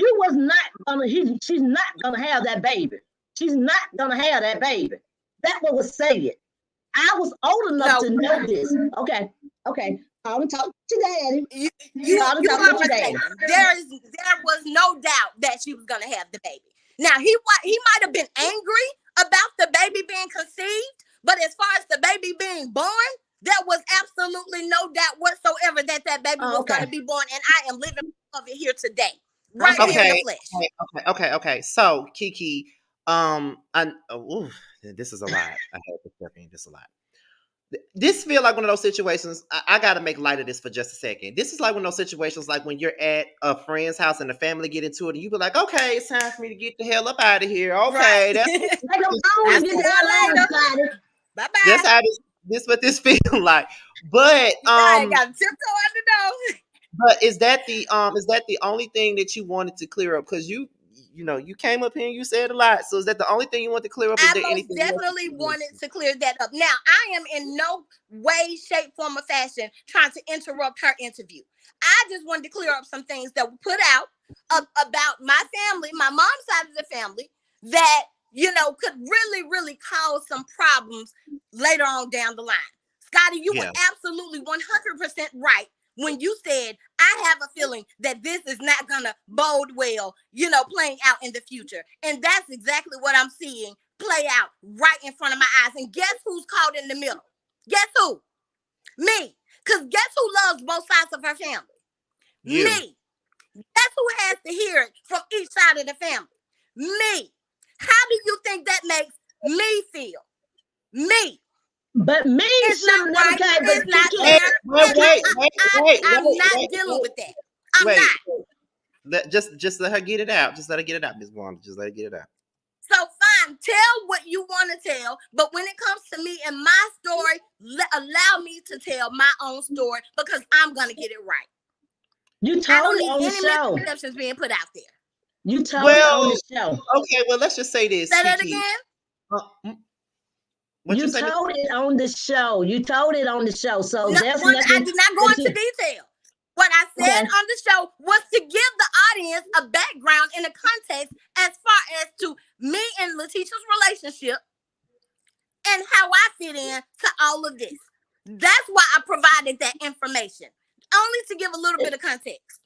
she's not gonna have that baby. She's not gonna have that baby. That was said. I was old enough to know this. Okay. I'm gonna talk to Daddy. You are mistaken. There was no doubt that she was gonna have the baby. Now he might have been angry about the baby being conceived, but as far as the baby being born, there was absolutely no doubt whatsoever that baby was gonna be born, and I am living of it here today. right here in the flesh. Okay. So Kiki, this is a lot. I had to step in. This is a lot. This feel like one of those situations. I got to make light of this for just a second. This is like one of those situations, like when you're at a friend's house and the family get into it, and you be like, "Okay, it's time for me to get the hell up out of here." Okay, right. Bye bye. That's how this what this feel like. But I got tiptoe out the door. But is that the only thing that you wanted to clear up? Because you came up here and you said a lot. So is that the only thing you want to clear up? Is I there most anything definitely wanted to clear that up. Now, I am in no way, shape, form, or fashion trying to interrupt her interview. I just wanted to clear up some things that were put out about my family, my mom's side of the family, that could really, really cause some problems later on down the line. Scotty, you were absolutely 100% right when you said, I have a feeling that this is not going to bode well, playing out in the future. And that's exactly what I'm seeing play out right in front of my eyes. And guess who's caught in the middle? Guess who? Me. Because guess who loves both sides of her family? You. Me. Guess who has to hear it from each side of the family? Me. How do you think that makes me feel? Me. But me, it's not right. It's not fair. I'm not dealing with that. I'm not. Just let her get it out. Just let her get it out, Ms. Wanda. Just let her get it out. So fine, tell what you want to tell. But when it comes to me and my story, allow me to tell my own story because I'm gonna get it right. You told it on the show. Misconceptions being put out there. You told it on the show. Okay, well, let's just say this. Say that again. You told it on the show. You told it on the show. So I did not go into detail. What I said on the show was to give the audience a background and a context as far as to me and Letitia's relationship and how I fit in to all of this. That's why I provided that information. Only to give a little bit of context.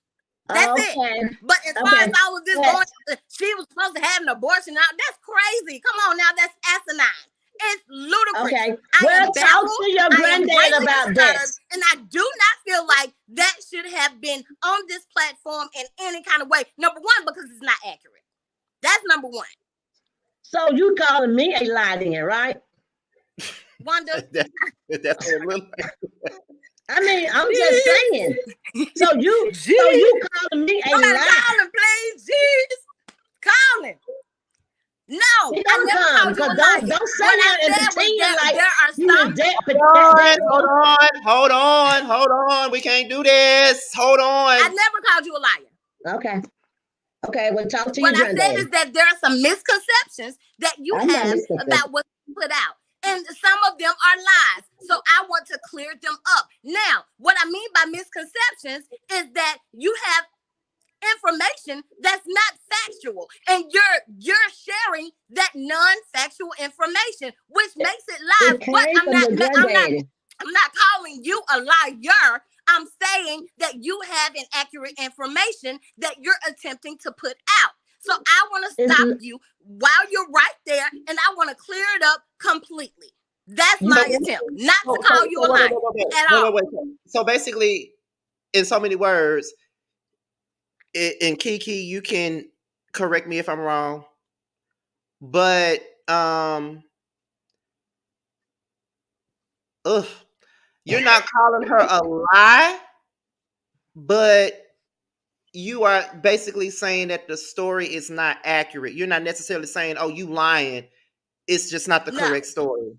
That's it. But as far as all of this going, she was supposed to have an abortion. Now, that's crazy. Come on now, that's asinine. It's ludicrous. Okay. Well, talk to your granddad about this. And I do not feel like that should have been on this platform in any kind of way. Number one, because it's not accurate. That's number one. So you calling me a lie then, right? Wanda. That's what it looks like. I mean, I'm just saying. So you calling me a lie? Call him, please, jeez. Call him. No, I never called you a liar. Don't say that and pretend like there are some. Hold on. We can't do this. Hold on. I never called you a liar. Okay. Well, talk to what your I granddad. said is that there are some misconceptions that you have about what's put out. And some of them are lies. So I want to clear them up. Now, what I mean by misconceptions is that you have information that's not factual, and you're sharing that non-factual information, which makes it lies. But I'm not calling you a liar. I'm saying that you have inaccurate information that you're attempting to put out. So I want to stop you while you're right there, and I want to clear it up completely. That's my attempt, not to call you a liar at all. So basically, in so many words, and Kiki, you can correct me if I'm wrong, but you're not calling her a lie, but you are basically saying that the story is not accurate. You're not necessarily saying, "Oh, you lying." It's just not the correct story.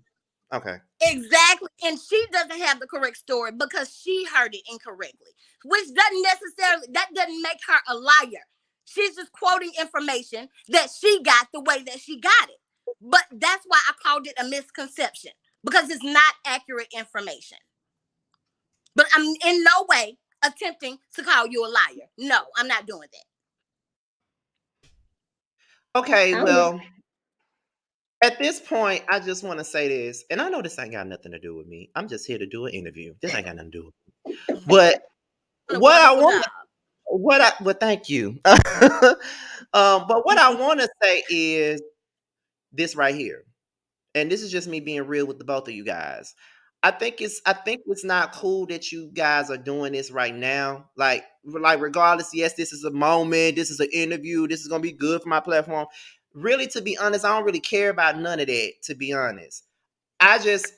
Okay. Exactly. And she doesn't have the correct story because she heard it incorrectly, which doesn't make her a liar. She's just quoting information that she got the way that she got it. But that's why I called it a misconception, because it's not accurate information. But I'm in no way attempting to call you a liar. No, I'm not doing that. Okay, well, at this point, I just want to say this, and I know this ain't got nothing to do with me. I'm just here to do an interview. This ain't got nothing to do with me. But well, thank you. But what I want to say is this right here, and this is just me being real with the both of you guys. I think it's not cool that you guys are doing this right now. Like regardless, yes, this is a moment, this is an interview, this is gonna be good for my platform. Really, to be honest, I don't really care about none of that, to be honest. I just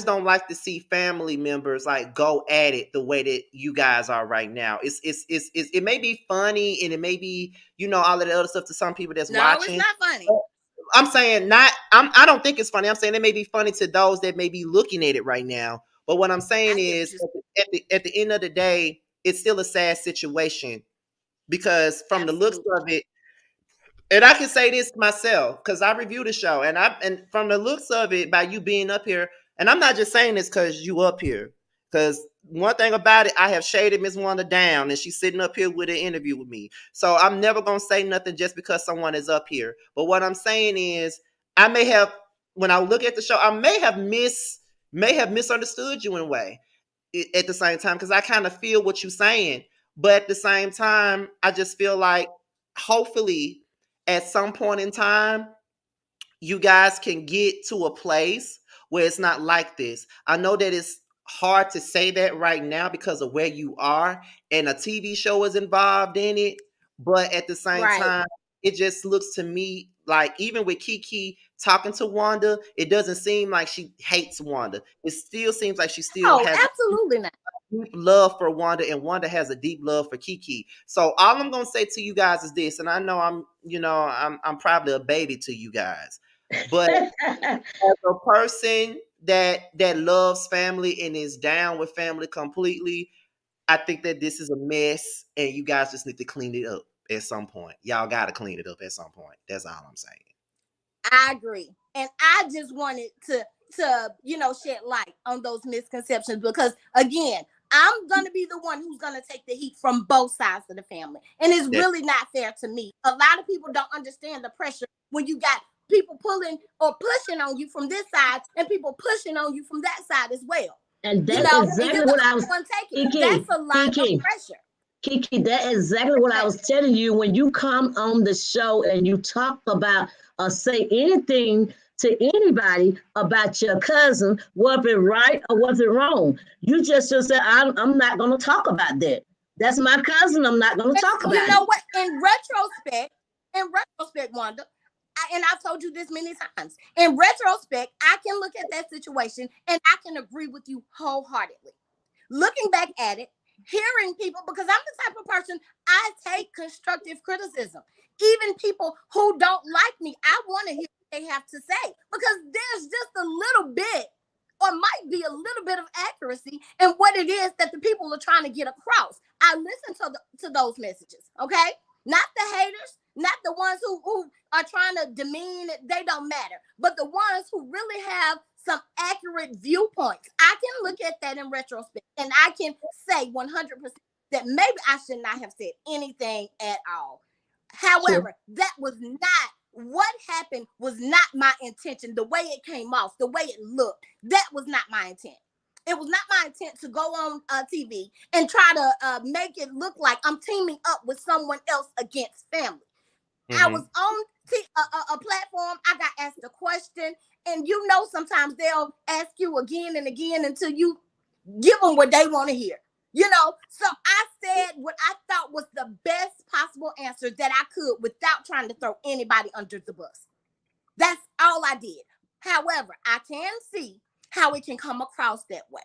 don't like to see family members like go at it the way that you guys are right now. It may be funny and it may be, all of the other stuff to some people that's watching. No, it's not funny. I'm saying I don't think it's funny. I'm saying it may be funny to those that may be looking at it right now. But what I'm saying is at the end of the day, it's still a sad situation because from the looks of it, and I can say this myself because I reviewed the show, and from the looks of it, by you being up here, and I'm not just saying this because you up here, because one thing about it, I have shaded Miss Wanda down, and she's sitting up here with an interview with me. So I'm never gonna say nothing just because someone is up here. But what I'm saying is, I may have, when I look at the show, I may have misunderstood you in a way. At the same time, because I kind of feel what you're saying, but at the same time, I just feel like hopefully at some point in time, you guys can get to a place where it's not like this. I know that it's hard to say that right now because of where you are and a TV show is involved in it. But at the same time, it just looks to me like even with Kiki talking to Wanda, it doesn't seem like she hates Wanda. It still seems like she still has absolutely not. Deep love for Wanda, and Wanda has a deep love for Kiki. So all I'm gonna say to you guys is this, and I know I'm probably a baby to you guys, but as a person that loves family and is down with family completely, I think that this is a mess, and you guys just need to clean it up at some point. Y'all got to clean it up at some point. That's all I'm saying. I agree, and I just wanted to shed light on those misconceptions because again, I'm going to be the one who's going to take the heat from both sides of the family. And it's really not fair to me. A lot of people don't understand the pressure when you got people pulling or pushing on you from this side and people pushing on you from that side as well. And that's exactly what I was Kiki, that's a lot of pressure. Kiki, that's exactly what I was telling you when you come on the show and you talk about or say anything to anybody about your cousin, was it right or was it wrong? You just said, I'm not going to talk about that. That's my cousin. I'm not going to talk about it. You know what? In retrospect, Wanda, and I've told you this many times, in retrospect, I can look at that situation and I can agree with you wholeheartedly. Looking back at it, hearing people, because I'm the type of person, I take constructive criticism. Even people who don't like me, I want to hear they have to say, because there's just a little bit or might be a little bit of accuracy in what it is that the people are trying to get across. I listen to those messages, okay? Not the haters, not the ones who are trying to demean it, they don't matter, but the ones who really have some accurate viewpoints. I can look at that in retrospect and I can say 100% that maybe I should not have said anything at all. However, that was not what happened, was not my intention. The way it came off, the way it looked, that was not my intent. It was not my intent to go on TV and try to make it look like I'm teaming up with someone else against family. Mm-hmm. I was on a platform. I got asked a question, and sometimes they'll ask you again and again until you give them what they want to hear. So I said what I thought was the best possible answer that I could without trying to throw anybody under the bus. That's all I did. However, I can see how it can come across that way.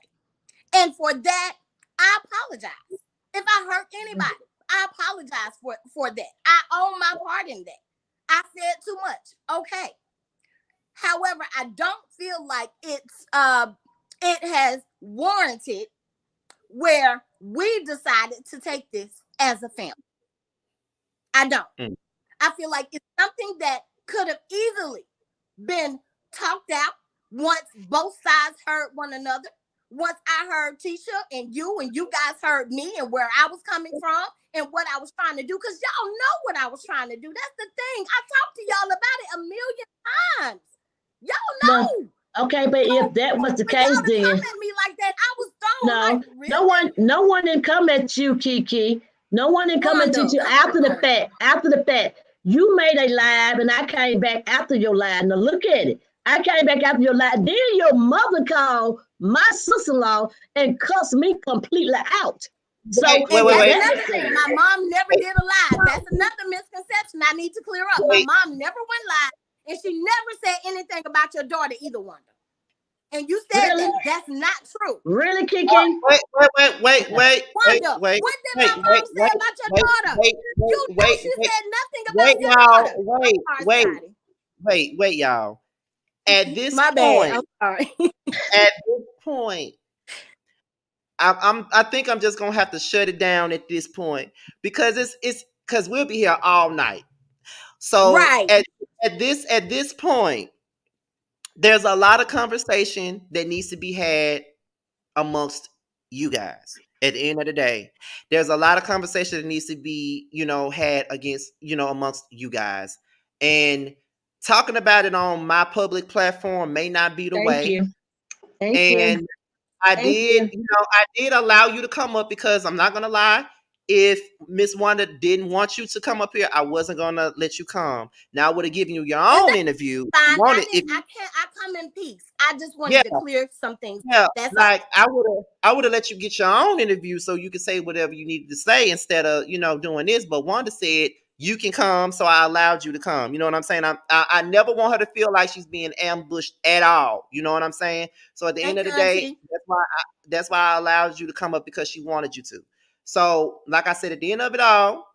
And for that, I apologize. If I hurt anybody, I apologize for that. I own my part in that. I said too much. Okay. However, I don't feel like it has warranted where we decided to take this as a family. I don't. I feel like it's something that could have easily been talked out once both sides heard one another. Once I heard Tisha and you guys heard me and where I was coming from and what I was trying to do, because y'all know what I was trying to do. That's the thing. I talked to y'all about it a million times. Y'all know. No. Okay, but if that was the case, then come at me like that, I was thrown. No, really? no one didn't come at you, Kiki. No one didn't come at you after the fact. After the fact, you made a live, and I came back after your live. Now look at it. I came back after your live. Then your mother called my sister-in-law and cuss me completely out. So wait. Another thing. My mom never did a live. That's another misconception I need to clear up. My mom never went live, and she never said anything about your daughter either, Wanda. And you said that's not true. Really, Kiki? Wait. Wanda, what did my mom say about your daughter? She said nothing about your daughter. Wait, y'all. At this My point, bad. I'm sorry. at this point, I think I'm just gonna have to shut it down at this point because it's because we'll be here all night. So at this point, there's a lot of conversation that needs to be had amongst you guys. At the end of the day, there's a lot of conversation that needs to be, had amongst you guys. And talking about it on my public platform may not be the way. Thank you. I did allow you to come up because I'm not gonna lie. If Miss Wanda didn't want you to come up here, I wasn't gonna let you come. Now I would have given you your own interview. Fine. I come in peace. I just wanted to clear some things. Yeah, that's like all. I would have let you get your own interview so you could say whatever you needed to say instead of doing this. But Wanda said you can come, so I allowed you to come. You know what I'm saying? I never want her to feel like she's being ambushed at all. You know what I'm saying? So at the end of the day, that's why I allowed you to come up because she wanted you to. So, like I said, at the end of it all,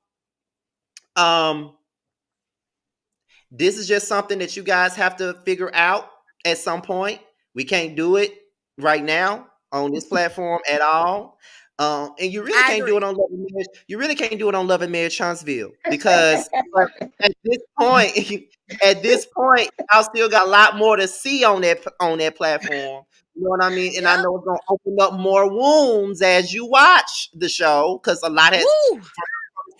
this is just something that you guys have to figure out at some point. We can't do it right now on this platform at all. And you really can't do it on Love and Marriage. You really can't do it on Love and Marriage Huntsville because at this point, I still got a lot more to see on that platform. You know what I mean? And I know it's gonna open up more wounds as you watch the show because a lot of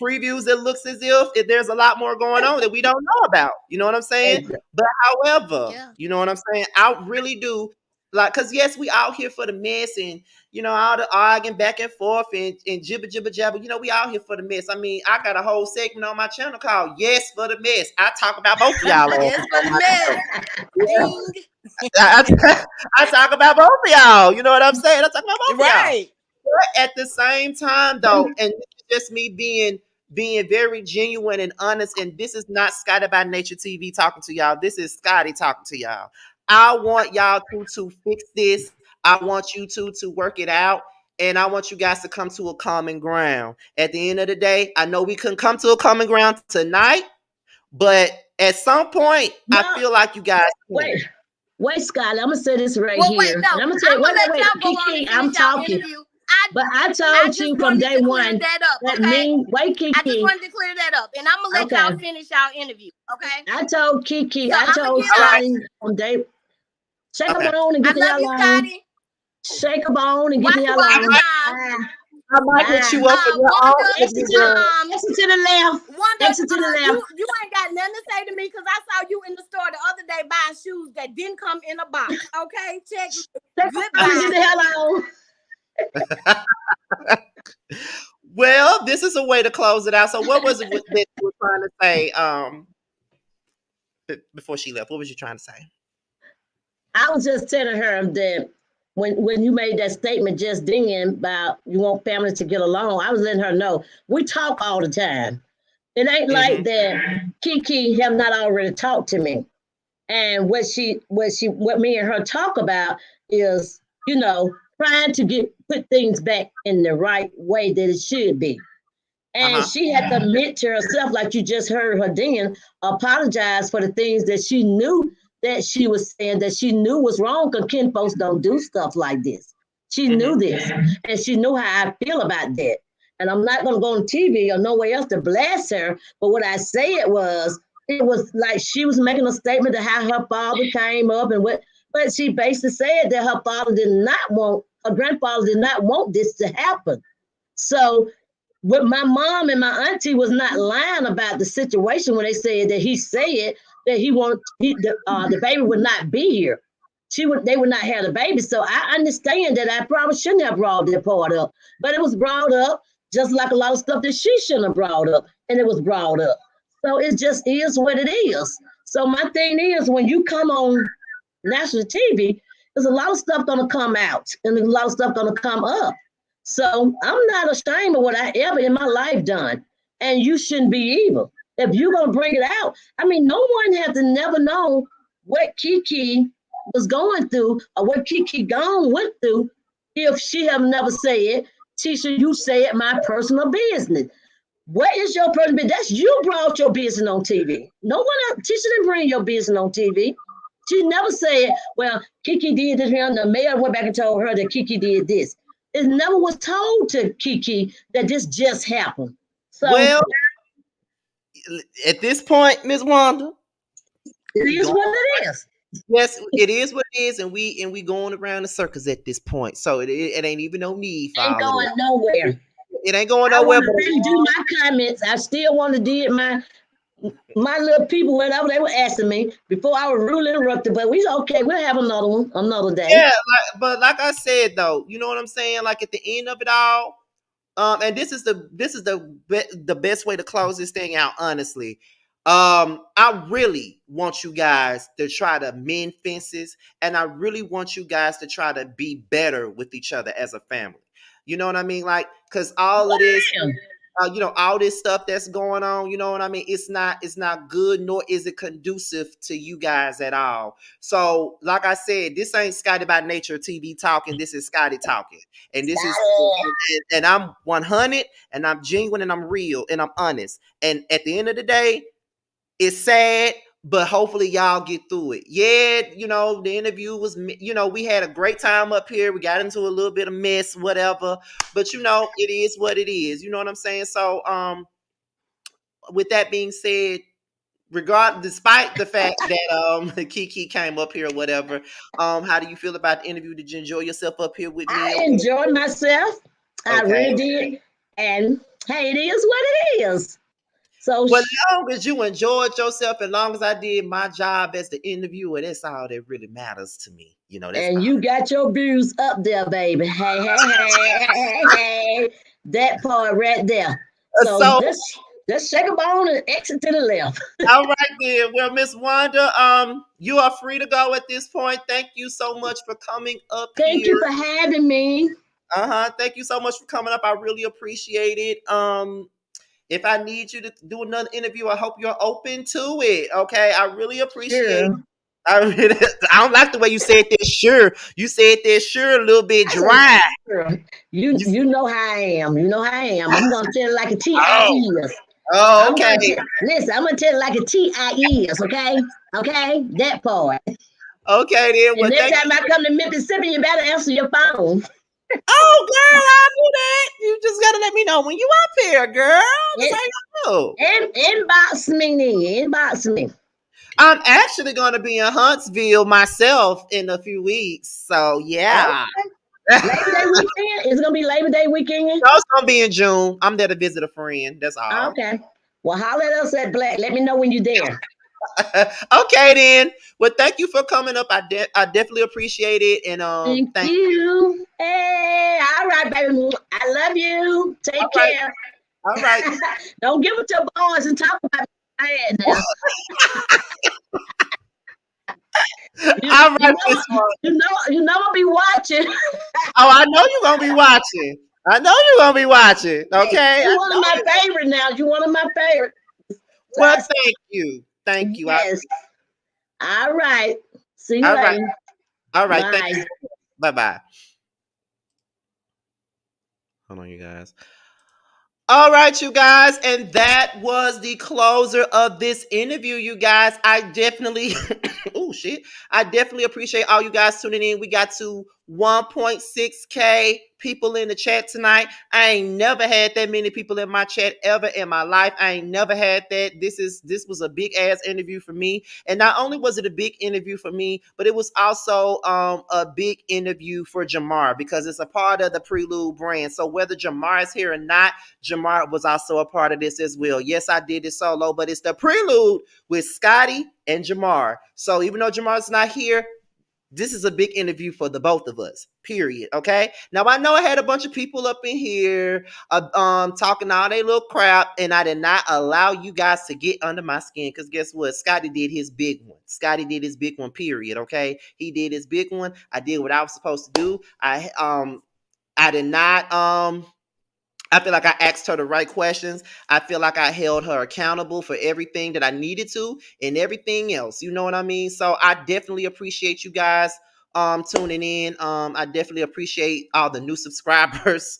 previews it looks as if there's a lot more going on that we don't know about. You know what I'm saying? But however, you know what I'm saying? I really do because yes, we out here for the mess and all the arguing back and forth and jibber jabber. We out here for the mess. I mean, I got a whole segment on my channel called Yes for the Mess. I talk about both of y'all. Yes for the mess. I talk about both of y'all. You know what I'm saying? I talk about both of y'all. But at the same time, though, and this is just me being very genuine and honest, and this is not Scotty by Nature TV talking to y'all. This is Scotty talking to y'all. I want y'all to fix this. I want you to work it out. And I want you guys to come to a common ground. At the end of the day, I know we couldn't come to a common ground tonight, but at some point, I feel like you guys Wait, Scotty, I'm gonna say this right here. Wait, no, I'm gonna tell you, wait, Kiki, I'm talking. But I told you from day one. Wait, Kiki. I just wanted to clear that up, and I'm gonna let y'all finish y'all interview. Okay. I told Kiki. I told Scotty from day. Shake a bone and get the hell on. Shake a bone and get the hell on. I might put you up for your own. Exit to the left. Exit to the left. You ain't got nothing to say to me because I saw you in the store the other day buying shoes that didn't come in a box. Okay, check. Get the hell on. Well, this is a way to close it out. So, what was it that you were trying to say? Before she left, what was you trying to say? I was just telling her that when you made that statement just then about you want families to get along, I was letting her know we talk all the time. It ain't like that Kiki have not already talked to me. And what me and her talk about is, trying to put things back in the right way that it should be. And she had to admit to herself, like you just heard her then, apologize for the things that she knew that she was saying that she knew was wrong because kin folks don't do stuff like this. She knew this and she knew how I feel about that. And I'm not going to go on TV or nowhere else to blast her. But what I said was, it was like she was making a statement of how her father came up but she basically said that her grandfather did not want this to happen. So with my mom and my auntie was not lying about the situation when they said that he said that the baby would not be here. They would not have the baby. So I understand that I probably shouldn't have brought that part up, but it was brought up just like a lot of stuff that she shouldn't have brought up, and it was brought up. So it just is what it is. So my thing is, when you come on national TV, there's a lot of stuff gonna come out and there's a lot of stuff gonna come up. So I'm not ashamed of what I ever in my life done. And you shouldn't be either. If you're gonna bring it out, I mean, no one has to never know what Kiki was going through or what Kiki gone went through if she have never said, Tisha, you say it my personal business. What is your personal business? That's you brought your business on TV. No one else, Tisha didn't bring your business on TV. She never said, well, Kiki did this, and the mayor went back and told her that Kiki did this. It never was told to Kiki that this just happened. So, well, at this point, Miss Wanda, it is what it is. Yes, it is what it is, and we going around the circles at this point. So it ain't even no need for ain't all going of nowhere. It ain't going nowhere. I want to really do my comments. I still want to do my little people, whatever they were asking me before I was rudely interrupted. But we okay. We'll have another one another day. Yeah, but like I said though, you know what I'm saying? Like at the end of it all, and this is the best way to close this thing out, honestly. I really want you guys to try to mend fences, and I really want you guys to try to be better with each other as a family. You know what I mean? Like, cause all of this, all this stuff that's going on, you know what I mean? It's not good, nor is it conducive to you guys at all. So, like I said, this ain't Scotty by Nature TV talking. This is Scotty talking, and and I'm 100, and I'm genuine, and I'm real, and I'm honest. And at the end of the day, it's sad, but hopefully y'all get through it. Yeah, the interview was, we had a great time up here. We got into a little bit of mess, whatever. But it is what it is. You know what I'm saying? So, with that being said, despite the fact that Kiki came up here or whatever, how do you feel about the interview? Did you enjoy yourself up here with me? I enjoyed myself. Okay. I really did. And hey, it is what it is. So, well, as long as you enjoyed yourself, as long as I did my job as the interviewer, that's all that really matters to me. And you got your views up there, baby. Hey. That part right there. So let's shake a bone and exit to the left. All right, then. Well, Miss Wanda, you are free to go at this point. Thank you so much for coming up here. Thank you for having me. Thank you so much for coming up. I really appreciate it. If I need you to do another interview, I hope you're open to it. Okay, I really appreciate it. I don't like the way you said this. Sure, you said this. Sure, a little bit dry. You know how I am. You know how I am. I'm gonna tell it like a T.I.E.S. Oh, okay. Listen, I'm gonna tell it like a T.I.E.S. Okay, that part. Okay, then. Well, next time I come to Mississippi, you better answer your phone. Oh, girl, I'll do that. You just gotta let me know when you up here, girl. That's how you know. Inbox me. I'm actually going to be in Huntsville myself in a few weeks. So, yeah. Okay. Labor Day weekend? It's going to be Labor Day weekend? No, it's going to be in June. I'm there to visit a friend. That's all. Okay. Well, holler at us at Black. Let me know when you're there. Okay, then. Well, thank you for coming up. I definitely appreciate it. And thank you. Hey, all right, baby. I love you. Take care. All right. Don't give it to boys and talk about it now. All right, you know I'll be watching. Oh, I know you're gonna be watching. Okay. You're one of my favorite now. You're one of my favorite. Well, thank you. Yes. All right. See you later. All right. Bye. Thank you. Bye-bye. Hold on, you guys. All right, you guys, and that was the closer of this interview, you guys. I definitely appreciate all you guys tuning in. We got to 1.6K people in the chat tonight. I ain't never had that many people in my chat ever in my life. I ain't never had that. This was a big ass interview for me. And not only was it a big interview for me, but it was also a big interview for Jamar because it's a part of the Prelude brand. So whether Jamar is here or not, Jamar was also a part of this as well. Yes, I did it solo, but it's the Prelude with Scotty and Jamar. So even though Jamar's not here, This is a big interview for the both of us, period. Okay. Now I know I had a bunch of people up in here talking all they little crap, and I did not allow you guys to get under my skin, because guess what? Scotty did his big one. Scotty did his big one, period. Okay. He did his big one. I did what I was supposed to do. I did not I feel like I asked her the right questions. I feel like I held her accountable for everything that I needed to and everything else. You know what I mean? So I definitely appreciate you guys tuning in. I definitely appreciate all the new subscribers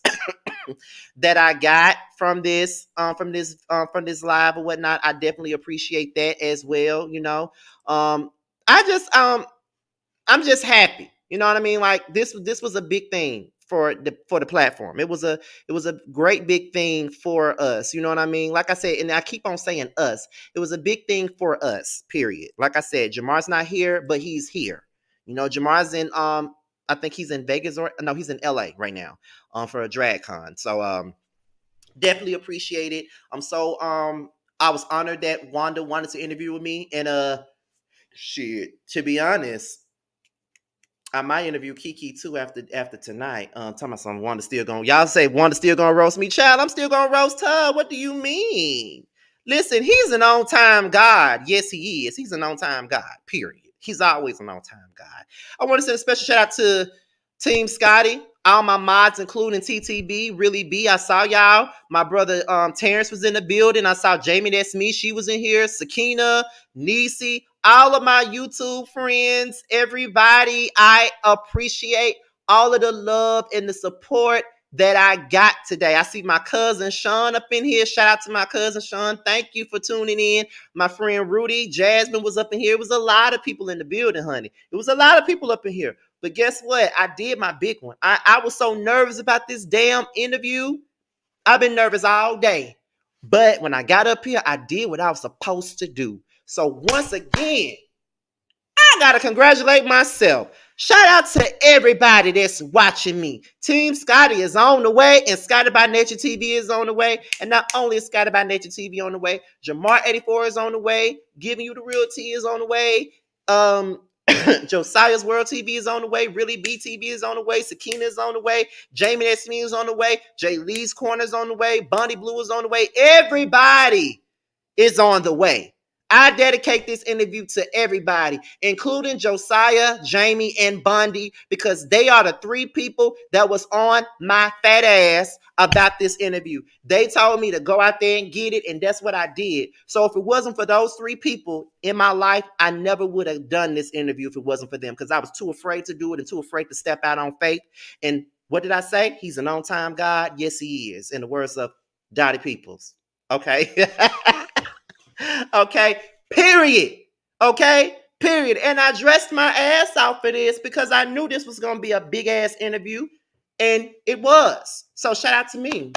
that I got from this live or whatnot. I definitely appreciate that as well. You know, I just I'm just happy. You know what I mean? Like this was a big thing for the platform. It was a great big thing for us. You know what I mean? Like I said, and I keep on saying us. It was a big thing for us. Period. Like I said, Jamar's not here, but he's here. You know, Jamar's in I think he's in Vegas, or no, he's in LA right now for a drag con. So definitely appreciate it. I was honored that Wanda wanted to interview with me, and shit, to be honest, I might interview Kiki too after tonight. Talking about some Wanda still gonna, y'all say Wanda still gonna roast me, child. I'm still gonna roast her. What do you mean? Listen, he's an on time God. Yes, he is. He's an on time God. Period. He's always an on time God. I want to send a special shout out to Team Scotty, all my mods, including TTB, Really B. I saw y'all. My brother Terrence was in the building. I saw Jamie, that's me. She was in here. Sakina, Nisi, all of my YouTube friends, everybody. I appreciate all of the love and the support that I got today. I see my cousin Sean up in here. Shout out to my cousin Sean. Thank you for tuning in. My friend Rudy, Jasmine was up in here. It was a lot of people in the building, honey. It was a lot of people up in here. But guess what? I did my big one. I was so nervous about this damn interview. I've been nervous all day. But when I got up here, I did what I was supposed to do. So once again, I gotta congratulate myself. Shout out to everybody that's watching me. Team Scotty is on the way, and Scotty by Nature TV is on the way. And not only is Scotty by Nature TV on the way, Jamar 84 is on the way. Giving You the Real Tea is on the way. Josiah's World TV is on the way. Really BTV is on the way. Sakina is on the way. Jamie Esme is on the way. Jay Lee's Corner is on the way. Bonnie Blue is on the way. Everybody is on the way. I dedicate this interview to everybody, including Josiah, Jamie, and Bundy, because they are the three people that was on my fat ass about this interview. They told me to go out there and get it, and that's what I did. So if it wasn't for those three people in my life, I never would have done this interview if it wasn't for them, because I was too afraid to do it and too afraid to step out on faith. And what did I say? He's an on-time God. Yes, he is, in the words of Dottie Peoples. Okay? Okay, period. Okay, period. And I dressed my ass out for this because I knew this was going to be a big ass interview, and it was. So shout out to me.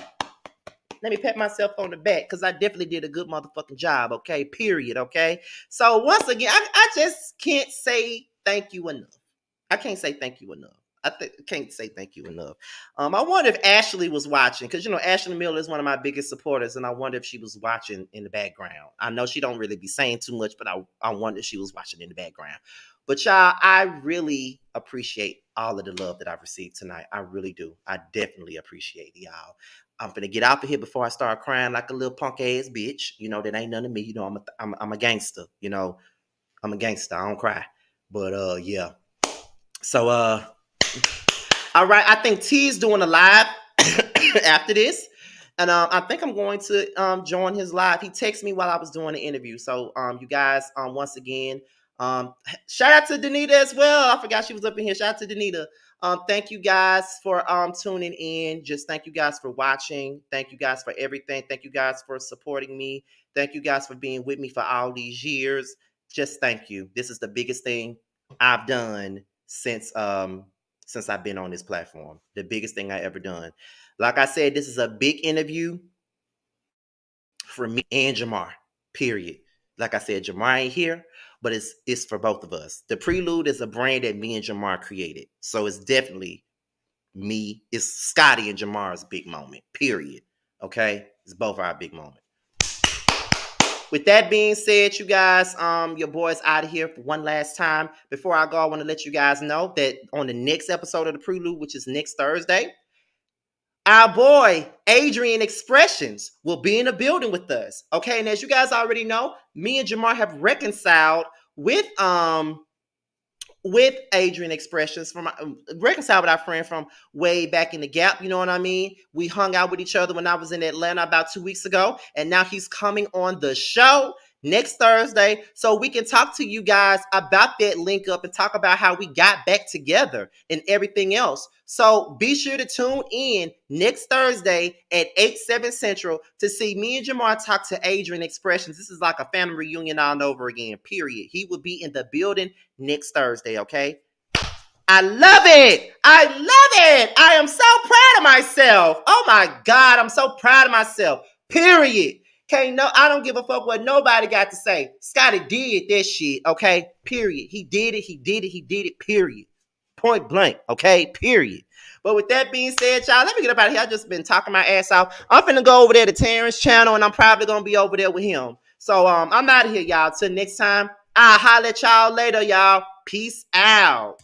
Let me pat myself on the back because I definitely did a good motherfucking job. Okay, period. Okay. So once again, I just can't say thank you enough. I can't say thank you enough. Can't say thank you enough. I wonder if Ashley was watching, because Ashley Miller is one of my biggest supporters, and I wonder if she was watching in the background. I know she don't really be saying too much, but I wonder if she was watching in the background. But y'all, I really appreciate all of the love that I've received tonight. I really do. I definitely appreciate y'all. I'm finna get out of here before I start crying like a little punk ass bitch. That ain't none of me. I'm a gangster. I'm a gangster. I don't cry. But yeah. So all right, I think T is doing a live after this. And I think I'm going to join his live. He texted me while I was doing the interview. So you guys, once again, shout out to Danita as well. I forgot she was up in here. Shout out to Danita. Thank you guys for tuning in. Just thank you guys for watching. Thank you guys for everything. Thank you guys for supporting me. Thank you guys for being with me for all these years. Just thank you. This is the biggest thing I've done since I've been on this platform. The biggest thing I ever done. Like I said, this is a big interview for me and Jamar, period. Like I said, Jamar ain't here, but it's for both of us. The Prelude is a brand that me and Jamar created. So it's definitely me. It's Scotty and Jamar's big moment, period. Okay? It's both our big moment. with that being said, you guys, your boy's out of here for one last time. Before I go, I want to let you guys know that on the next episode of the Prelude, which is next Thursday, our boy Adrian Expressions will be in the building with us. Okay, and as you guys already know, me and Jamar have reconciled with Adrian Expressions from reconciled with our friend from way back in the Gap. You know what I mean? We hung out with each other when I was in Atlanta about 2 weeks ago, and now he's coming on the show next Thursday so we can talk to you guys about that link up and talk about how we got back together and everything else. So be sure to tune in next Thursday at 8/7 Central to see me and Jamar talk to Adrian Expressions. This is like a family reunion all over again, period. He will be in the building next Thursday, okay? I love it. I love it. I am so proud of myself. Oh my God, I'm so proud of myself, period. Okay, no, I don't give a fuck what nobody got to say. Scotty did that shit, okay? Period. He did it, period. Point blank, okay? Period. But with that being said, y'all, let me get up out of here. I've just been talking my ass off. I'm finna go over there to Terrence's channel, and I'm probably gonna be over there with him. So I'm out of here, y'all. Till next time, I'll holler at y'all later, y'all. Peace out.